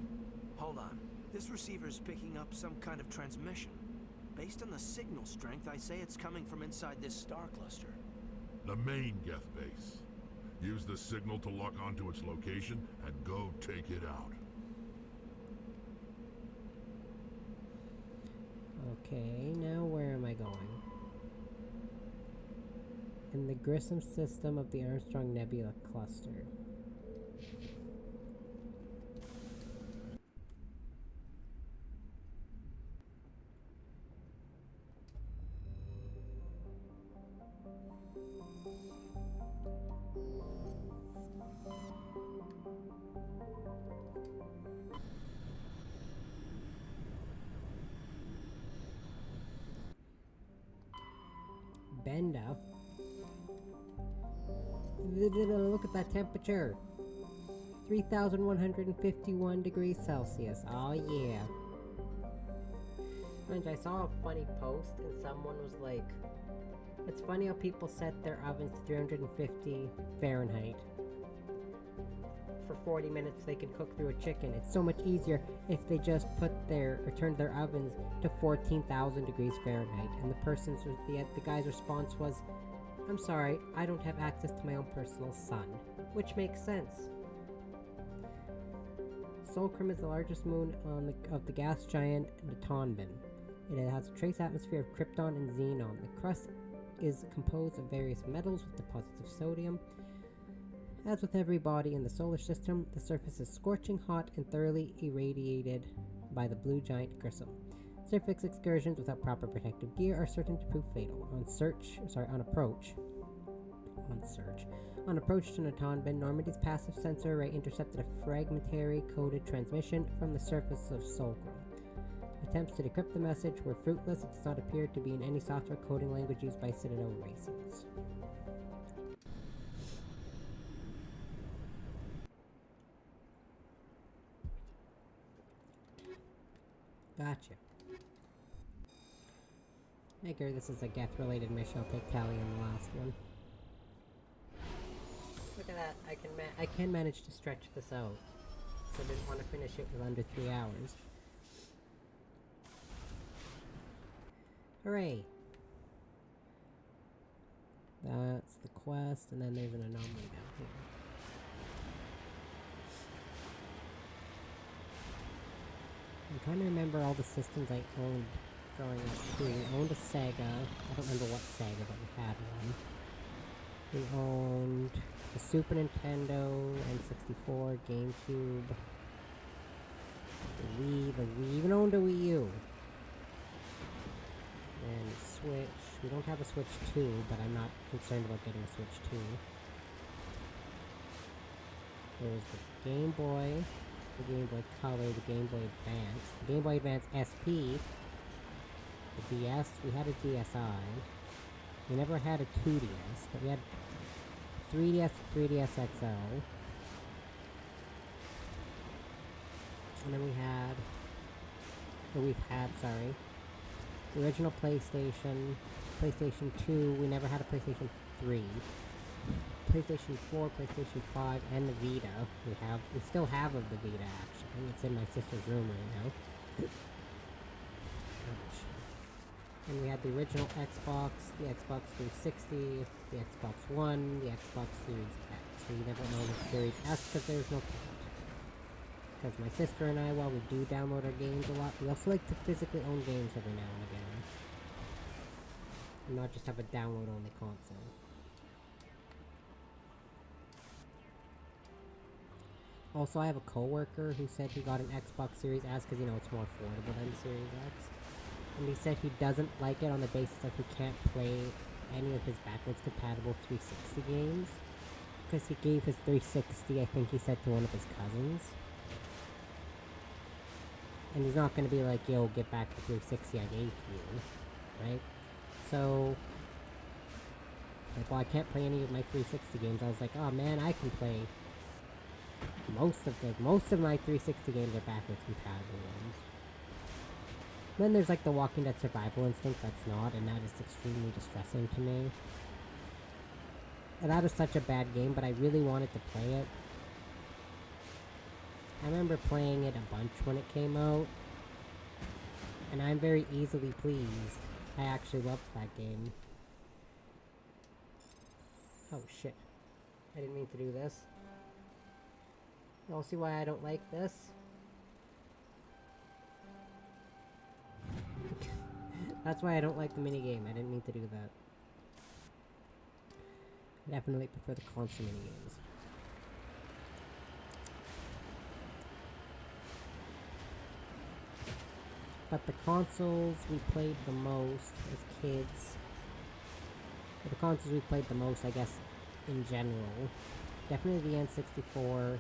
Hold on. This receiver's picking up some kind of transmission. Based on the signal strength, I say it's coming from inside this star cluster. The main Geth base. Use the signal to lock onto its location and go take it out. Okay, now where am I going? In the Grissom system of the Armstrong Nebula cluster. Benda. Look at that temperature. 3,151 degrees Celsius. Oh yeah. Friends, I saw a funny post and someone was like, it's funny how people set their ovens to 350 Fahrenheit. For 40 minutes they can cook through a chicken. It's so much easier if they just turned their ovens to 14,000 degrees Fahrenheit. And the guy's response was, I'm sorry, I don't have access to my own personal sun. Which makes sense. Solcrum is the largest moon of the gas giant Natanban. It has a trace atmosphere of krypton and xenon. The crust is composed of various metals with deposits of sodium. As with every body in the solar system, the surface is scorching hot and thoroughly irradiated by the blue giant gristle. Surface excursions without proper protective gear are certain to prove fatal. On approach to Natanban, Normandy's passive sensor array intercepted a fragmentary coded transmission from the surface of Solcrum. Attempts to decrypt the message were fruitless. It does not appear to be in any software coding language used by Citadel races. Gotcha. I figure this is a Geth-related mission. I'll take tally on the last one. Look at that. I can manage to stretch this out. So I didn't want to finish it with under 3 hours. Hooray! That's the quest, and then there's an anomaly down here. I'm trying to remember all the systems I owned growing up too. We owned a Sega. I don't remember what Sega, but we had one. We owned the Super Nintendo, N64, GameCube, the Wii. We even owned a Wii U. And Switch. We don't have a Switch 2, but I'm not concerned about getting a Switch 2. There's the Game Boy, the Game Boy Color, the Game Boy Advance, the Game Boy Advance SP, the DS. We had a DSi. We never had a 2DS, but we had 3DS, 3DS XL. And then we've had, the original PlayStation, PlayStation 2, we never had a PlayStation 3. PlayStation 4, PlayStation 5, and the Vita. We still have of the Vita, actually. It's in my sister's room right now. And we had the original Xbox, the Xbox 360, the Xbox One, the Xbox Series X. We never owned the Series S because there's no point. Because my sister and I, while we do download our games a lot, we also like to physically own games every now and again. And not just have a download-only console. Also, I have a coworker who said he got an Xbox Series S because, it's more affordable than the Series X. And he said he doesn't like it on the basis that he can't play any of his backwards compatible 360 games. Because he gave his 360, I think he said, to one of his cousins. And he's not going to be like, yo, get back the 360 I gave to you. Right? So, well, I can't play any of my 360 games. I was like, oh man, I can play most of my 360 games are backwards compatible ones. Then there's the Walking Dead Survival Instinct that's not, and that is extremely distressing to me. And that is such a bad game, but I really wanted to play it. I remember playing it a bunch when it came out, and I'm very easily pleased. I actually loved that game. Oh shit. I didn't mean to do this. Y'all see why I don't like this? That's why I don't like the minigame. I didn't mean to do that. I definitely prefer the console minigames. But the consoles we played the most as kids The consoles we played the most, I guess, in general. Definitely the N64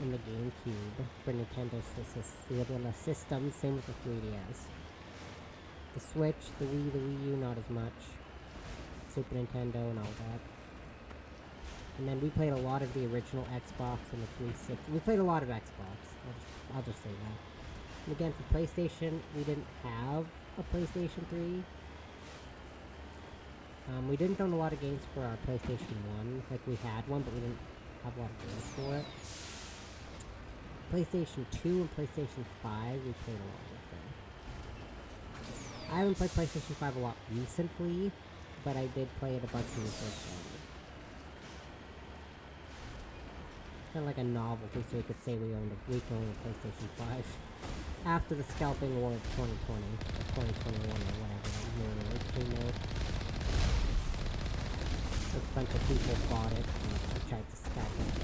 and the GameCube for Nintendo systems. Same with the 3DS. The Switch, the Wii U, not as much. Super Nintendo and all that. And then we played a lot of the original Xbox and the 360. We played a lot of Xbox. I'll just say that. And again, for PlayStation, we didn't have a PlayStation 3. We didn't own a lot of games for our PlayStation 1. Like, we had one, but we didn't have a lot of games for it. PlayStation 2 and PlayStation 5, we played a lot with them. I haven't played PlayStation 5 a lot recently, but I did play it a bunch when we first got it. Kind of like a novelty, so we could say we owned a PlayStation 5. After the scalping war of 2020, or 2021, or whatever year it came out. A bunch of people bought it and tried to scalp it.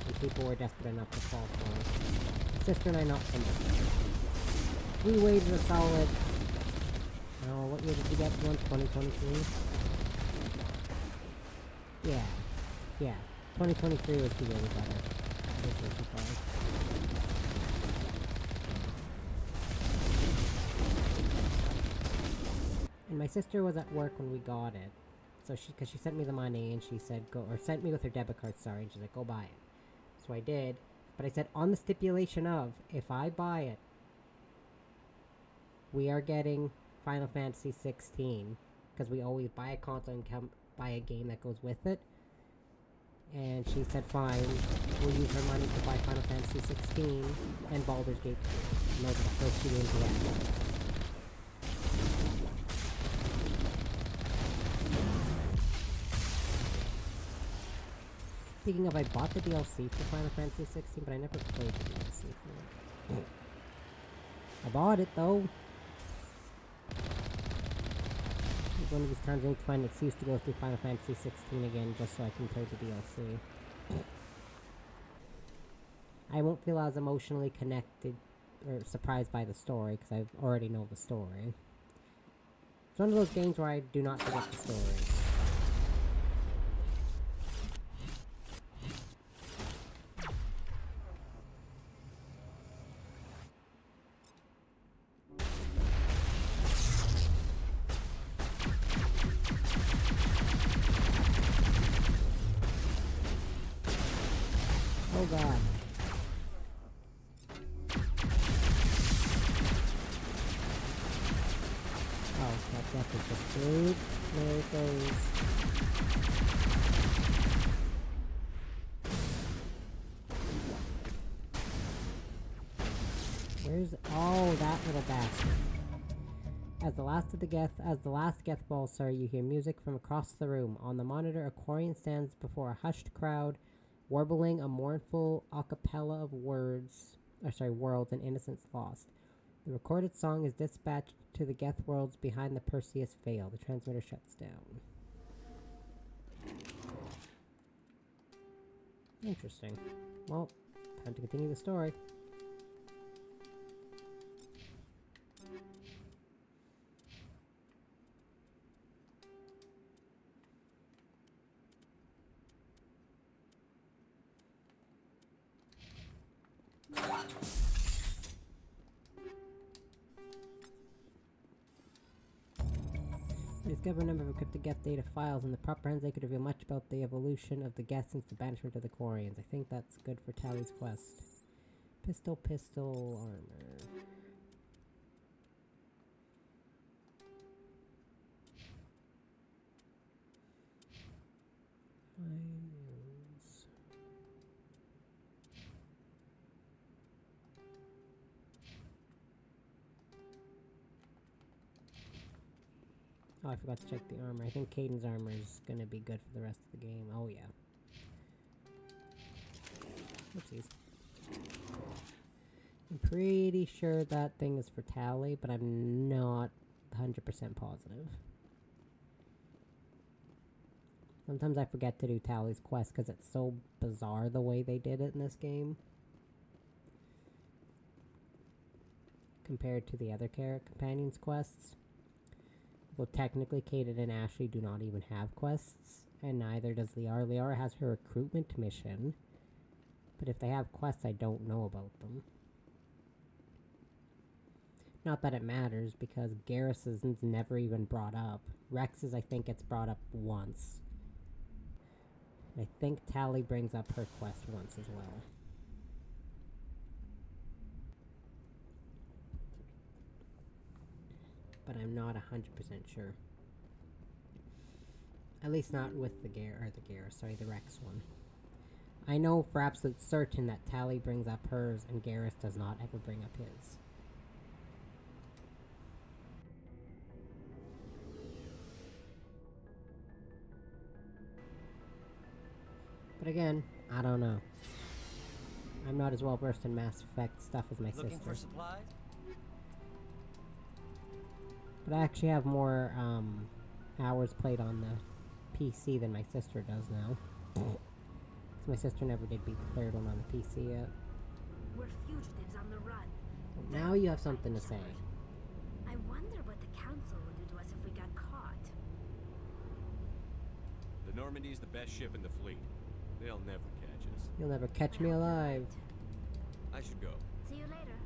And people were desperate enough to fall for it. My sister and I not so much. We waited a solid... Oh, what year did we get one? 2023? Yeah. 2023 was the year we got it. PlayStation 5. And my sister was at work when we got it. So cause she sent me the money and she said sent me with her debit card, sorry, and she's like, go buy it. So I did, but I said on the stipulation of, if I buy it, we are getting Final Fantasy 16, because we always buy a console and buy a game that goes with it. And she said, fine, we'll use her money to buy Final Fantasy 16 and Baldur's Gate 2. And those are the first two games we had. Speaking of, I bought the DLC for Final Fantasy 16, but I never played the DLC for it. I bought it, though. One of these times I need to find an excuse to go through Final Fantasy 16 again, just so I can play the DLC. I won't feel as emotionally connected or surprised by the story, because I already know the story. It's one of those games where I do not forget the story. Oh god. Oh, that death is just food. There it goes. Where's... Oh, that little bastard. As the last Geth ball, sir, you hear music from across the room. On the monitor, a Quarian stands before a hushed crowd, warbling a mournful a cappella of worlds and innocence lost. The recorded song is dispatched to the Geth worlds behind the Perseus Veil. The transmitter shuts down. Interesting. Well, time to continue the story. Discover a number of encrypted Geth data files. In the proper hands, they could reveal much about the evolution of the Geth since the banishment of the Quarians. I think that's good for Tally's quest. Pistol, armor. Oh, I forgot to check the armor. I think Caden's armor is going to be good for the rest of the game. Oh, yeah. Oopsies. I'm pretty sure that thing is for Tally, but I'm not 100% positive. Sometimes I forget to do Tally's quest because it's so bizarre the way they did it in this game. Compared to the other companions' quests. Well, technically, Kaden and Ashley do not even have quests, and neither does Liara. Liara has her recruitment mission, but if they have quests, I don't know about them. Not that it matters, because Garrison's never even brought up. Rex's, I think, gets brought up once. I think Tally brings up her quest once as well. But I'm not 100% sure. At least not with the the Rex one. I know for absolute certain that Tally brings up hers and Garrus does not ever bring up his. But again, I don't know. I'm not as well versed in Mass Effect stuff as my Looking sister. for supplies? But I actually have more hours played on the PC than my sister does now. My sister never did beat the third one on the PC yet. We're fugitives on the run. Now you have something to say. I wonder what the council would do to us if we got caught. The Normandy's the best ship in the fleet. They'll never catch us. You'll never catch me alive. I should go. See you later.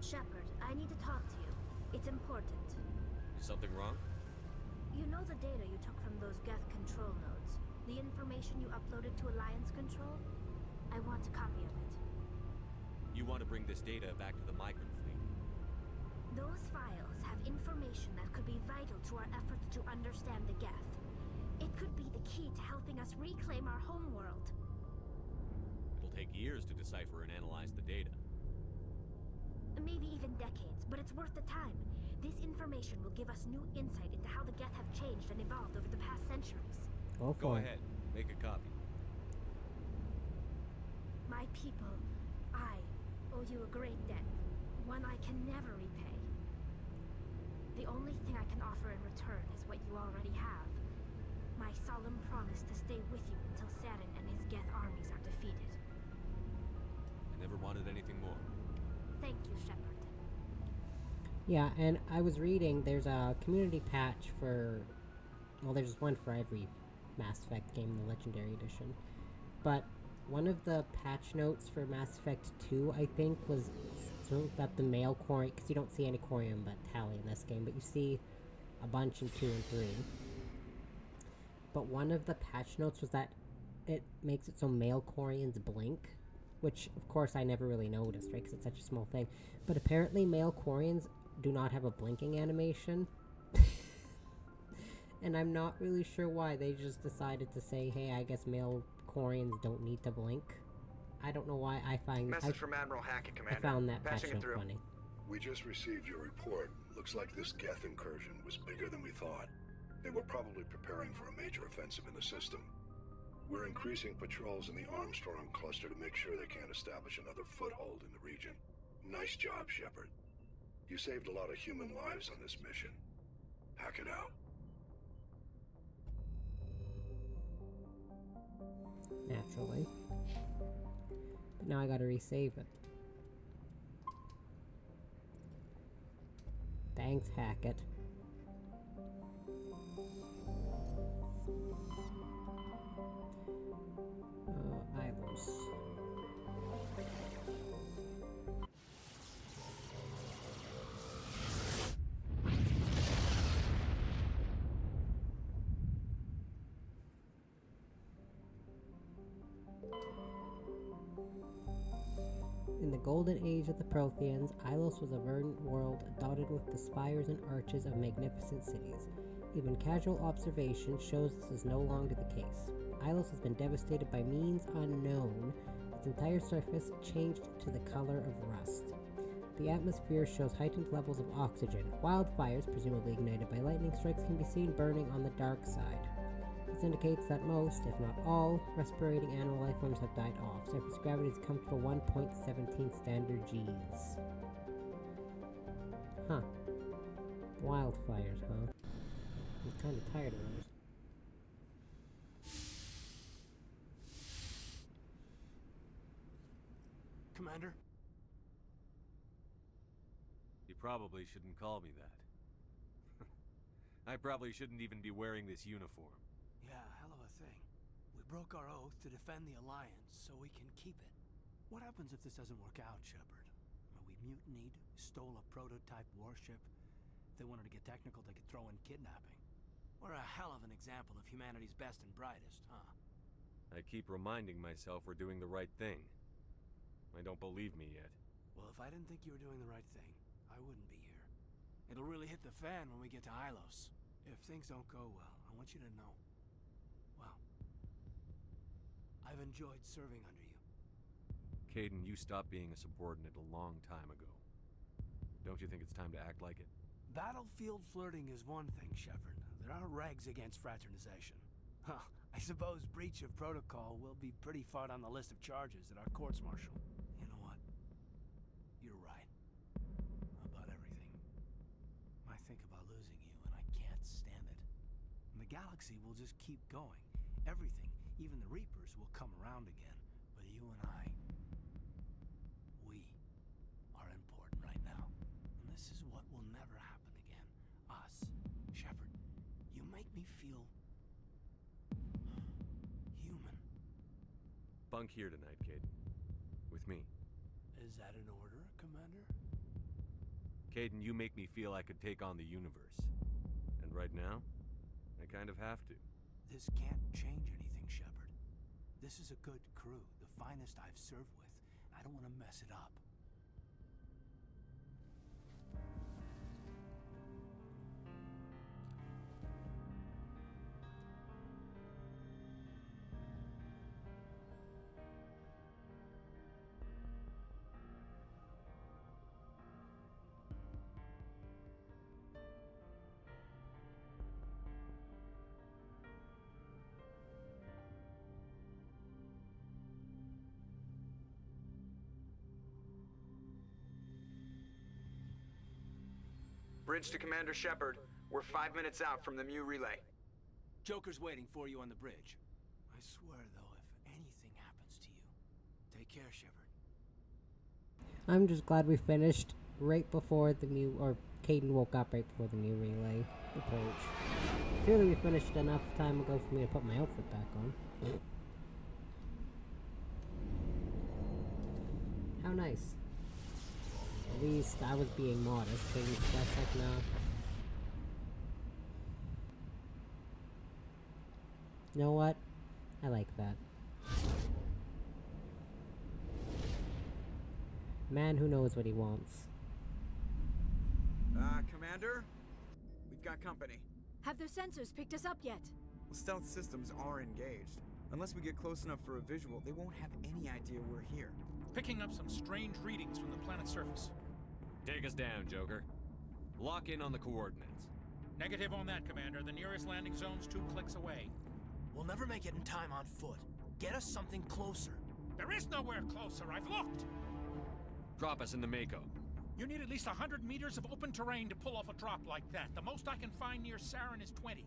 Shepard, I need to talk to you. It's important. Is something wrong? You know the data you took from those Geth control nodes? The information you uploaded to Alliance Control? I want a copy of it. You want to bring this data back to the migrant fleet? Those files have information that could be vital to our efforts to understand the Geth. It could be the key to helping us reclaim our homeworld. It'll take years to decipher and analyze the data. Maybe even decades, but it's worth the time. This information will give us new insight into how the Geth have changed and evolved over the past centuries. Go ahead. Make a copy. My people, I owe you a great debt. One I can never repay. The only thing I can offer in return is what you already have. My solemn promise to stay with you until Saturn and his Geth armies are defeated. I never wanted anything more. Thank you, Shepard. Yeah, and I was reading, there's a community patch for... Well, there's one for every Mass Effect game, the Legendary Edition. But one of the patch notes for Mass Effect 2, I think, was that the male Quarian... Because you don't see any Quarian but Tally in this game, but you see a bunch in 2 and 3. But one of the patch notes was that it makes it so male Quarians blink. Which, of course, I never really noticed, right? Because it's such a small thing. But apparently male Quarians do not have a blinking animation. And I'm not really sure why. They just decided to say, hey, I guess male Quarians don't need to blink. I don't know why. Message from Admiral Hackett, Commander. I found that patch Patching it note through. funny. We just received your report. Looks like this Geth incursion was bigger than we thought. They were probably preparing for a major offensive in the system. We're increasing patrols in the Armstrong cluster to make sure they can't establish another foothold in the region. Nice job, Shepard. You saved a lot of human lives on this mission. Hack it out. Naturally. But now I gotta resave it. Thanks, Hackett. Ilos. In the golden age of the Protheans, Ilos was a verdant world dotted with the spires and arches of magnificent cities. Even casual observation shows this is no longer the case. Ilos has been devastated by means unknown. Its entire surface changed to the color of rust. The atmosphere shows heightened levels of oxygen. Wildfires, presumably ignited by lightning strikes, can be seen burning on the dark side. This indicates that most, if not all, respirating animal life forms have died off. Surface gravity is comfortable 1.17 standard Gs. Huh. Wildfires, huh? I'm kind of tired of those. Commander? You probably shouldn't call me that. I probably shouldn't even be wearing this uniform. Yeah, hell of a thing. We broke our oath to defend the Alliance, so we can keep it. What happens if this doesn't work out, Shepard? We mutinied, stole a prototype warship. If they wanted to get technical, they could throw in kidnapping. We're a hell of an example of humanity's best and brightest, huh? I keep reminding myself we're doing the right thing. I don't believe me yet. Well, if I didn't think you were doing the right thing, I wouldn't be here. It'll really hit the fan when we get to Hylos. If things don't go well, I want you to know, well, I've enjoyed serving under you. Caden, you stopped being a subordinate a long time ago. Don't you think it's time to act like it? Battlefield flirting is one thing, Shepard. There are regs against fraternization. Huh, I suppose breach of protocol will be pretty far on the list of charges at our courts-martial. You know what? You're right. About everything. I think about losing you, and I can't stand it. And the galaxy will just keep going. Everything, even the Reapers, will come around again. But you and I, we are important right now. And this is what will never happen again. Us. Shepard, you make me feel human. Bunk here tonight, Caden. With me. Is that an order, Commander? Caden, you make me feel I could take on the universe. And right now, I kind of have to. This can't change anything, Shepard. This is a good crew, the finest I've served with. I don't want to mess it up. Bridge to Commander Shepard. We're 5 minutes out from the Mu relay. Joker's waiting for you on the bridge. I swear, though, if anything happens to you, take care, Shepard. I'm just glad we finished right before the Mu, or Caden woke up right before the Mu relay approach. Clearly we finished enough time ago for me to put my outfit back on. How nice. At least I was being modest. Caden's just like, nah. You know what? I like that. Man who knows what he wants. Commander? We've got company. Have their sensors picked us up yet? Well, stealth systems are engaged. Unless we get close enough for a visual, they won't have any idea we're here. Picking up some strange readings from the planet's surface. Take us down, Joker. Lock in on the coordinates. Negative on that, Commander. The nearest landing zone's 2 clicks away. We'll never make it in time on foot. Get us something closer. There is nowhere closer. I've looked. Drop us in the Mako. You need at least 100 meters of open terrain to pull off a drop like that. The most I can find near Saren is 20.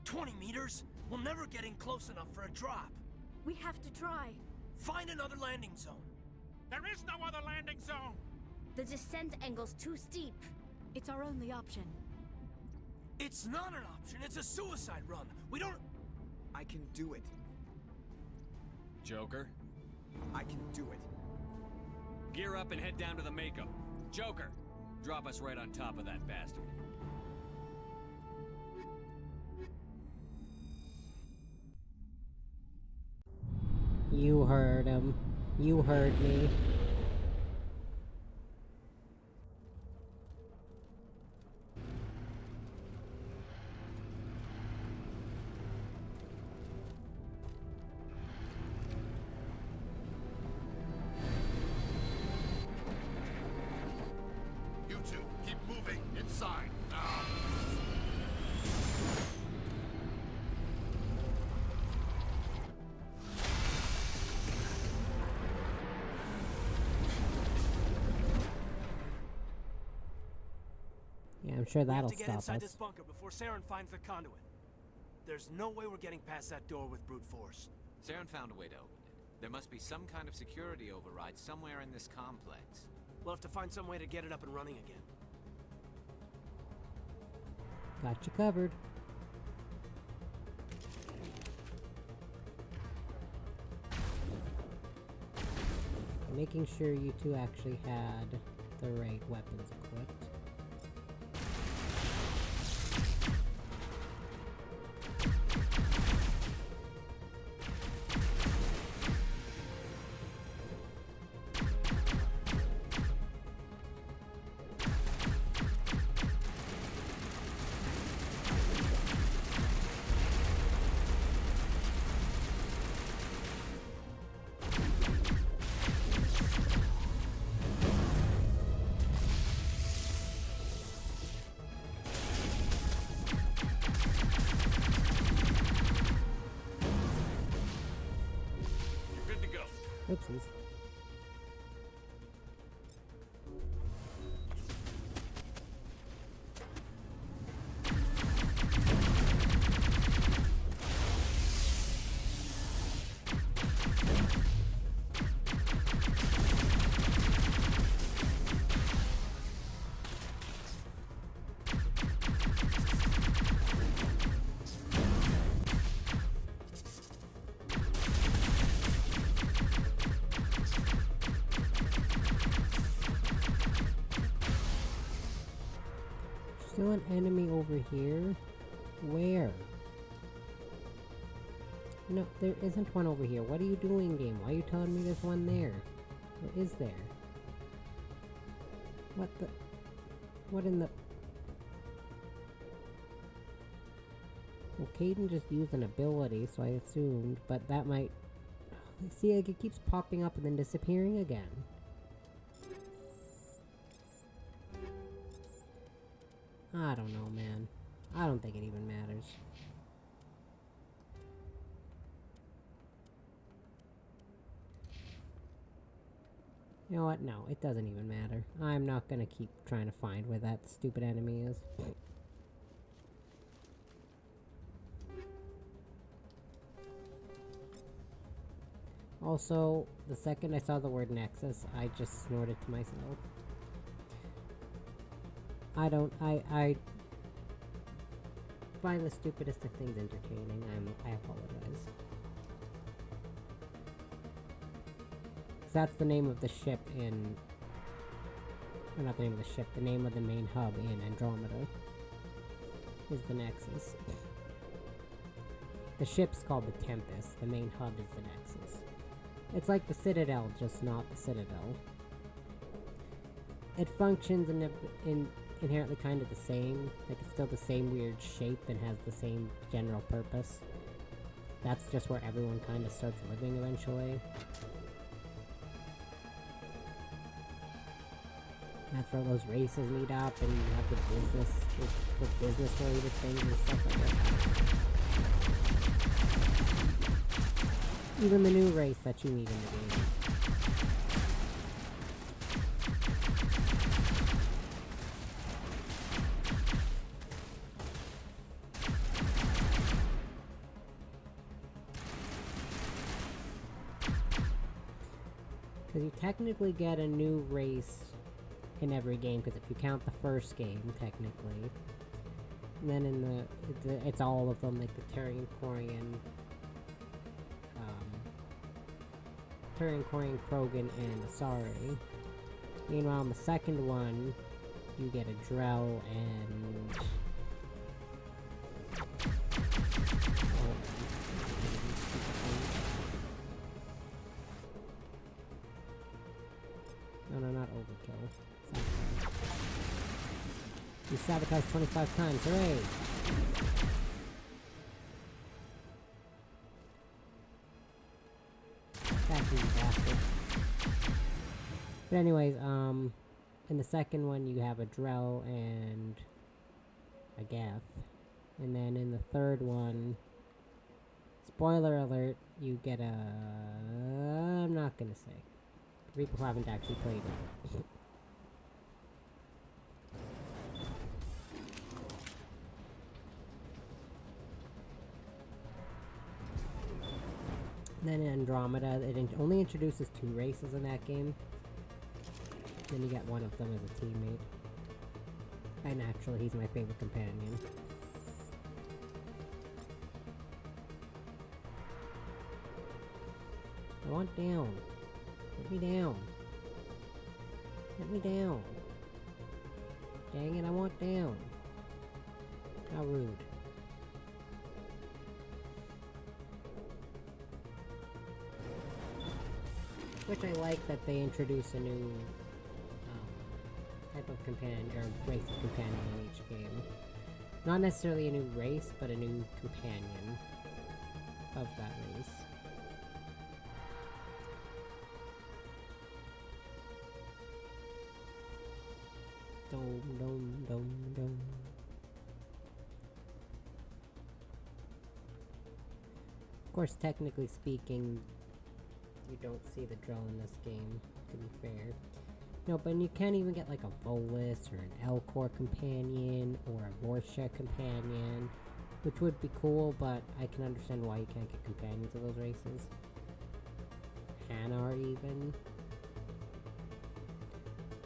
20 meters? We'll never get in close enough for a drop. We have to try. Find another landing zone. There is no other landing zone! The descent angle's too steep. It's our only option. It's not an option. It's a suicide run. We don't... I can do it. Joker? I can do it. Gear up and head down to the Mako. Joker, drop us right on top of that bastard. You heard him. You heard me. You two, keep moving inside now. Yeah, I'm sure that'll we have to get stop inside us. this bunker before Saren finds the conduit. There's no way we're getting past that door with brute force. Saren found a way to open it. There must be some kind of security override somewhere in this complex. We'll have to find some way to get it up and running again. Got you covered. Making sure you two actually had the right weapons equipped. Oopsies. Still an enemy over here? Where? No, there isn't one over here. What are you doing, game? Why are you telling me there's one there? Or is there? What the... What in the... Well, Caden just used an ability, so I assumed, but that might... See, like, it keeps popping up and then disappearing again. I don't know, man. I don't think it even matters. You know what? No, it doesn't even matter. I'm not gonna keep trying to find where that stupid enemy is. Also, the second I saw the word Nexus, I just snorted to myself. I find the stupidest of things entertaining. I apologize. That's the name of the ship in... Or not the name of the ship, the name of the main hub in Andromeda. Is the Nexus. The ship's called the Tempest, the main hub is the Nexus. It's like the Citadel, just not the Citadel. It functions inherently kind of the same, like it's still the same weird shape and has the same general purpose. That's just where everyone kind of starts living eventually. That's where those races meet up and you have the business related things and stuff like that. Even the new race that you meet in the game. Because you technically get a new race in every game, because if you count the first game, technically. And then in it's all of them, like the Turian, Krogan, and Asari. Meanwhile, in the second one, you get a Drell and... No, not Overkill. You sabotaged 25 times, hooray! Back you bastard. But anyways, in the second one you have a Drell and a Geth. And then in the third one, spoiler alert, you get a... I'm not gonna say. People who haven't actually played it. Then in Andromeda, it only introduces 2 races in that game. Then you get one of them as a teammate. And actually, he's my favorite companion. I want down. Let me down. Let me down. Dang it, I want down. How rude. Which I like that they introduce a new type of companion, or race of companion in each game. Not necessarily a new race, but a new companion of that race. Dome, dome, dome, dome. Of course, technically speaking, you don't see the drill in this game, to be fair. No, but you can't even get like a Volus or an Elcor companion or a Vorsha companion, which would be cool, but I can understand why you can't get companions of those races. Hanar even.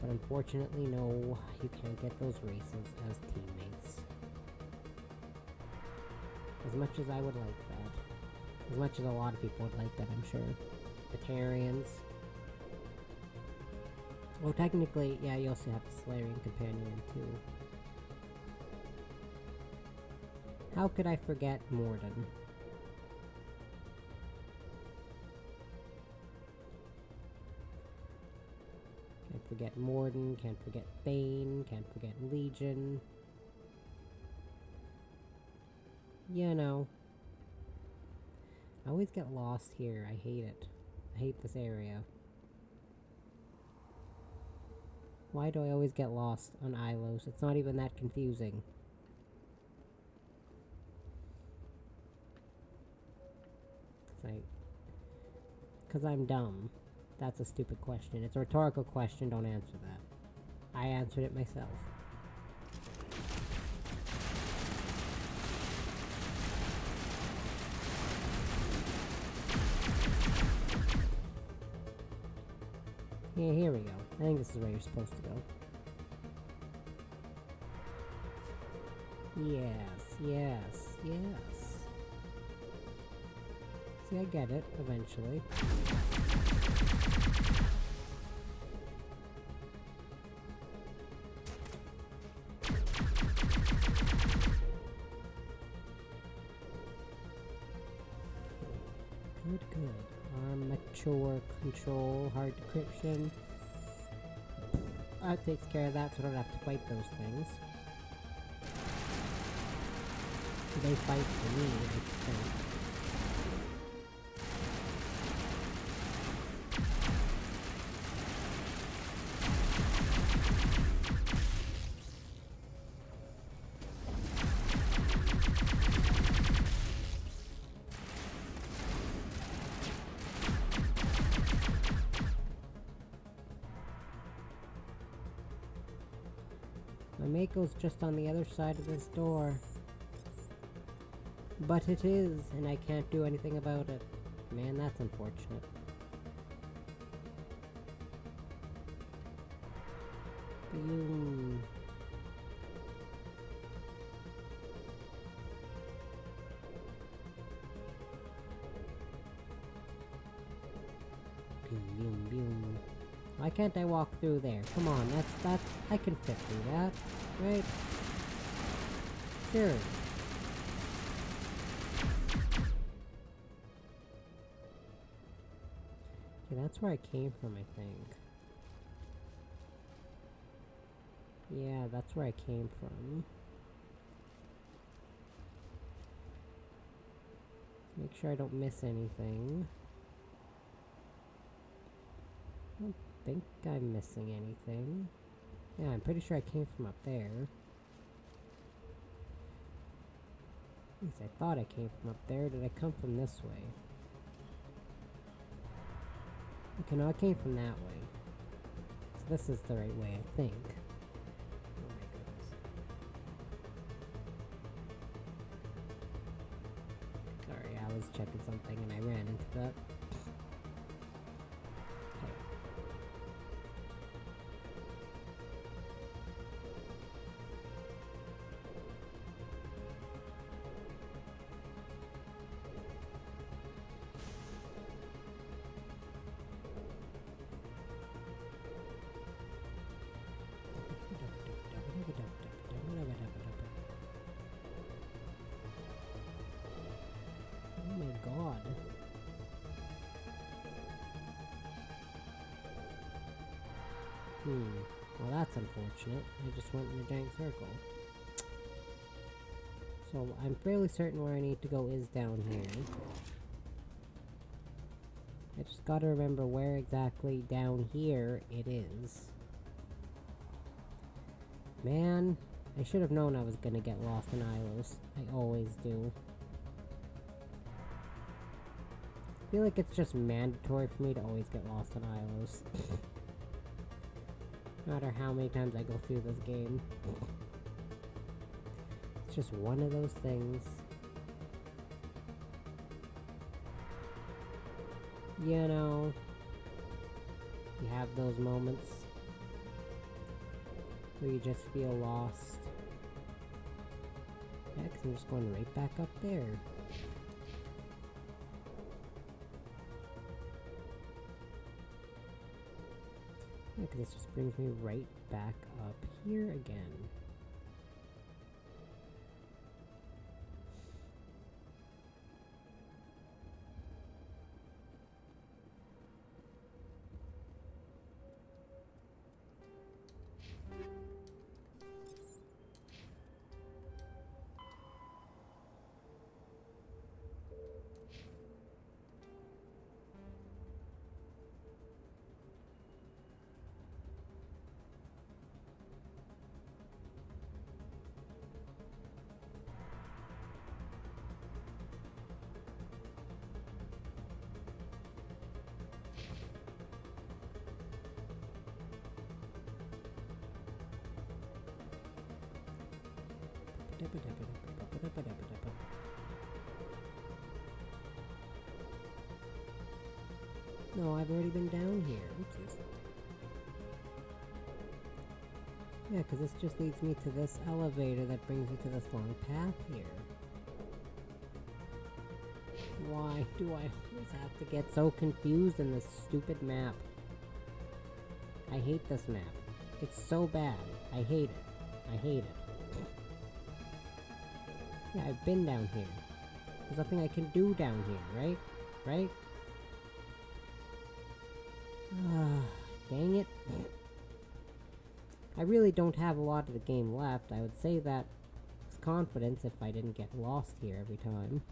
But unfortunately, no, you can't get those races as teammates. As much as I would like that. As much as a lot of people would like that, I'm sure. Batarians. Well, technically, yeah, you also have a Solarian companion, too. How could I forget Morden? Can't forget Morden, can't forget Thane, can't forget Legion. You know. I always get lost here, I hate it. I hate this area. Why do I always get lost on Ilos? It's not even that confusing. It's like... 'cause I'm dumb. That's a stupid question. It's a rhetorical question, don't answer that. I answered it myself. Yeah, here we go. I think this is where you're supposed to go. Yes, yes, yes. See, I get it, eventually. Good, good. Armature control, hard decryption. That takes care of that, so I don't have to fight those things. They fight for me, I think. My Mako's just on the other side of this door. But it is, and I can't do anything about it. Man, that's unfortunate. Boom. Boom, boom, boom. Why can't I walk through there? Come on, that's, I can fit through that, right? Sure. Okay, that's where I came from, I think. Yeah, that's where I came from. Make sure I don't miss anything. I don't think I'm missing anything. Yeah, I'm pretty sure I came from up there. At least I thought I came from up there. Did I come from this way? Okay, no, I came from that way. So this is the right way, I think. Oh my goodness. Sorry, I was checking something and I ran into that. Okay. Well, that's unfortunate. I just went in a giant circle. So, I'm fairly certain where I need to go is down here. I just gotta remember where exactly down here it is. Man, I should have known I was gonna get lost in Ilos. I always do. I feel like it's just mandatory for me to always get lost in Ilos. No matter how many times I go through this game. It's just one of those things. You know, you have those moments where you just feel lost. Yeah, 'cause I'm just going right back up there. Yeah, 'cause this just brings me right back up here again. No, I've already been down here. Oopsies. Yeah, because this just leads me to this elevator that brings me to this long path here. Why do I always have to get so confused in this stupid map? I hate this map. It's so bad. I hate it. I hate it. Yeah, I've been down here. There's nothing I can do down here, right? Right? Dang it. I really don't have a lot of the game left. I would say that with confidence if I didn't get lost here every time.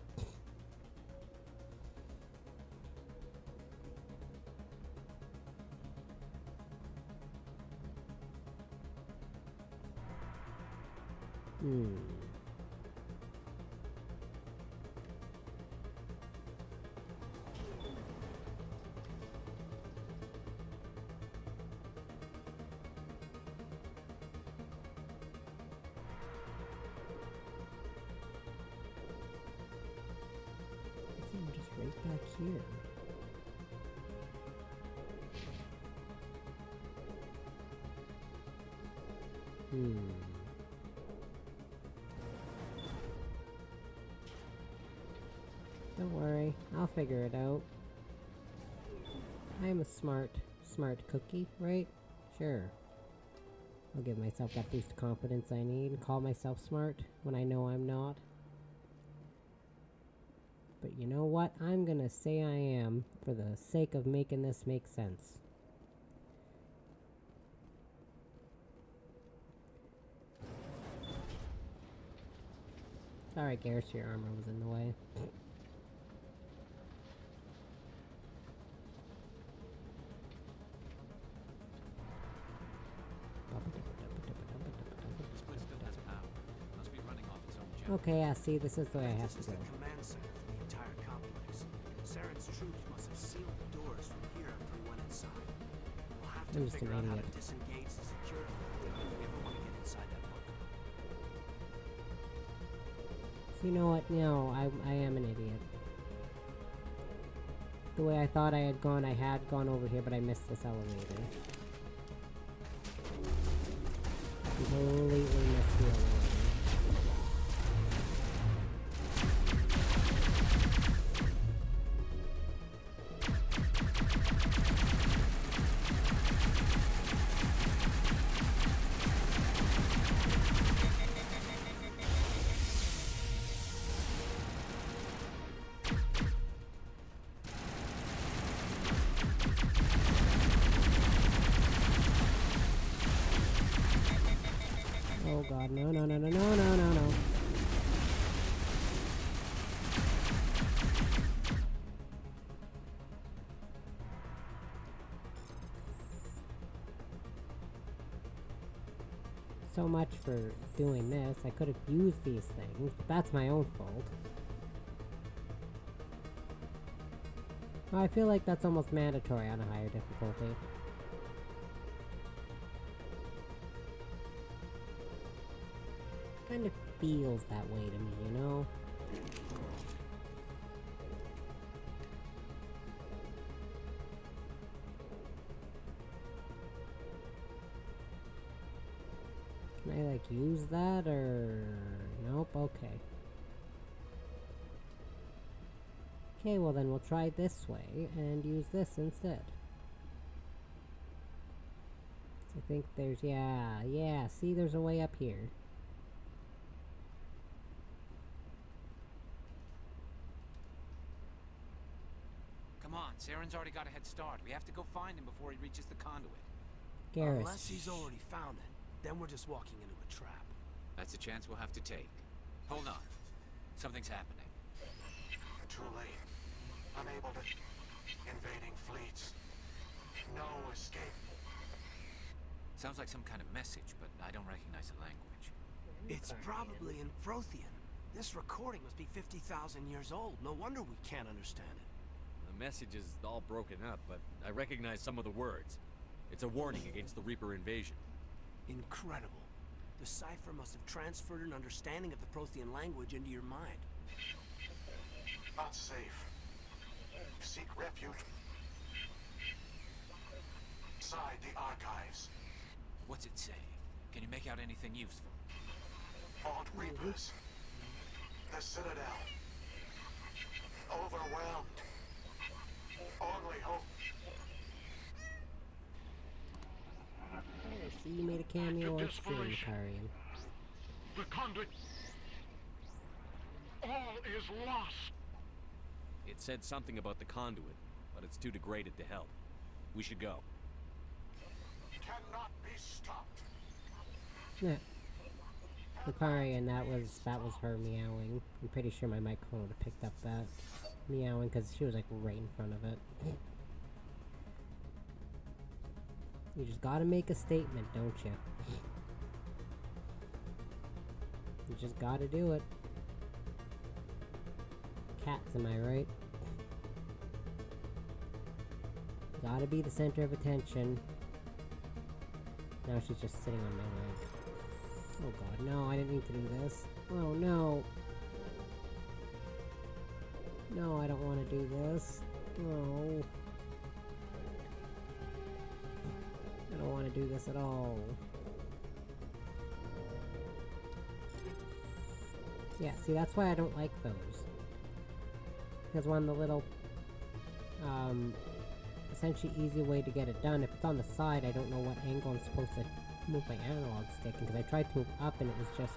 I'm just right back here. Don't worry, I'll figure it out. I'm a smart cookie, right? Sure. I'll give myself that boost of confidence I need and call myself smart when I know I'm not. But you know what? I'm gonna say I am for the sake of making this make sense. Sorry, Garrus, your armor was in the way. Okay, I see. This is the way I have to go. This is the command center for the entire complex. Saren's troops must have sealed the doors from here after we went inside. We'll have to figure out how to disengage the security if we ever want to get inside that bunker. So you know what? No, I am an idiot. The way I thought I had gone over here, but I missed this elevator. Completely missed the elevator. Oh god, no, no, no, no, no, no, no, no. So much for doing this. I could have used these things, but that's my own fault. I feel like that's almost mandatory on a higher difficulty. Kind of feels that way to me, you know? Can I, like, use that, or... Nope, okay. Okay, well then we'll try this way, and use this instead. I think there's... yeah, see, there's a way up here. Come on, Saren's already got a head start. We have to go find him before he reaches the conduit. Garrus. Unless he's already found it, then we're just walking into a trap. That's a chance we'll have to take. Hold on. Something's happening. Too late. Unable to... Invading fleets. No escape. Sounds like some kind of message, but I don't recognize the language. It's probably in Frothian. This recording must be 50,000 years old. No wonder we can't understand it. The message is all broken up, but I recognize some of the words. It's a warning against the Reaper invasion. Incredible. The cipher must have transferred an understanding of the Prothean language into your mind. Not safe. Seek refuge inside the archives. What's it say? Can you make out anything useful? Vault Reapers. The Citadel. Overwhelmed. Only hope. Oh, see, you made a cameo on stream, Karian. The conduit. All is lost. It said something about the conduit, but it's too degraded to help. We should go. Cannot be stopped. Yeah. Lucarian, that was her meowing. I'm pretty sure my microphone would have picked up that meowing because she was like right in front of it. You just gotta make a statement, don't you? You just gotta do it. Cats, am I right? Gotta be the center of attention. Now she's just sitting on my leg. Oh god, no, I didn't need to do this. Oh no. No, I don't want to do this. No. I don't want to do this at all. Yeah, see, that's why I don't like those. Because one of the little, essentially easy way to get it done, if it's on the side, I don't know what angle I'm supposed to move my analog stick, because I tried to move up and it was just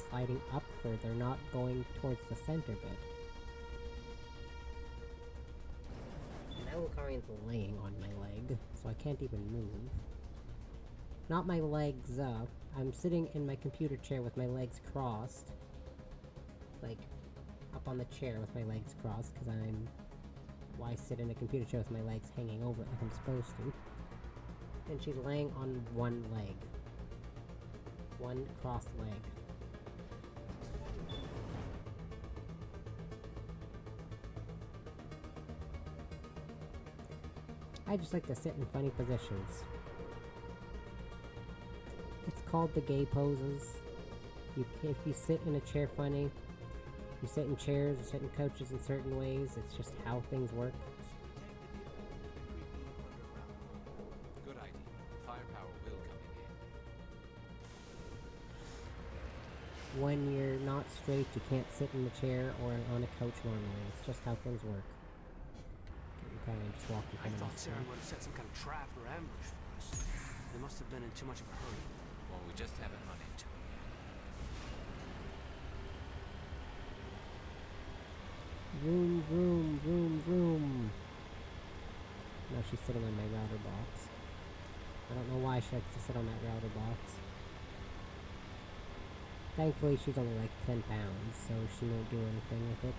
sliding up further, not going towards the center bit. And now Lucarian's laying on my leg, so I can't even move. Not my legs up. I'm sitting in my computer chair with my legs crossed. Like, up on the chair with my legs crossed, because I'm... Why sit in a computer chair with my legs hanging over it like I'm supposed to? And she's laying on one leg. One crossed leg. I just like to sit in funny positions. It's called the gay poses. If you sit in a chair funny, you sit in chairs, you sit in couches in certain ways, it's just how things work. Good idea. Firepower will come in handy. When you're not straight, you can't sit in the chair or on a couch normally. It's just how things work. Okay, just walk in I front of thought us Saren now. would have set some kind of trap or ambush for us. They must have been in too much of a hurry. Well, we just haven't run into it yet. Vroom, vroom, vroom, vroom. Now she's sitting on my router box. I don't know why she likes to sit on that router box. Thankfully, she's only like 10 pounds, so she won't do anything with it.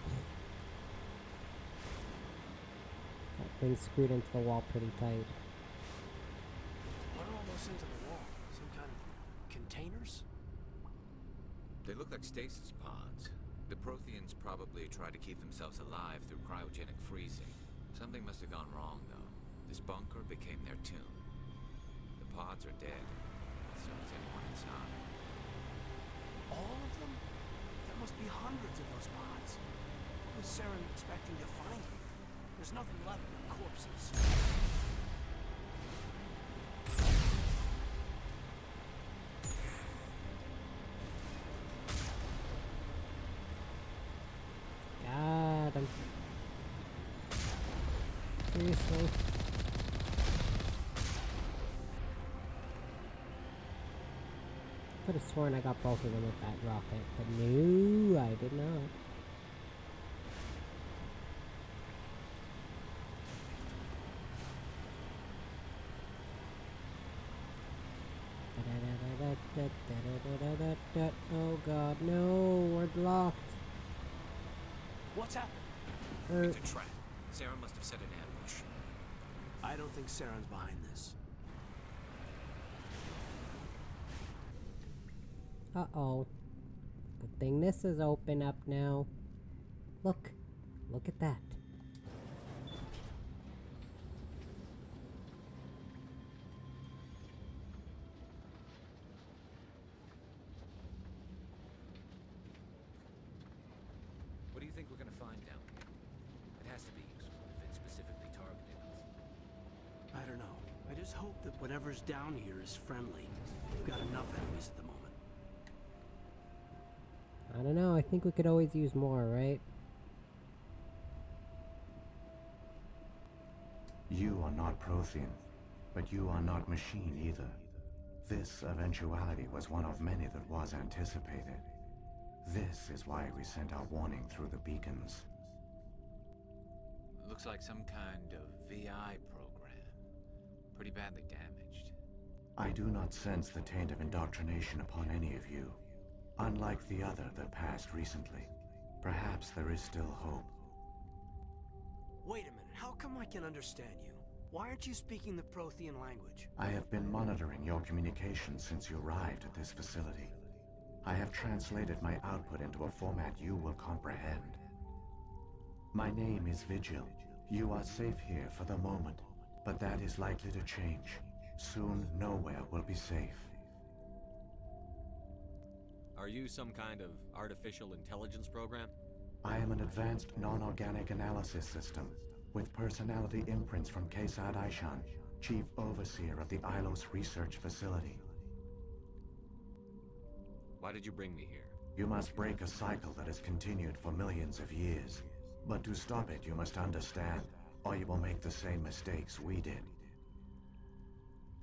That thing's screwed into the wall pretty tight. What are all those things on the wall? Some kind of containers? They look like stasis pods. The Protheans probably try to keep themselves alive through cryogenic freezing. Something must have gone wrong, though. This bunker became their tomb. The pods are dead. So is anyone inside. All of them? There must be hundreds of those pods. What was Saren expecting to find here? There's nothing left but corpses. Got him. Seriously? Could have sworn I got both of them with that rocket, but no, I did not. Oh god, no, we're blocked. What's happening? It's a trap. Sarah must have set an ambush. I don't think Saren's behind this. Uh-oh. Good thing this is open up now. Look. Look at that. What do you think we're gonna find down here? It has to be useful if it's specifically targeted us. I don't know. I just hope that whatever's down here is friendly. We've got enough enemies at the moment. I don't know, I think we could always use more, right? You are not Prothean, but you are not machine either. This eventuality was one of many that was anticipated. This is why we sent our warning through the beacons. Looks like some kind of VI program. Pretty badly damaged. I do not sense the taint of indoctrination upon any of you. Unlike the other that passed recently, perhaps there is still hope. Wait a minute, how come I can understand you? Why aren't you speaking the Prothean language? I have been monitoring your communications since you arrived at this facility. I have translated my output into a format you will comprehend. My name is Vigil. You are safe here for the moment, but that is likely to change. Soon, nowhere will be safe. Are you some kind of artificial intelligence program? I am an advanced non-organic analysis system, with personality imprints from Kesad Aishan, Chief Overseer of the Ilos Research Facility. Why did you bring me here? You must break a cycle that has continued for millions of years. But to stop it, you must understand, or you will make the same mistakes we did.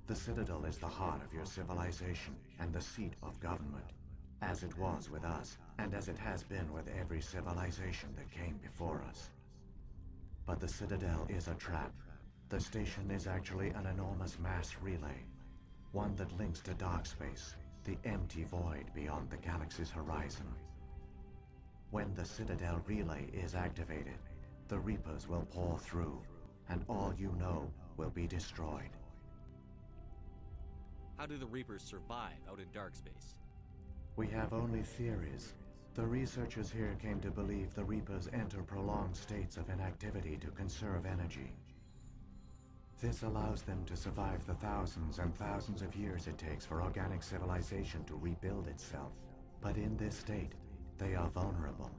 The Citadel is the heart of your civilization and the seat of government, as it was with us, and as it has been with every civilization that came before us. But the Citadel is a trap. The station is actually an enormous mass relay, one that links to dark space, the empty void beyond the galaxy's horizon. When the Citadel relay is activated, the Reapers will pour through, and all you know will be destroyed. How do the Reapers survive out in dark space? We have only theories. The researchers here came to believe the Reapers enter prolonged states of inactivity to conserve energy. This allows them to survive the thousands and thousands of years it takes for organic civilization to rebuild itself. But in this state, they are vulnerable.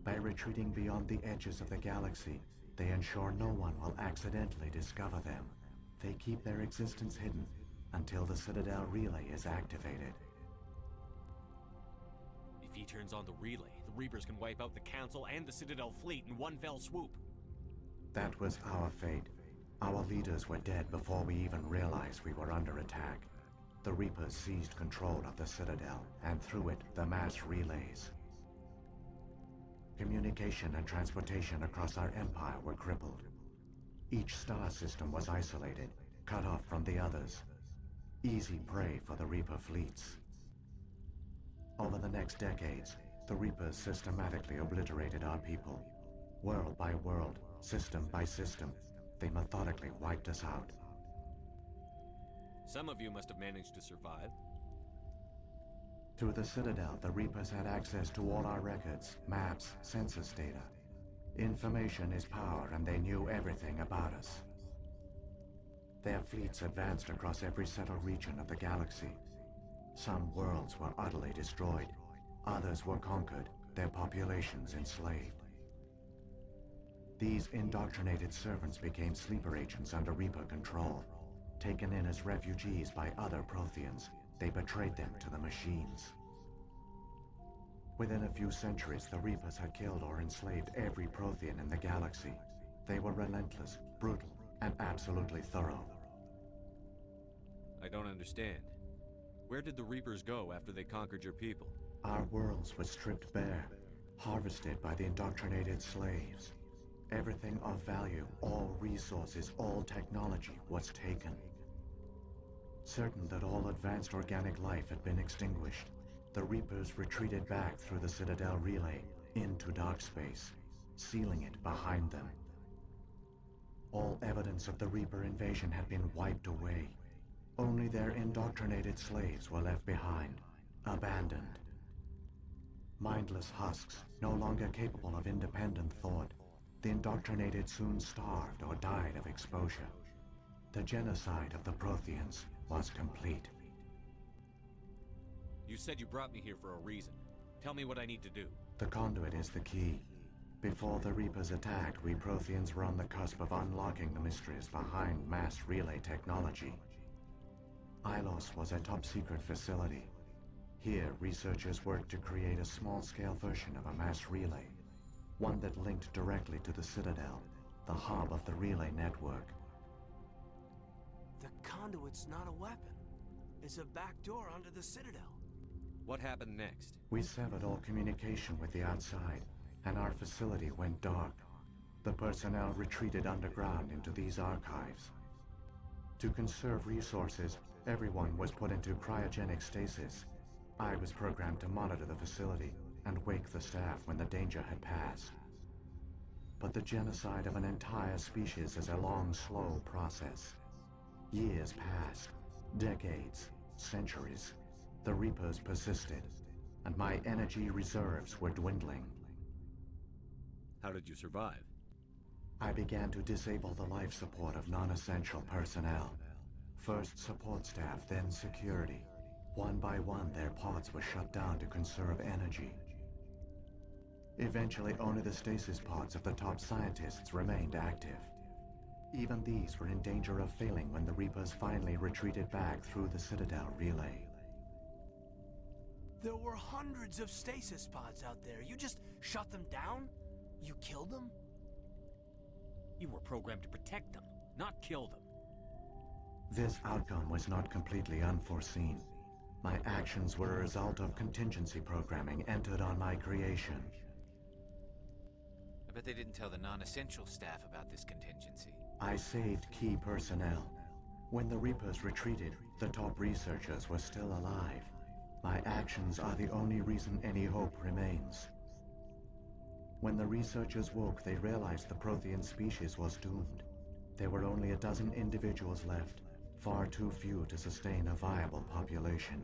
By retreating beyond the edges of the galaxy, they ensure no one will accidentally discover them. They keep their existence hidden until the Citadel relay is activated. If he turns on the relay, the Reapers can wipe out the Council and the Citadel fleet in one fell swoop. That was our fate. Our leaders were dead before we even realized we were under attack. The Reapers seized control of the Citadel, and through it, the mass relays. Communication and transportation across our empire were crippled. Each star system was isolated, cut off from the others. Easy prey for the Reaper fleets. Over the next decades, the Reapers systematically obliterated our people. World by world, system by system, they methodically wiped us out. Some of you must have managed to survive. Through the Citadel, the Reapers had access to all our records, maps, census data. Information is power, and they knew everything about us. Their fleets advanced across every settled region of the galaxy. Some worlds were utterly destroyed. Others were conquered, their populations enslaved. These indoctrinated servants became sleeper agents under Reaper control. Taken in as refugees by other Protheans, they betrayed them to the machines. Within a few centuries, the Reapers had killed or enslaved every Prothean in the galaxy. They were relentless, brutal, and absolutely thorough. I don't understand. Where did the Reapers go after they conquered your people? Our worlds were stripped bare, harvested by the indoctrinated slaves. Everything of value, all resources, all technology was taken. Certain that all advanced organic life had been extinguished, the Reapers retreated back through the Citadel relay into dark space, sealing it behind them. All evidence of the Reaper invasion had been wiped away. Only their indoctrinated slaves were left behind, abandoned. Mindless husks, no longer capable of independent thought, the indoctrinated soon starved or died of exposure. The genocide of the Protheans was complete. You said you brought me here for a reason. Tell me what I need to do. The conduit is the key. Before the Reapers attacked, we Protheans were on the cusp of unlocking the mysteries behind mass relay technology. Ilos was a top-secret facility. Here, researchers worked to create a small-scale version of a mass relay, one that linked directly to the Citadel, the hub of the relay network. The conduit's not a weapon. It's a back door onto the Citadel. What happened next? We severed all communication with the outside, and our facility went dark. The personnel retreated underground into these archives. To conserve resources, everyone was put into cryogenic stasis. I was programmed to monitor the facility and wake the staff when the danger had passed. But the genocide of an entire species is a long, slow process. Years passed, decades, centuries. The Reapers persisted, and my energy reserves were dwindling. How did you survive? I began to disable the life support of non-essential personnel. First support staff, then security. One by one, their pods were shut down to conserve energy. Eventually, only the stasis pods of the top scientists remained active. Even these were in danger of failing when the Reapers finally retreated back through the Citadel relay. There were hundreds of stasis pods out there. You just shut them down? You killed them? You were programmed to protect them, not kill them. This outcome was not completely unforeseen. My actions were a result of contingency programming entered on my creation. I bet they didn't tell the non-essential staff about this contingency. I saved key personnel. When the Reapers retreated, the top researchers were still alive. My actions are the only reason any hope remains. When the researchers woke, they realized the Prothean species was doomed. There were only a dozen individuals left, far too few to sustain a viable population.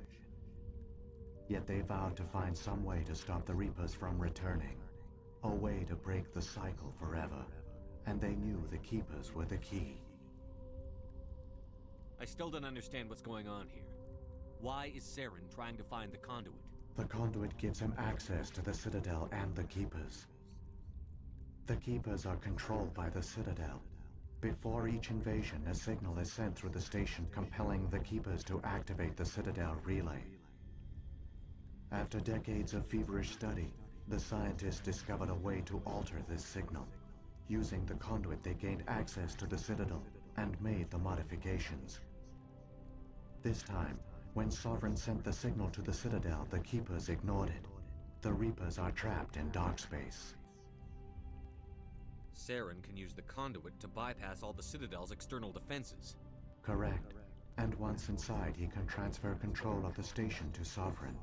Yet they vowed to find some way to stop the Reapers from returning, a way to break the cycle forever. And they knew the Keepers were the key. I still don't understand what's going on here. Why is Saren trying to find the conduit? The conduit gives him access to the Citadel and the Keepers. The Keepers are controlled by the Citadel. Before each invasion, a signal is sent through the station compelling the Keepers to activate the Citadel relay. After decades of feverish study, the scientists discovered a way to alter this signal. Using the conduit, they gained access to the Citadel and made the modifications. This time, when Sovereign sent the signal to the Citadel, the Keepers ignored it. The Reapers are trapped in dark space. Saren can use the conduit to bypass all the Citadel's external defenses. Correct. And once inside, he can transfer control of the station to Sovereign.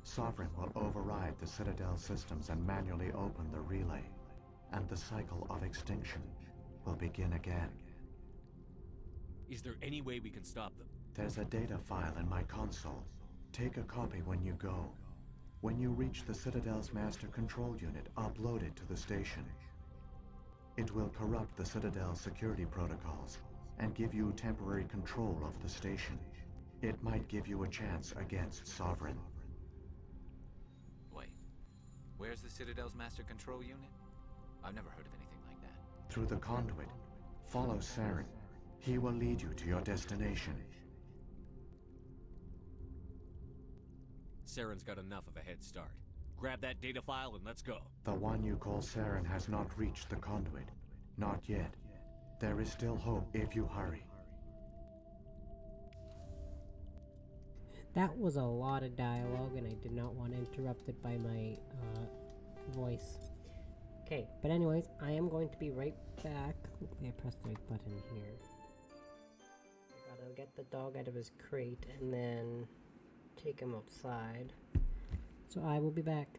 Sovereign will override the Citadel systems and manually open the relay, and the cycle of extinction will begin again. Is there any way we can stop them? There's a data file in my console. Take a copy when you go. When you reach the Citadel's master control unit, upload it to the station. It will corrupt the Citadel's security protocols and give you temporary control of the station. It might give you a chance against Sovereign. Wait. Where's the Citadel's master control unit? I've never heard of anything like that. Through the conduit, follow Saren. He will lead you to your destination. Saren's got enough of a head start. Grab that data file and let's go. The one you call Saren has not reached the conduit. Not yet. There is still hope if you hurry. That was a lot of dialogue, and I did not want interrupted by my voice. Okay, but anyways, I am going to be right back. Hopefully I pressed the right button here. I gotta get the dog out of his crate and then take him outside. So I will be back.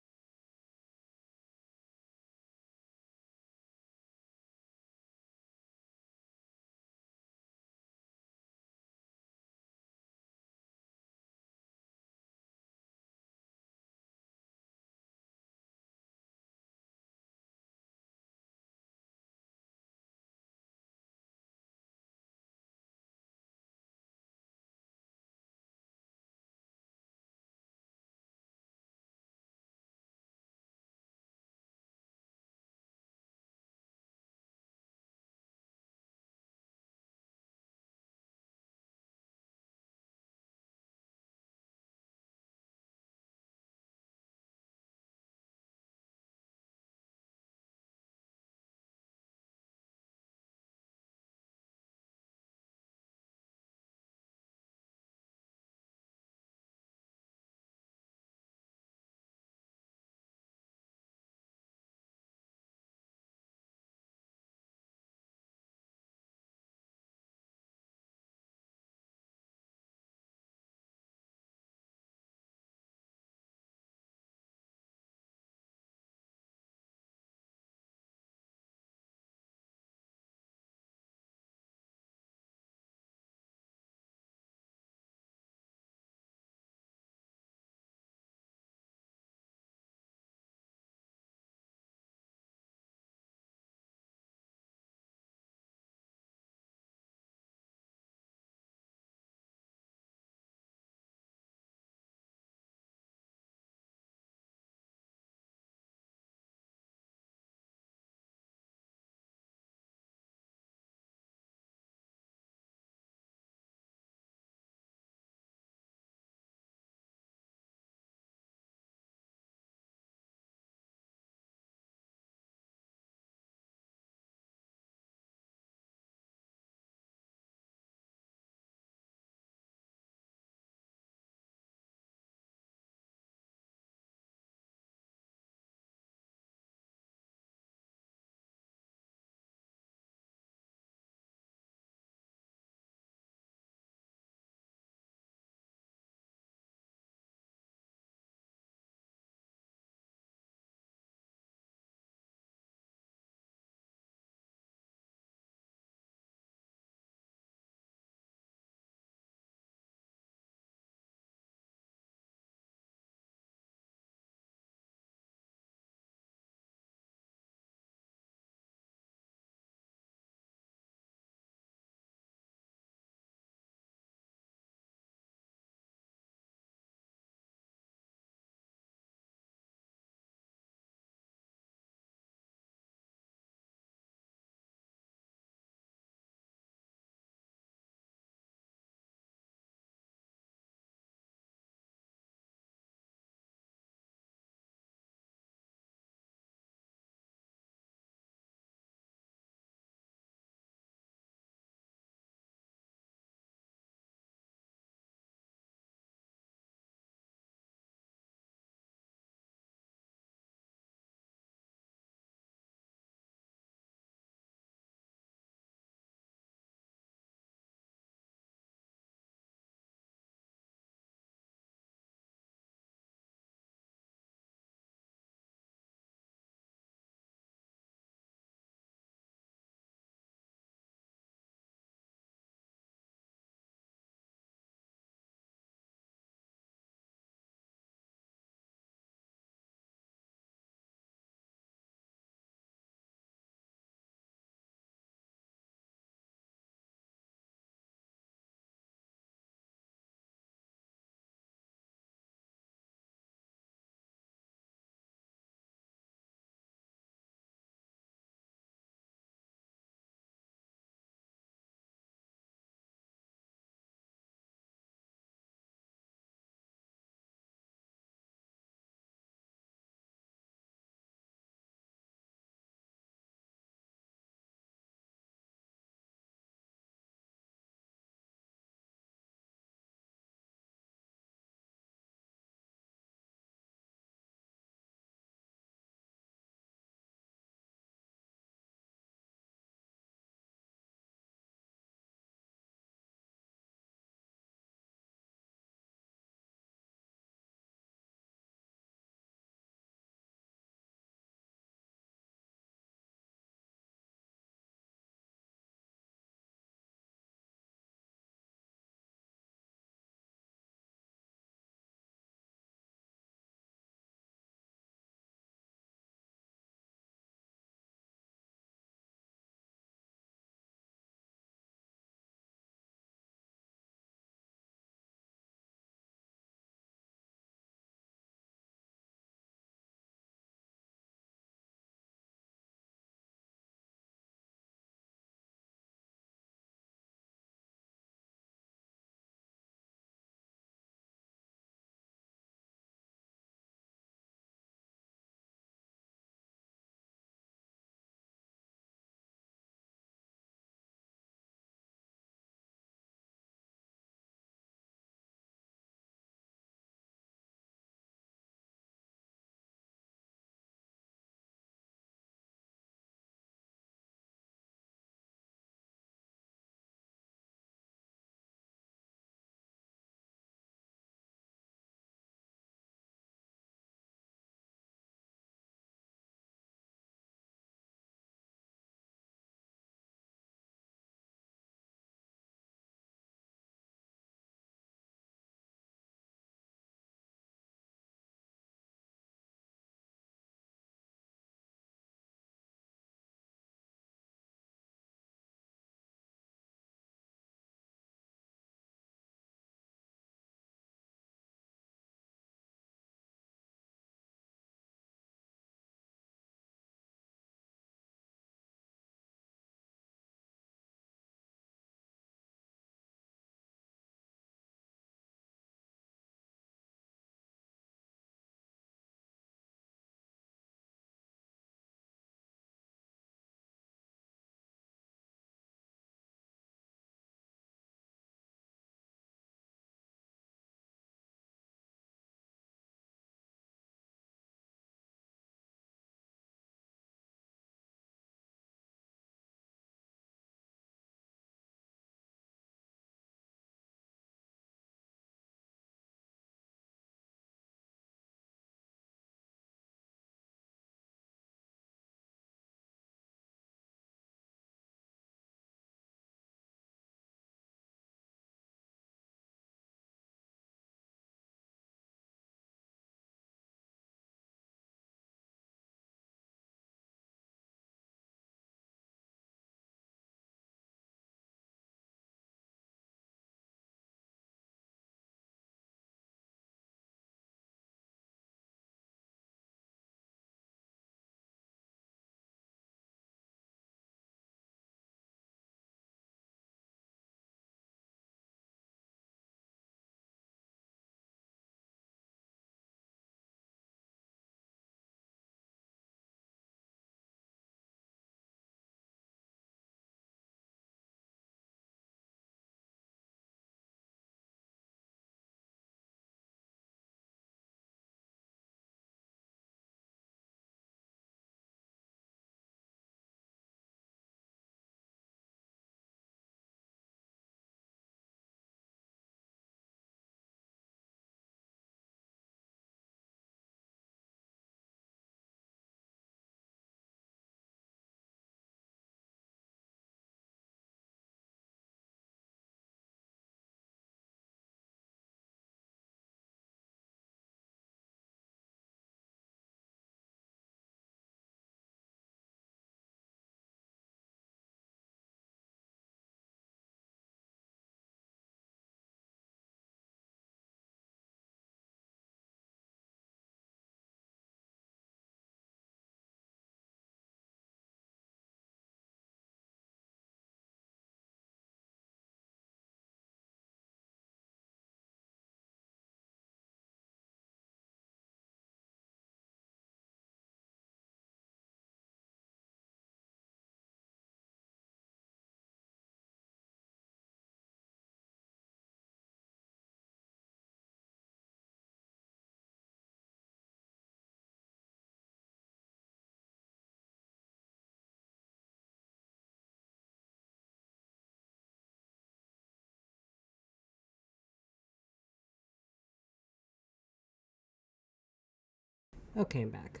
Okay, I'm back.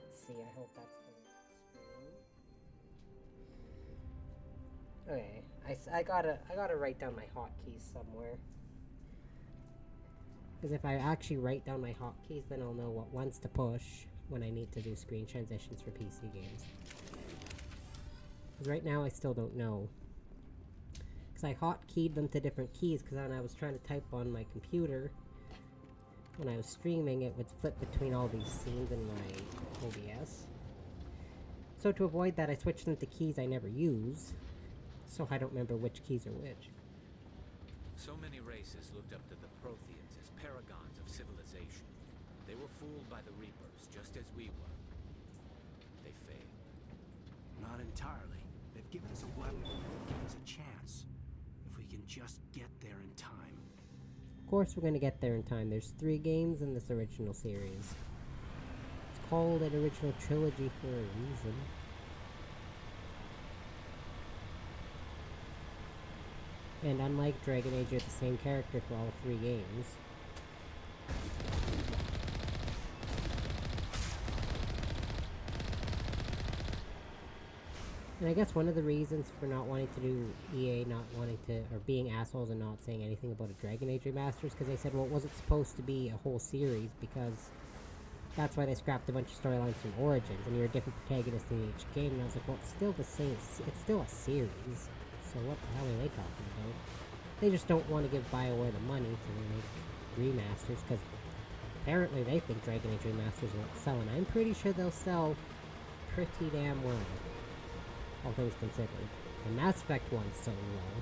Let's see, I hope that's the screen. Okay, I gotta write down my hotkeys somewhere. Because if I actually write down my hotkeys, then I'll know what ones to push when I need to do screen transitions for PC games. Because right now I still don't know. Because I hotkeyed them to different keys, because when I was trying to type on my computer, when I was streaming, it would flip between all these scenes in my OBS. So to avoid that, I switched them to keys I never use, so I don't remember which keys are which. So many races looked up to the Protheans as paragons of civilization. They were fooled by the Reapers, just as we were. They failed. Not entirely. They've given us a weapon. They've given us a chance. If we can just get there in time. Of course we're gonna get there in time. There's 3 games in this original series. It's called an original trilogy for a reason. And unlike Dragon Age, you're the same character for all 3 games. And I guess one of the reasons for not wanting to do EA not wanting to, or being assholes and not saying anything about a Dragon Age remaster is because they said, well, it wasn't supposed to be a whole series, because that's why they scrapped a bunch of storylines from Origins, and you're a different protagonist in each game. And I was like, well, it's still the same, it's still a series, so what the hell are they talking about? They just don't want to give BioWare the money to make remasters, because apparently they think Dragon Age remasters won't sell, and I'm pretty sure they'll sell pretty damn well. All things considered. The Mass Effect one's so low.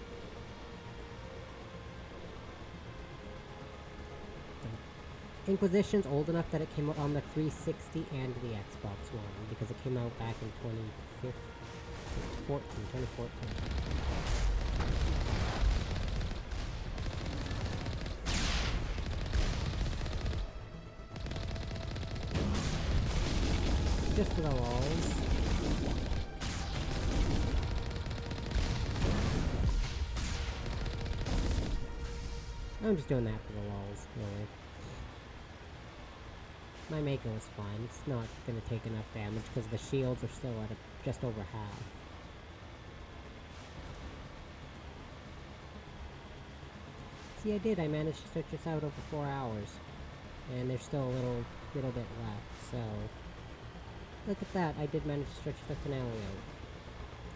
Inquisition's old enough that it came out on the 360 and the Xbox One, because it came out back in 2014. Just for the lulz. I'm just doing that for the lulz, really. My Mako is fine. It's not going to take enough damage because the shields are still at just over half. See, I did. I managed to stretch this out over 4 hours. And there's still a little bit left, so... Look at that. I did manage to stretch the finale out.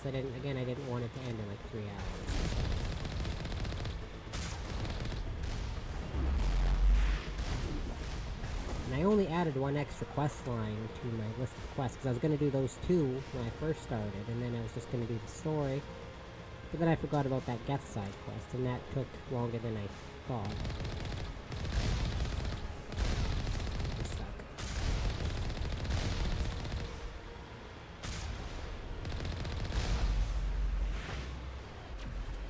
So I didn't want it to end in like 3 hours. And I only added 1 extra quest line to my list of quests, because I was going to do those 2 when I first started, and then I was just going to do the story. But then I forgot about that Geth side quest, and that took longer than I thought. I'm stuck.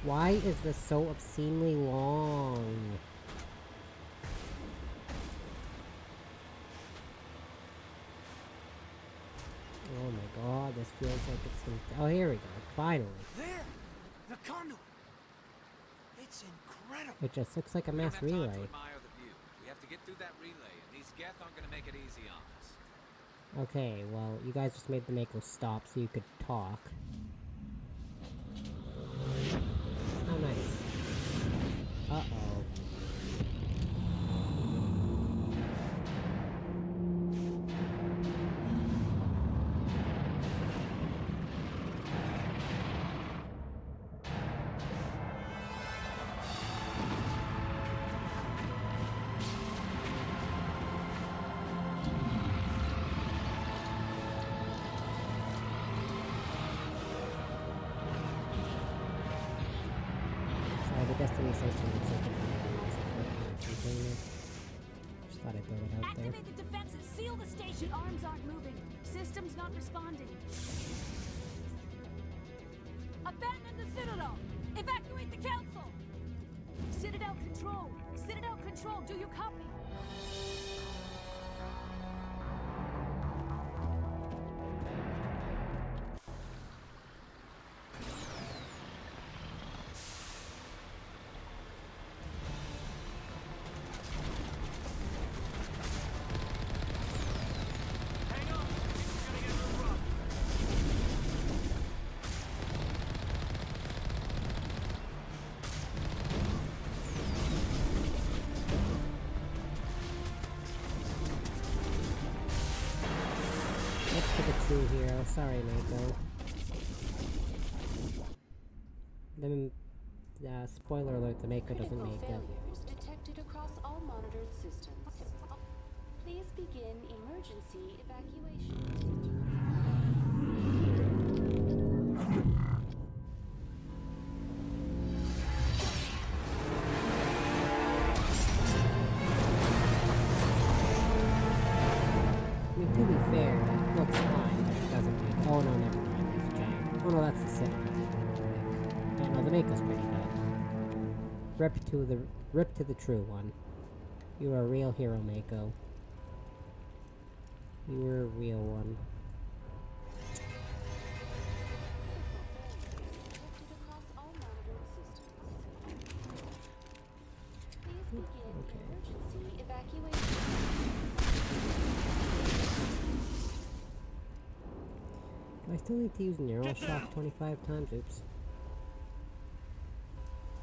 Why is this so obscenely long? Oh my god, this feels like it's gonna... Oh, here we go. Finally. There! The conduit! It's incredible! It just looks like a mass relay. We don't have time to admire the view. We have to get through that relay, and these Geth aren't gonna make it easy on us. Okay, well, you guys just made the Mako stop so you could talk. Oh, nice. Uh-oh. Destiny Ascension looks like just thought I'd throw it out there. Activate the defenses! Seal the station! The arms aren't moving. Systems not responding. Abandon the Citadel! Evacuate the Council! Citadel Control! Citadel Control, do you copy? Oh, sorry, Mako. Spoiler alert, the Mako doesn't make it. Failures detected across all monitored systems. Please begin emergency evacuation. I mean, to be fair, it looks fine, but it doesn't make... Oh, no, never mind. There's a giant... Oh, no, that's the Citadel. Yeah, no, the Mako's pretty good. Rip to the true one. You are a real hero, Mako. You were a real one. Do I still need to use Neural Shock 25 times? Oops.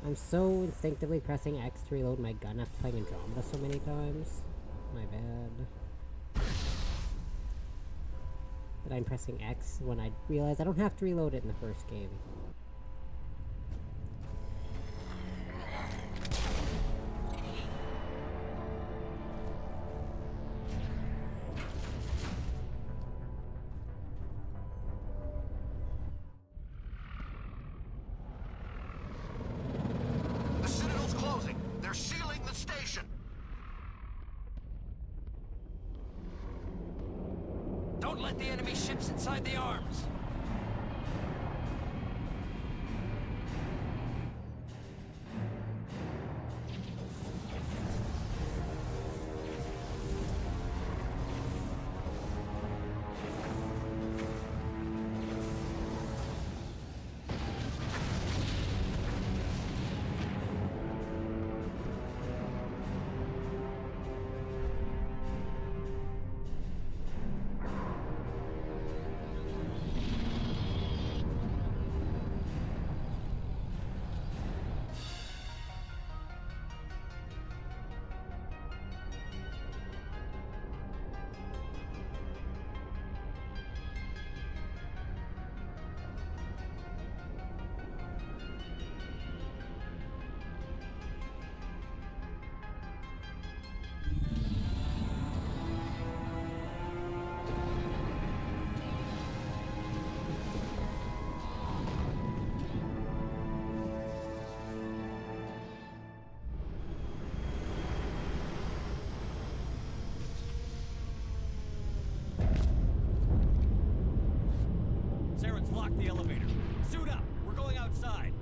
I'm so instinctively pressing X to reload my gun after playing Andromeda so many times. My bad. That I'm pressing X when I realize I don't have to reload it in the first game. The Citadel's closing. They're sealing the station. Don't let the enemy ships inside the arms! Saren's locked the elevator. Suit up! We're going outside!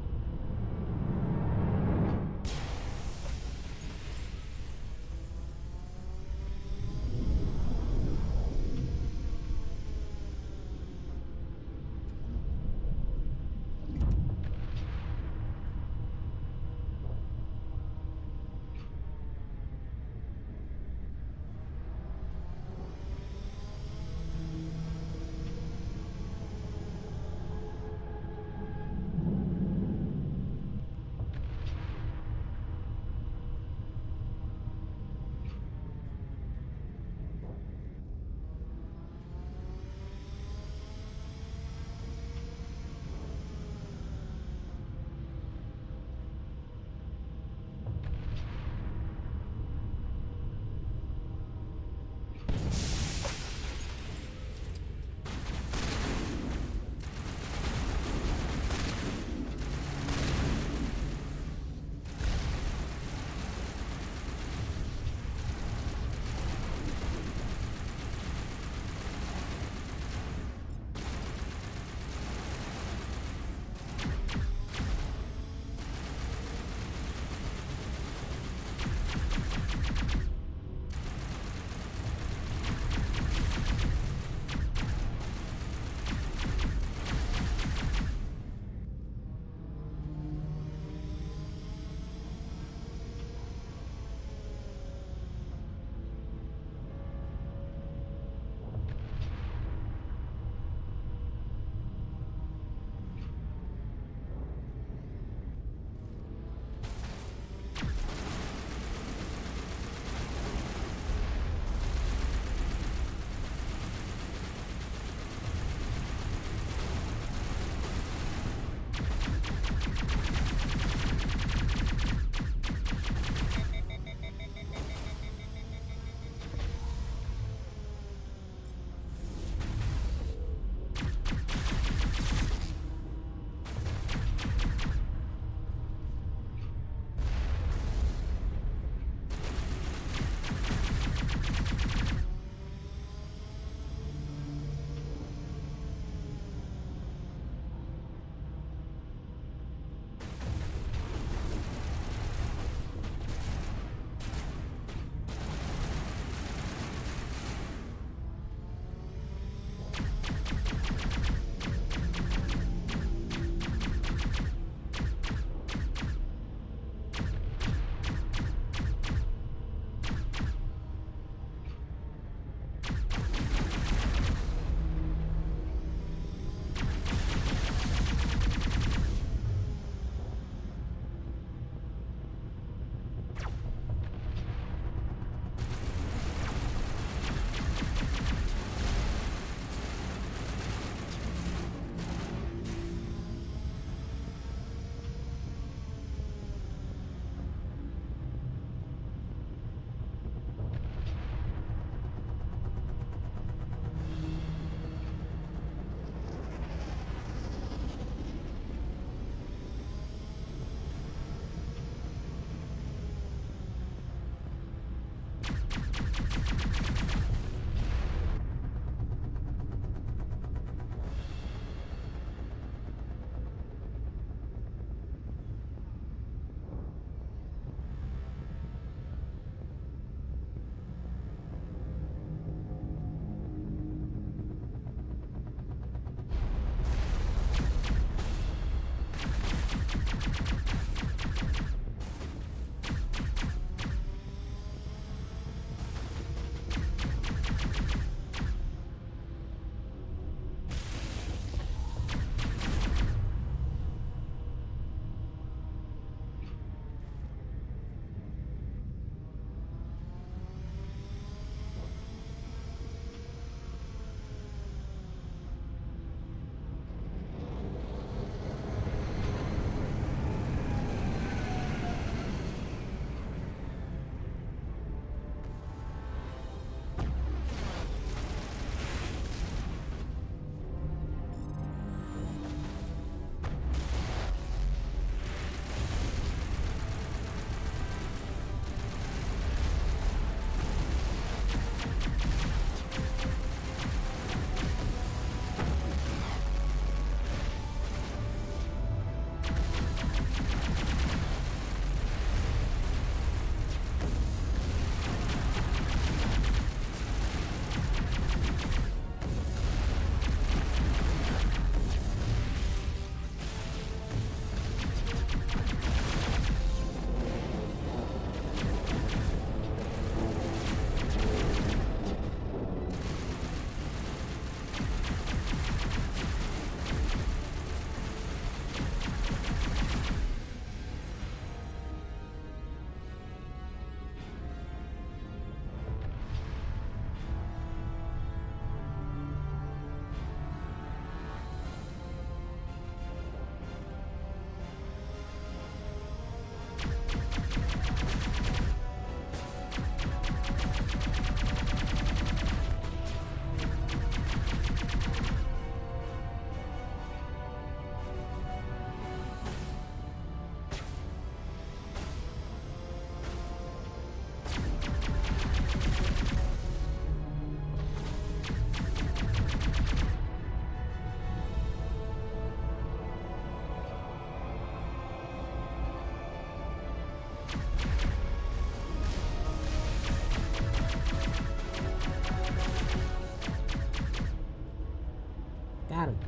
Got him.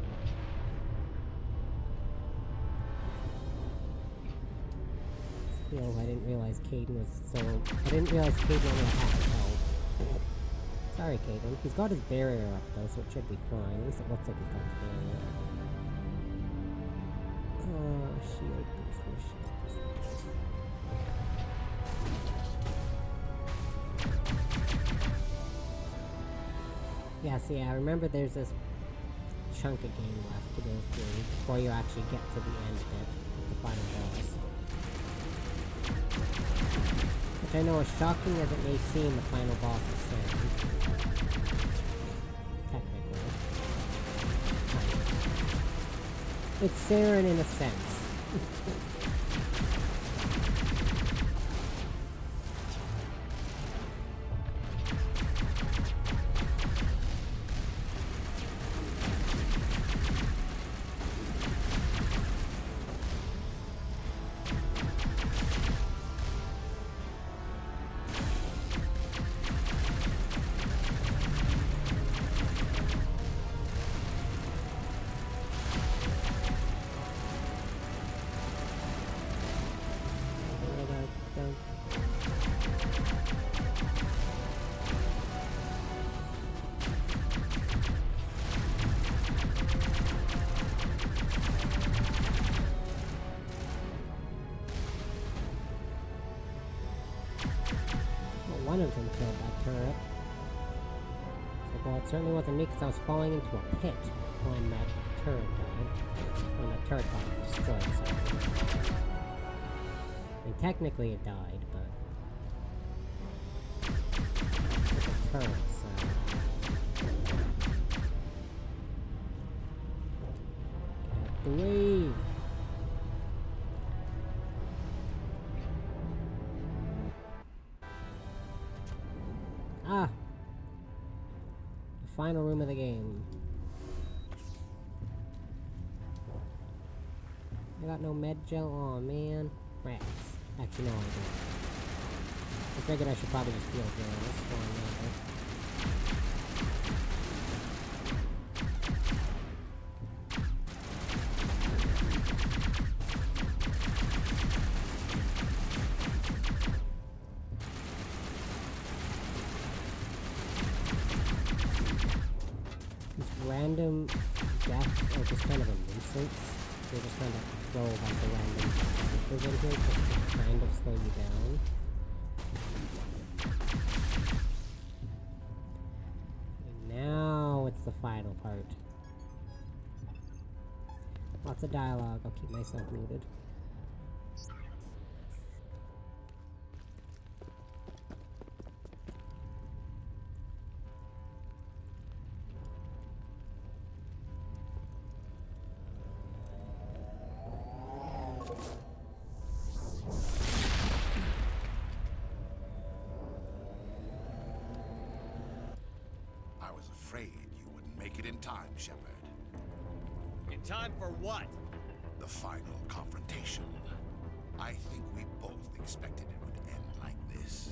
Still, I didn't realize Caden was so... I didn't realize Caden only had half health. Sorry, Caden. He's got his barrier up, though, so it should be fine. At least it looks like he's got his barrier. Shield boost, no shield boost. Yeah, see, I remember there's this chunk of game left to go through before you actually get to the end bit, the final boss. Which I know, as shocking as it may seem, the final boss is Saren. Technically. Kind of. It's Saren in a sense. One of them killed that turret. It's like, well, it certainly wasn't me because I was falling into a pit when that turret died. When the turret got destroyed, so... I mean, technically it died, but... It's a turret, so... Get out the way! Ah! The final room of the game. I got no med gel. Aw, man. Rats. Actually, no, I don't. I figured I should probably just heal here. That's fine, later. Random death are just kind of a nuisance. They're just kind of throw a bunch of random creatures in here just to kind of slow you down. And now it's the final part. Lots of dialogue. I'll keep myself muted. Afraid you wouldn't make it in time, Shepard. In time for what? The final confrontation. I think we both expected it would end like this.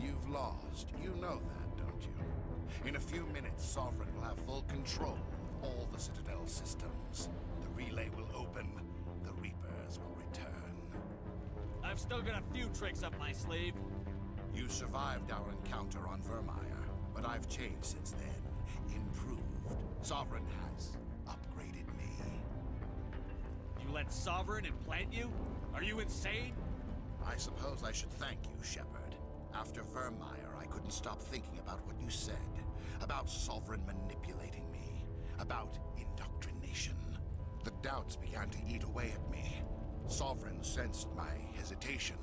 You've lost. You know that, don't you? In a few minutes, Sovereign will have full control of all the Citadel systems. The relay will open. The Reapers will return. I've still got a few tricks up my sleeve. You survived our encounter on Vermeer, but I've changed since then. Improved. Sovereign has upgraded me. You let Sovereign implant you? Are you insane? I suppose I should thank you, Shepard. After Vermeer, I couldn't stop thinking about what you said. About Sovereign manipulating me. About indoctrination. The doubts began to eat away at me. Sovereign sensed my hesitation.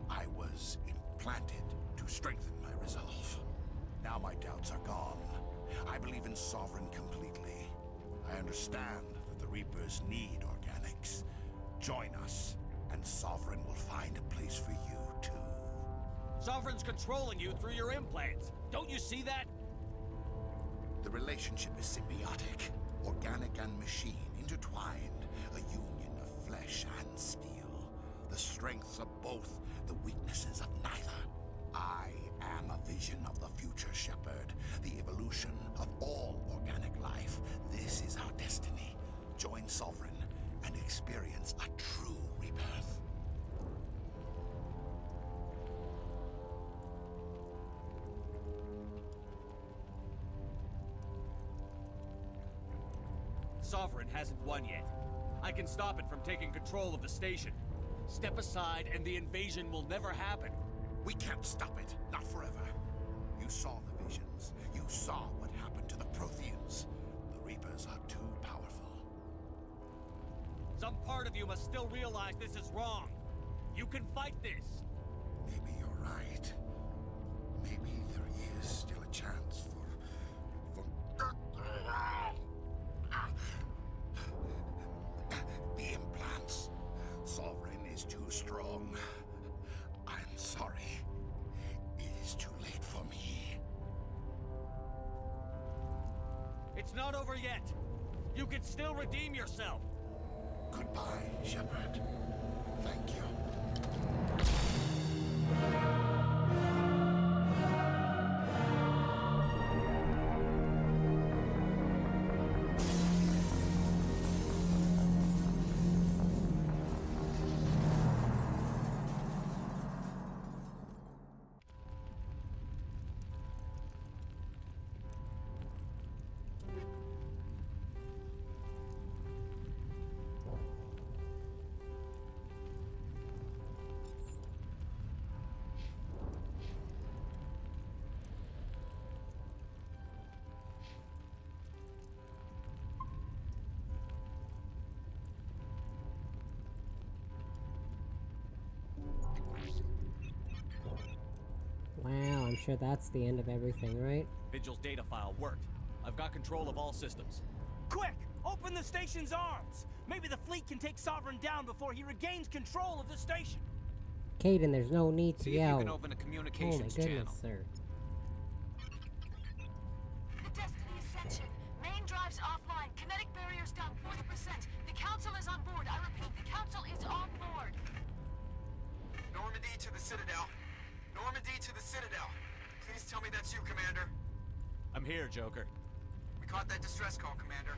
I was implanted to strengthen my resolve. Now my doubts are gone. I believe in Sovereign completely. I understand that the Reapers need organics. Join us, and Sovereign will find a place for you, too. Sovereign's controlling you through your implants. Don't you see that? The relationship is symbiotic. Organic and machine intertwined. A union of flesh and steel. The strengths of both, the weaknesses of neither. I am a vision of the future, Shepard. The evolution of all organic life. This is our destiny. Join Sovereign and experience a true rebirth. Sovereign hasn't won yet. I can stop it from taking control of the station. Step aside and the invasion will never happen. We can't stop it. Not forever. You saw the visions. You saw what happened to the Protheans. The Reapers are too powerful. Some part of you must still realize this is wrong. You can fight this. Maybe you're right. Maybe there is still a chance for... The implants. Sovereign is too strong. I'm sorry. It is too late for me. It's not over yet. You can still redeem yourself. Goodbye, Shepard. Thank you. Wow, I'm sure that's the end of everything, right? Vigil's data file worked. I've got control of all systems. Quick! Open the station's arms! Maybe the fleet can take Sovereign down before he regains control of the station. Caden, there's no need to See yell. if you can open a communications oh my goodness, channel. sir. The Destiny Ascension. Main drives offline. Kinetic barriers down 40%. The Council is on board. I repeat, the Council is on board. Normandy to the Citadel. Normandy to the Citadel. Please tell me that's you, Commander. I'm here, Joker. We caught that distress call, Commander.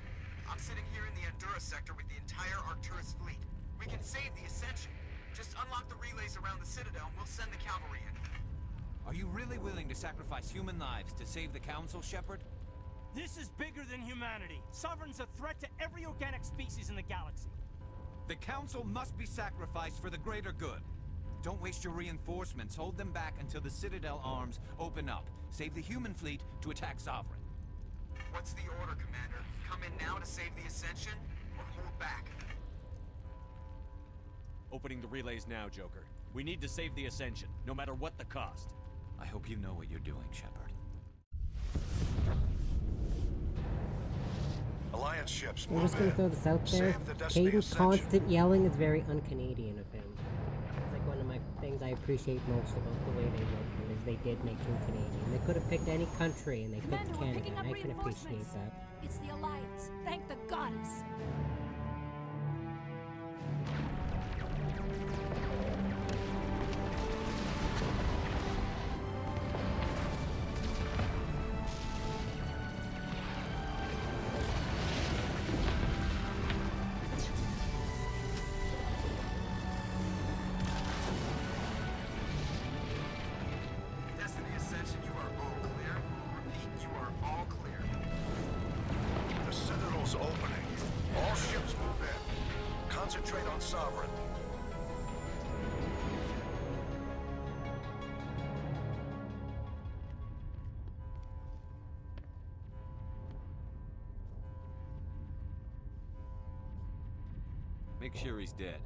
I'm sitting here in the Honduras sector with the entire Arcturus fleet. We can save the Ascension. Just unlock the relays around the Citadel and we'll send the cavalry in. Are you really willing to sacrifice human lives to save the Council, Shepard? This is bigger than humanity. Sovereign's a threat to every organic species in the galaxy. The Council must be sacrificed for the greater good. Don't waste your reinforcements. Hold them back until the Citadel arms open up. Save the human fleet to attack Sovereign. What's the order, Commander? Come in now to save the Ascension, or hold back? Opening the relays now, Joker. We need to save the Ascension, no matter what the cost. I hope you know what you're doing, Shepard. Alliance ships I'm just gonna throw this out there. Caden's constant yelling is very un-Canadian of him. It's like one of my things I appreciate most about the way they wrote him, is they did make him Canadian. They could have picked any country and they picked Canada, and I can appreciate that. It's the Alliance. Thank the goddess. Destiny Ascension, you are all clear. Repeat, you are all clear. The Citadel's opening. All ships move in. Concentrate on Sovereign. Make sure he's dead.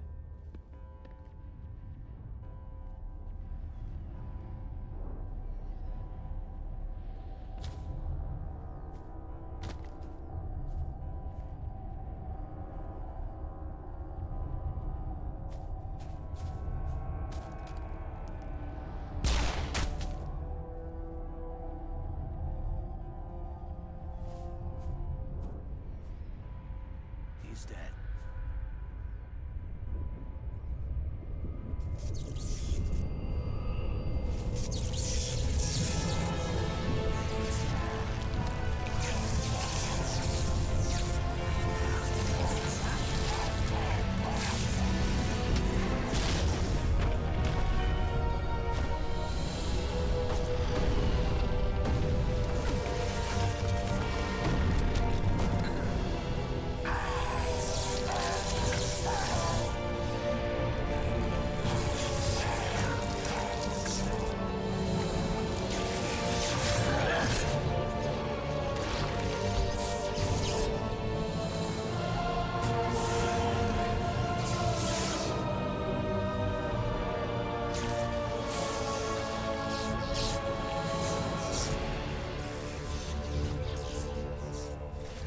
He's dead.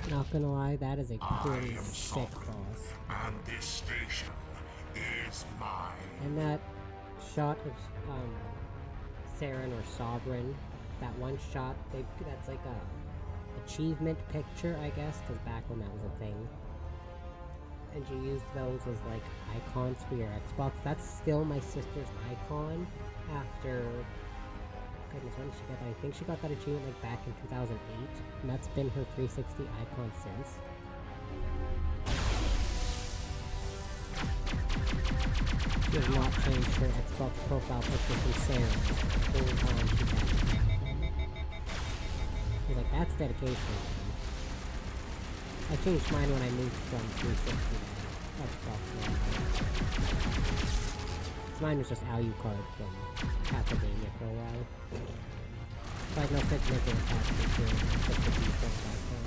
Not gonna lie, that is a pretty sick boss. And this station is mine. And that shot of Saren or Sovereign, that one shot, that's like a achievement picture, I guess, because back when that was a thing. And you used those as like icons for your Xbox. That's still my sister's icon after, goodness, when did she get that? I think she got that achievement like back in 2008, and that's been her 360 icon since. She has not changed her Xbox profile picture from Sarah the whole time she's had it. I was like, that's dedication. I changed mine when I moved from 360 to Xbox One. So mine was just Alucard from Castlevania for a while. So I had no sense making a password to just the default icon.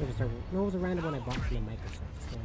It was a random one I bought from the Microsoft store.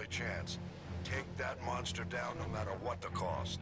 Chance. Take that monster down no matter what the cost.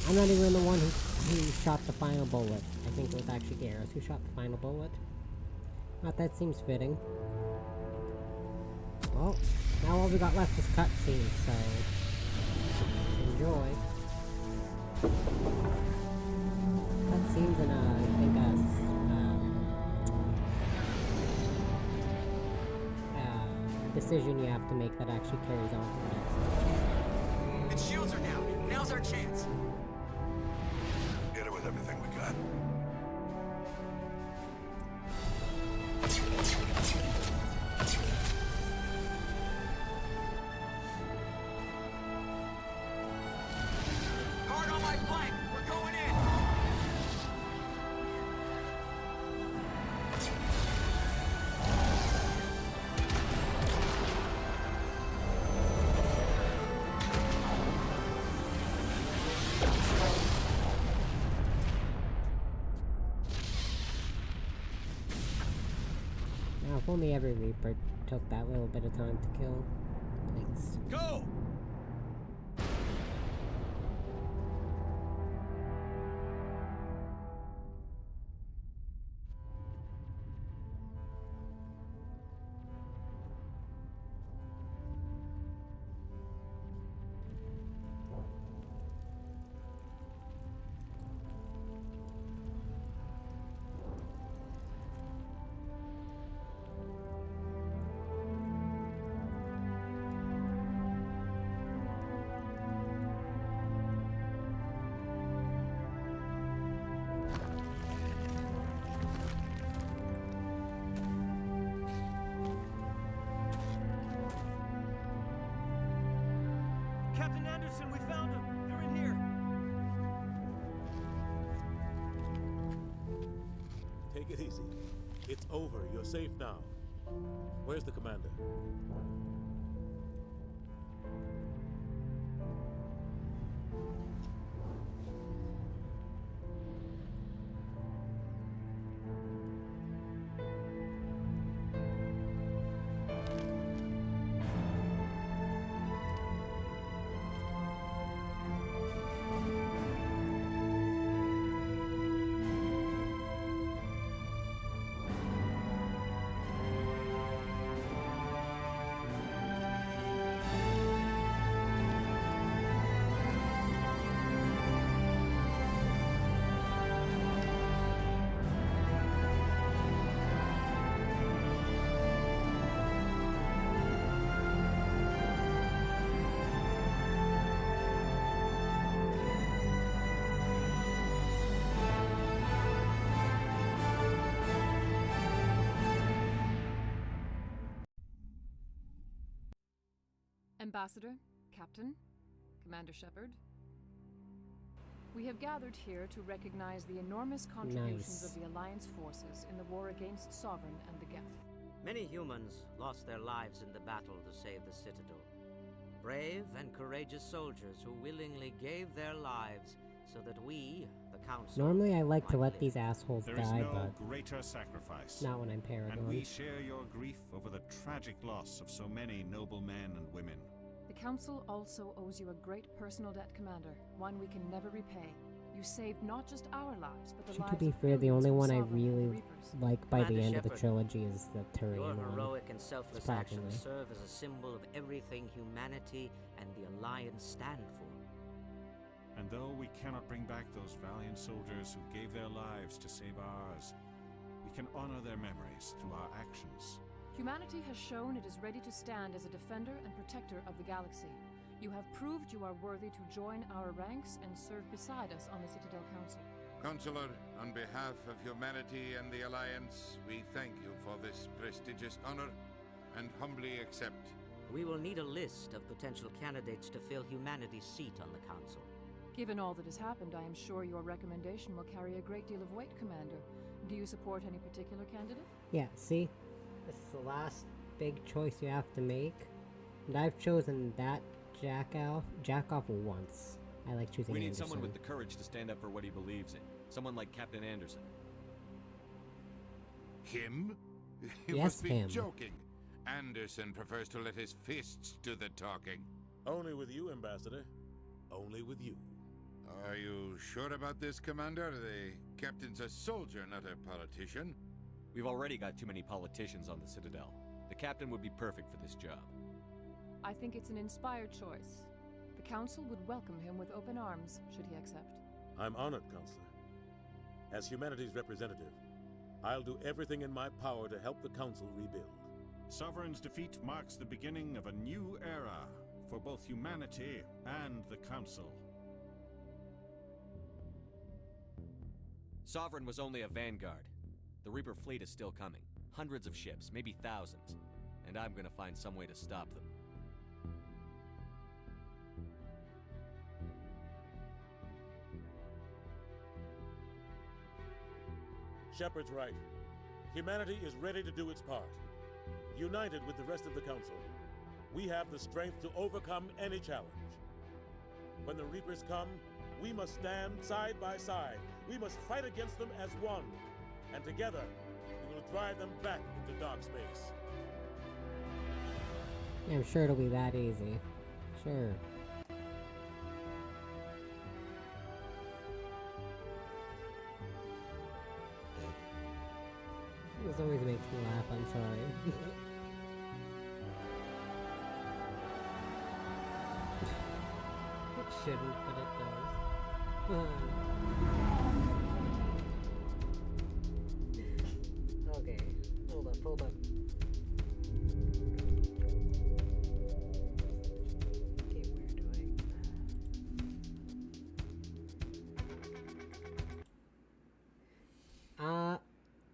I'm not even the one who shot the final bullet. I think it was actually Garrus who shot the final bullet. But that seems fitting. Well, now all we got left is cutscenes, so enjoy. Cutscenes and I think decision you have to make that actually carries on to the next one. Its shields are down. Now's our chance. Hit it with everything we got. Guard on my flank. We're going in. Now, if only every Reaper took that little bit of time to kill. Thanks. Go! Captain Anderson, we found them. They're in here. Take it easy. It's over. You're safe now. Where's the commander? Ambassador, Captain, Commander Shepard. We have gathered here to recognize the enormous contributions of the Alliance forces in the war against Sovereign and the Geth. Many humans lost their lives in the battle to save the Citadel. Brave and courageous soldiers who willingly gave their lives so that we, the Council... Normally I like to let these assholes There die, is no but greater sacrifice. not when I'm Paragon. And we share your grief over the tragic loss of so many noble men and women. The Council also owes you a great personal debt, Commander, one we can never repay. You saved not just our lives, but the lives To be of fair, the billions only of one I Sovereign and really Reapers. like by the Commander end of the Shepard, trilogy is the Turian Your one. heroic and selfless Surprisingly. actions serve as a symbol of everything humanity and the Alliance stand for. And though we cannot bring back those valiant soldiers who gave their lives to save ours, we can honor their memories through our actions. Humanity has shown it is ready to stand as a defender and protector of the galaxy. You have proved you are worthy to join our ranks and serve beside us on the Citadel Council. Counselor, on behalf of humanity and the Alliance, we thank you for this prestigious honor and humbly accept. We will need a list of potential candidates to fill humanity's seat on the Council. Given all that has happened, I am sure your recommendation will carry a great deal of weight, Commander. Do you support any particular candidate? Yeah, see? This is the last big choice you have to make. And I've chosen that jack-off once. I like choosing We need Anderson. someone with the courage to stand up for what he believes in. Someone like Captain Anderson. Him? You Yes, must be him. joking. Anderson prefers to let his fists do the talking. Only with you, Ambassador. Only with you. Are you sure about this, Commander? The captain's a soldier, not a politician. We've already got too many politicians on the Citadel. The captain would be perfect for this job. I think it's an inspired choice. The Council would welcome him with open arms, should he accept. I'm honored, Counselor. As humanity's representative, I'll do everything in my power to help the Council rebuild. Sovereign's defeat marks the beginning of a new era for both humanity and the Council. Sovereign was only a vanguard. The Reaper fleet is still coming. Hundreds of ships, maybe thousands. And I'm gonna find some way to stop them. Shepard's right. Humanity is ready to do its part. United with the rest of the Council, we have the strength to overcome any challenge. When the Reapers come, we must stand side by side. We must fight against them as one. And together, we will drive them back into dark space. Yeah, I'm sure it'll be that easy. Sure. This always makes me laugh, I'm sorry. It shouldn't, but it does. Okay, hold up, hold up. Okay, where do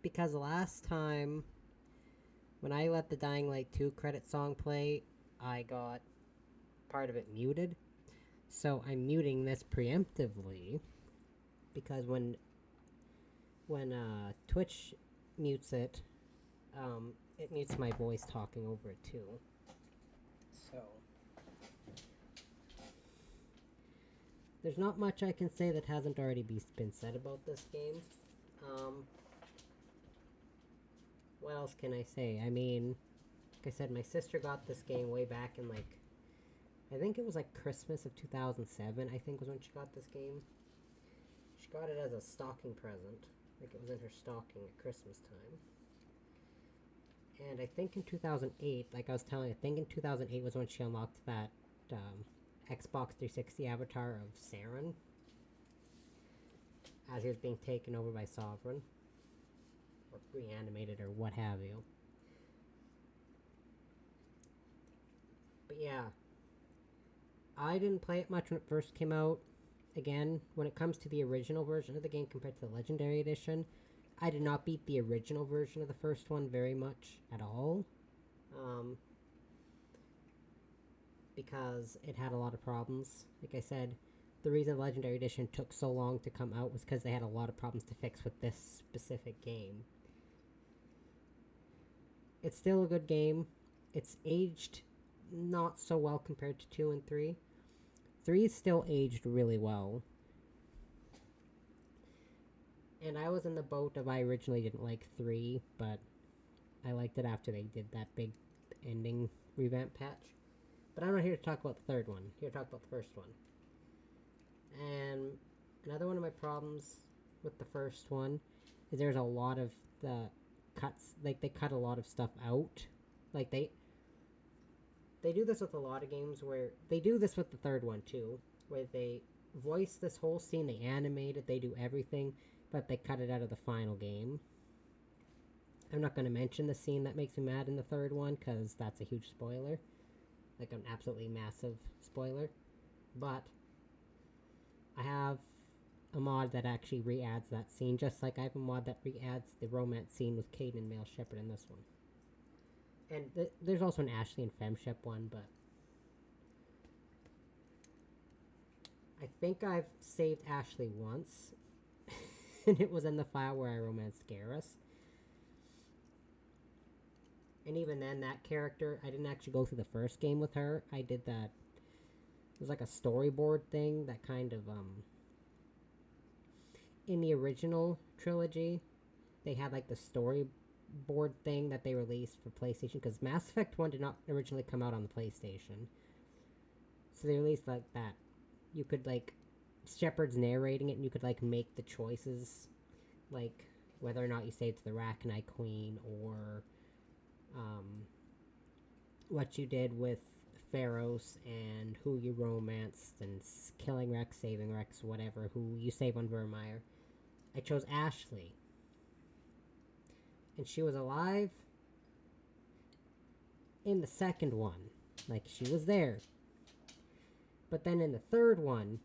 because last time, when I let the Dying Light 2 credit song play, I got part of it muted. So I'm muting this preemptively because when Twitch mutes it, it mutes my voice talking over it too. So there's not much I can say that hasn't already been said about this game. What else can I say? I mean, like I said, my sister got this game way back in, like, I think it was like Christmas of 2007, I think was when she got this game. She got it as a stocking present. Like, it was in her stocking at Christmas time. And I think in 2008, like I was telling you, I think in 2008 was when she unlocked that Xbox 360 avatar of Saren, as he was being taken over by Sovereign, or reanimated, or what have you. But yeah, I didn't play it much when it first came out. Again, when it comes to the original version of the game compared to the Legendary Edition, I did not beat the original version of the first one very much at all. Because it had a lot of problems. Like I said, the reason Legendary Edition took so long to come out was because they had a lot of problems to fix with this specific game. It's still a good game. It's aged not so well compared to 2 and 3. 3 is still aged really well. And I was in the boat of I originally didn't like 3, but I liked it after they did that big ending revamp patch. But I'm not here to talk about the third one. I'm here to talk about the first one. And another one of my problems with the first one is there's a lot of the cuts, like they cut a lot of stuff out. Like they do this with a lot of games where they do this with the third one too, where they voice this whole scene, they animate it, they do everything, but they cut it out of the final game. I'm not going to mention the scene that makes me mad in the third one because that's a huge spoiler. Like an absolutely massive spoiler. But I have a mod that actually re-adds that scene, just like I have a mod that re-adds the romance scene with Caden and Male Shepherd in this one. And there's also an Ashley and Femshep one, but I think I've saved Ashley once, and it was in the file where I romanced Garrus. And even then, that character, I didn't actually go through the first game with her. I did that. It was like a storyboard thing that kind of, in the original trilogy, they had like the storyboard thing that they released for PlayStation, because Mass Effect 1 did not originally come out on the PlayStation. So they released like that. You could like, Shepard's narrating it, and you could like make the choices, like whether or not you saved the Rachni Queen, or what you did with Pharos, and who you romanced, and killing Rex, saving Rex, whatever, who you save on Vermeer. I chose Ashley. And she was alive in the second one. Like, she was there. But then in the third one,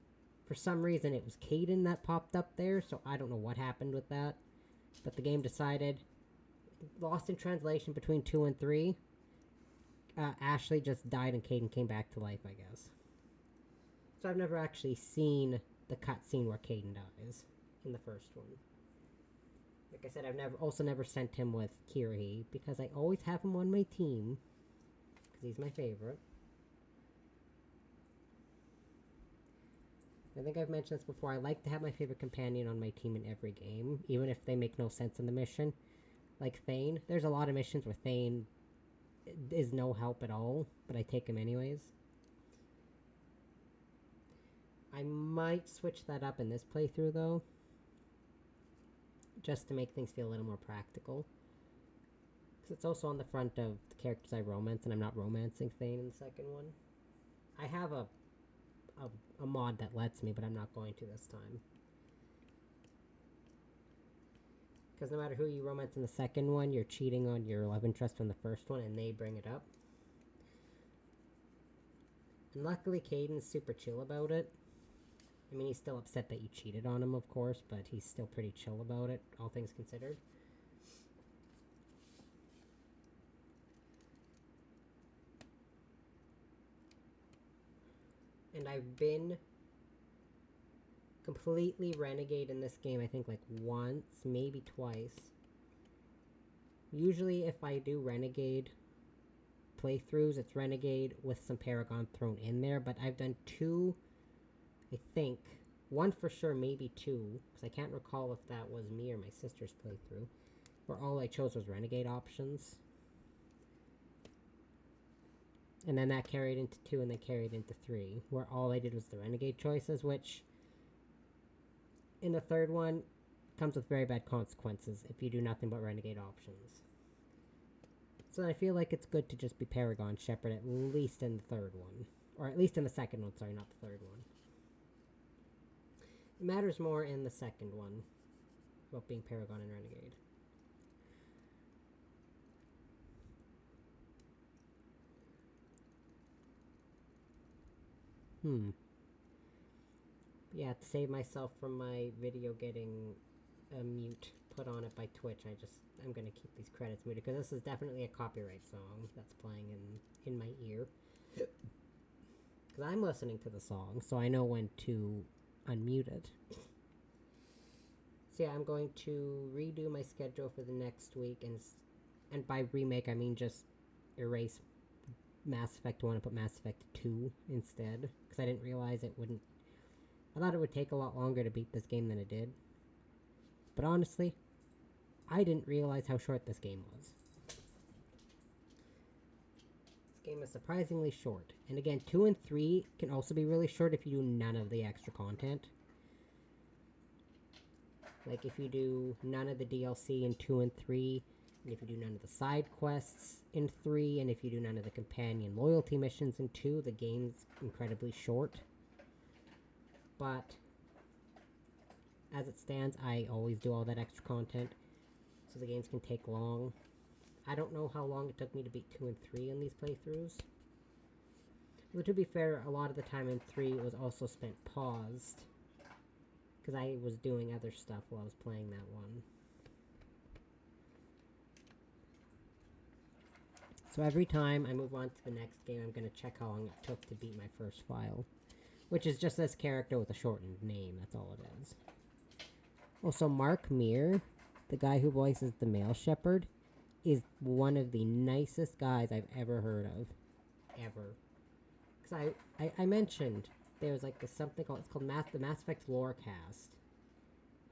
for some reason it was Caden that popped up there, so I don't know what happened with that. But the game decided, lost in translation between 2 and 3, Ashley just died and Caden came back to life, I guess. So I've never actually seen the cutscene where Caden dies in the first one. Like I said, I've never sent him with Kirih, because I always have him on my team, because he's my favorite. I think I've mentioned this before, I like to have my favorite companion on my team in every game, even if they make no sense in the mission. Like Thane, there's a lot of missions where Thane is no help at all, but I take him anyways. I might switch that up in this playthrough, though, just to make things feel a little more practical. Because it's also on the front of the characters I romance, and I'm not romancing Thane in the second one. I have a mod that lets me, but I'm not going to this time. Because no matter who you romance in the second one, you're cheating on your love interest from the first one, and they bring it up. And luckily, Caden's super chill about it. I mean, he's still upset that you cheated on him, of course, but he's still pretty chill about it, all things considered. And I've been completely Renegade in this game, I think, like, once, maybe twice. Usually, if I do Renegade playthroughs, it's Renegade with some Paragon thrown in there, but I've done 2, I think. 1 for sure, maybe 2, because I can't recall if that was me or my sister's playthrough, where all I chose was Renegade options. And then that carried into 2, and then carried into 3, where all I did was the Renegade choices, which, in the 3rd one, comes with very bad consequences if you do nothing but Renegade options. So I feel like it's good to just be Paragon Shepherd, at least in the 3rd one. Or at least in the 2nd one, sorry, not the 3rd one. It matters more in the 2nd one, about being Paragon and Renegade. Yeah, to save myself from my video getting a mute put on it by Twitch, I'm gonna keep these credits muted, because this is definitely a copyright song that's playing in my ear. Because I'm listening to the song, so I know when to unmute it. So yeah, I'm going to redo my schedule for the next week, and by remake, I mean just erase Mass Effect 1 and put Mass Effect 2 instead, because I didn't realize it wouldn't... I thought it would take a lot longer to beat this game than it did. But honestly, I didn't realize how short this game was. This game is surprisingly short. And again, 2 and 3 can also be really short if you do none of the extra content. Like if you do none of the DLC in 2 and 3, and if you do none of the side quests in 3, and if you do none of the companion loyalty missions in 2, the game's incredibly short. But as it stands, I always do all that extra content, so the games can take long. I don't know how long it took me to beat 2 and 3 in these playthroughs. But to be fair, a lot of the time in 3 was also spent paused, because I was doing other stuff while I was playing that one. So every time I move on to the next game, I'm going to check how long it took to beat my first file. Which is just this character with a shortened name, that's all it is. Also, Mark Meer, the guy who voices the male shepherd, is one of the nicest guys I've ever heard of. Ever. Because I mentioned there's like this something called, it's called the Mass Effect Lorecast.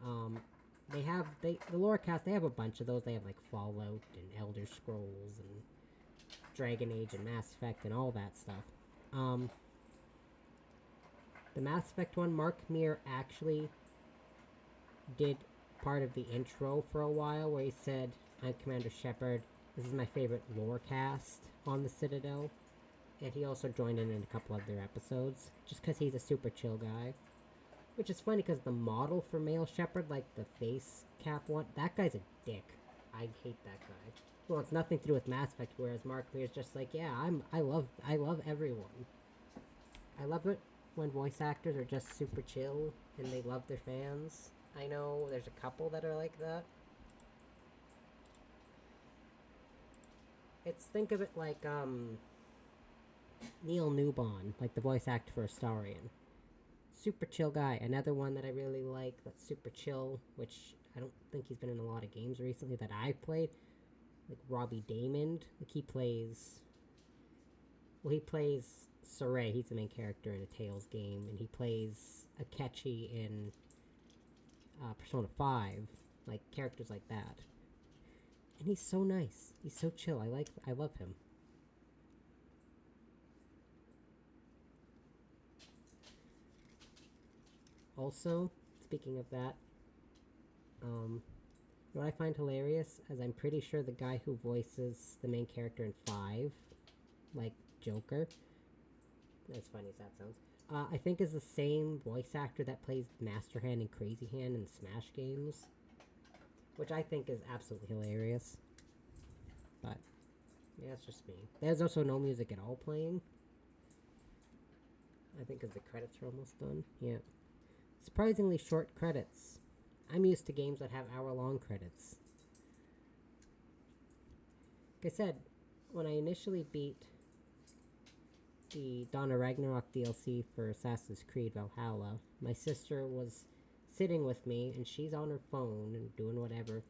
The Lorecast, they have a bunch of those. They have like Fallout and Elder Scrolls and Dragon Age and Mass Effect and all that stuff. The Mass Effect one, Mark Meer actually did part of the intro for a while, where he said, "I'm Commander Shepard. This is my favorite lore cast on the Citadel." And he also joined in a couple of their episodes, just because he's a super chill guy. Which is funny, because the model for male Shepard, like the face cap one, that guy's a dick. I hate that guy. Well, it's nothing to do with Mass Effect, whereas Mark Meer's just like, yeah, I love everyone. I love it when voice actors are just super chill and they love their fans. I know there's a couple that are like that. Think of it like, Neil Newbon, like the voice actor for Astarion. Super chill guy. Another one that I really like that's super chill, which I don't think he's been in a lot of games recently that I've played. Like Robbie Damon. Like he plays Saray. He's the main character in a Tales game, and he plays Akechi in Persona 5. Like characters like that. And he's so nice. He's so chill. I love him. Also, speaking of that, what I find hilarious is I'm pretty sure the guy who voices the main character in 5, like Joker, as funny as that sounds, I think is the same voice actor that plays Master Hand and Crazy Hand in the Smash games, which I think is absolutely hilarious. But yeah, it's just me. There's also no music at all playing. I think because the credits are almost done. Yeah. Surprisingly short credits. I'm used to games that have hour-long credits. Like I said, when I initially beat the Dawn of Ragnarok DLC for Assassin's Creed Valhalla. My sister was sitting with me, and she's on her phone and doing whatever.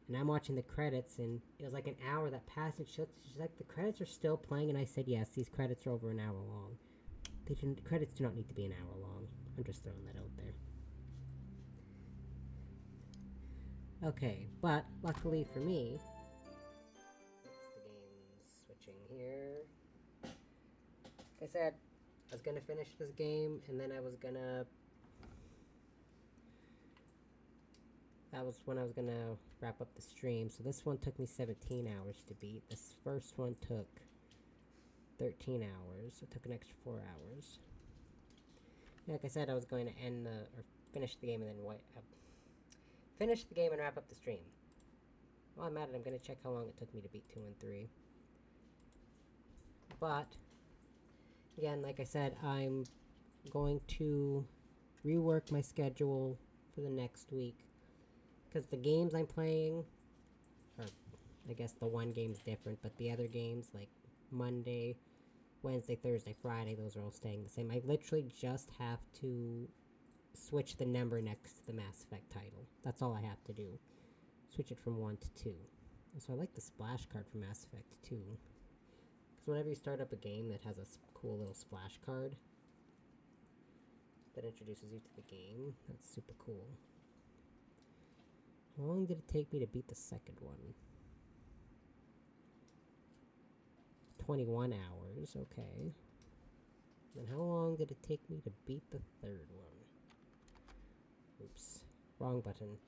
And I'm watching the credits, and it was like an hour that passed, and she's like, the credits are still playing, and I said, yes, these credits are over an hour long. Credits do not need to be an hour long. I'm just throwing that out there. Okay, but luckily for me, the game's switching here. Like I said, I was gonna finish this game, and then that was when I was gonna wrap up the stream. So this one took me 17 hours to beat. This first one took 13 hours. So it took an extra 4 hours. Like I said, I was going to finish the game and then finish the game and wrap up the stream. While I'm at it, I'm going to check how long it took me to beat 2 and 3. But, again, like I said, I'm going to rework my schedule for the next week. Because the games I'm playing, or I guess the one game's different, but the other games, like Monday, Wednesday, Thursday, Friday, those are all staying the same. I literally just have to switch the number next to the Mass Effect title. That's all I have to do. Switch it from 1 to 2. So I like the splash card for Mass Effect 2. Because whenever you start up a game that has a cool little splash card that introduces you to the game, that's super cool. How long did it take me to beat the second one? 21 hours, okay. Then how long did it take me to beat the third one? Oops, wrong button.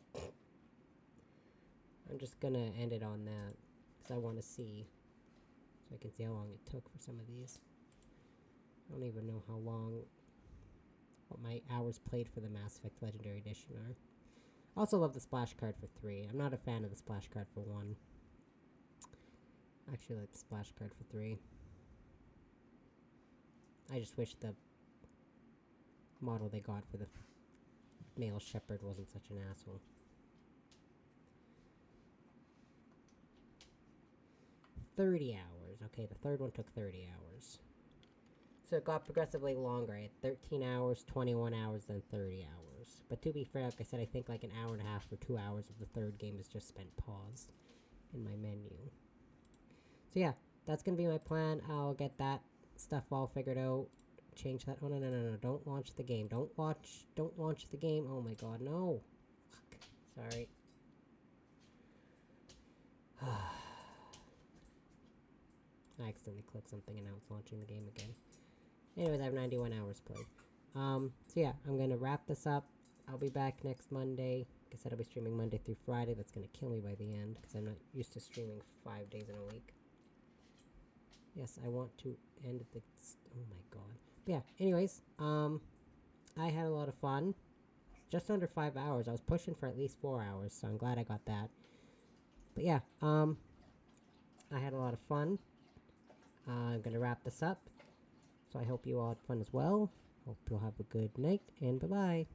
I'm just gonna end it on that, because I want to see, so I can see how long it took for some of these. I don't even know what my hours played for the Mass Effect Legendary Edition are. I also love the splash card for 3. I'm not a fan of the splash card for 1. I actually like the splash card for 3. I just wish the model they got for the male shepherd wasn't such an asshole. $30 hours. Okay, the third one took 30 hours. So it got progressively longer. I had 13 hours, 21 hours, then 30 hours. But to be fair, like I said, I think like an hour and a half or 2 hours of the third game is just spent paused in my menu. So yeah, that's gonna be my plan. I'll get that stuff all figured out. Change that. Oh, no. Don't launch the game. Don't launch the game. Oh my god, no. Fuck. Sorry. I accidentally clicked something and now it's launching the game again. Anyways, I have 91 hours played. So yeah, I'm gonna wrap this up. I'll be back next Monday. Like I said, I'll be streaming Monday through Friday. That's gonna kill me by the end, because I'm not used to streaming 5 days in a week. Yes, I want to end the... Oh my god. But yeah, anyways, I had a lot of fun. Just under 5 hours. I was pushing for at least 4 hours, so I'm glad I got that. But yeah, I had a lot of fun. I'm gonna wrap this up. So I hope you all had fun as well. Hope you'll have a good night, and bye-bye.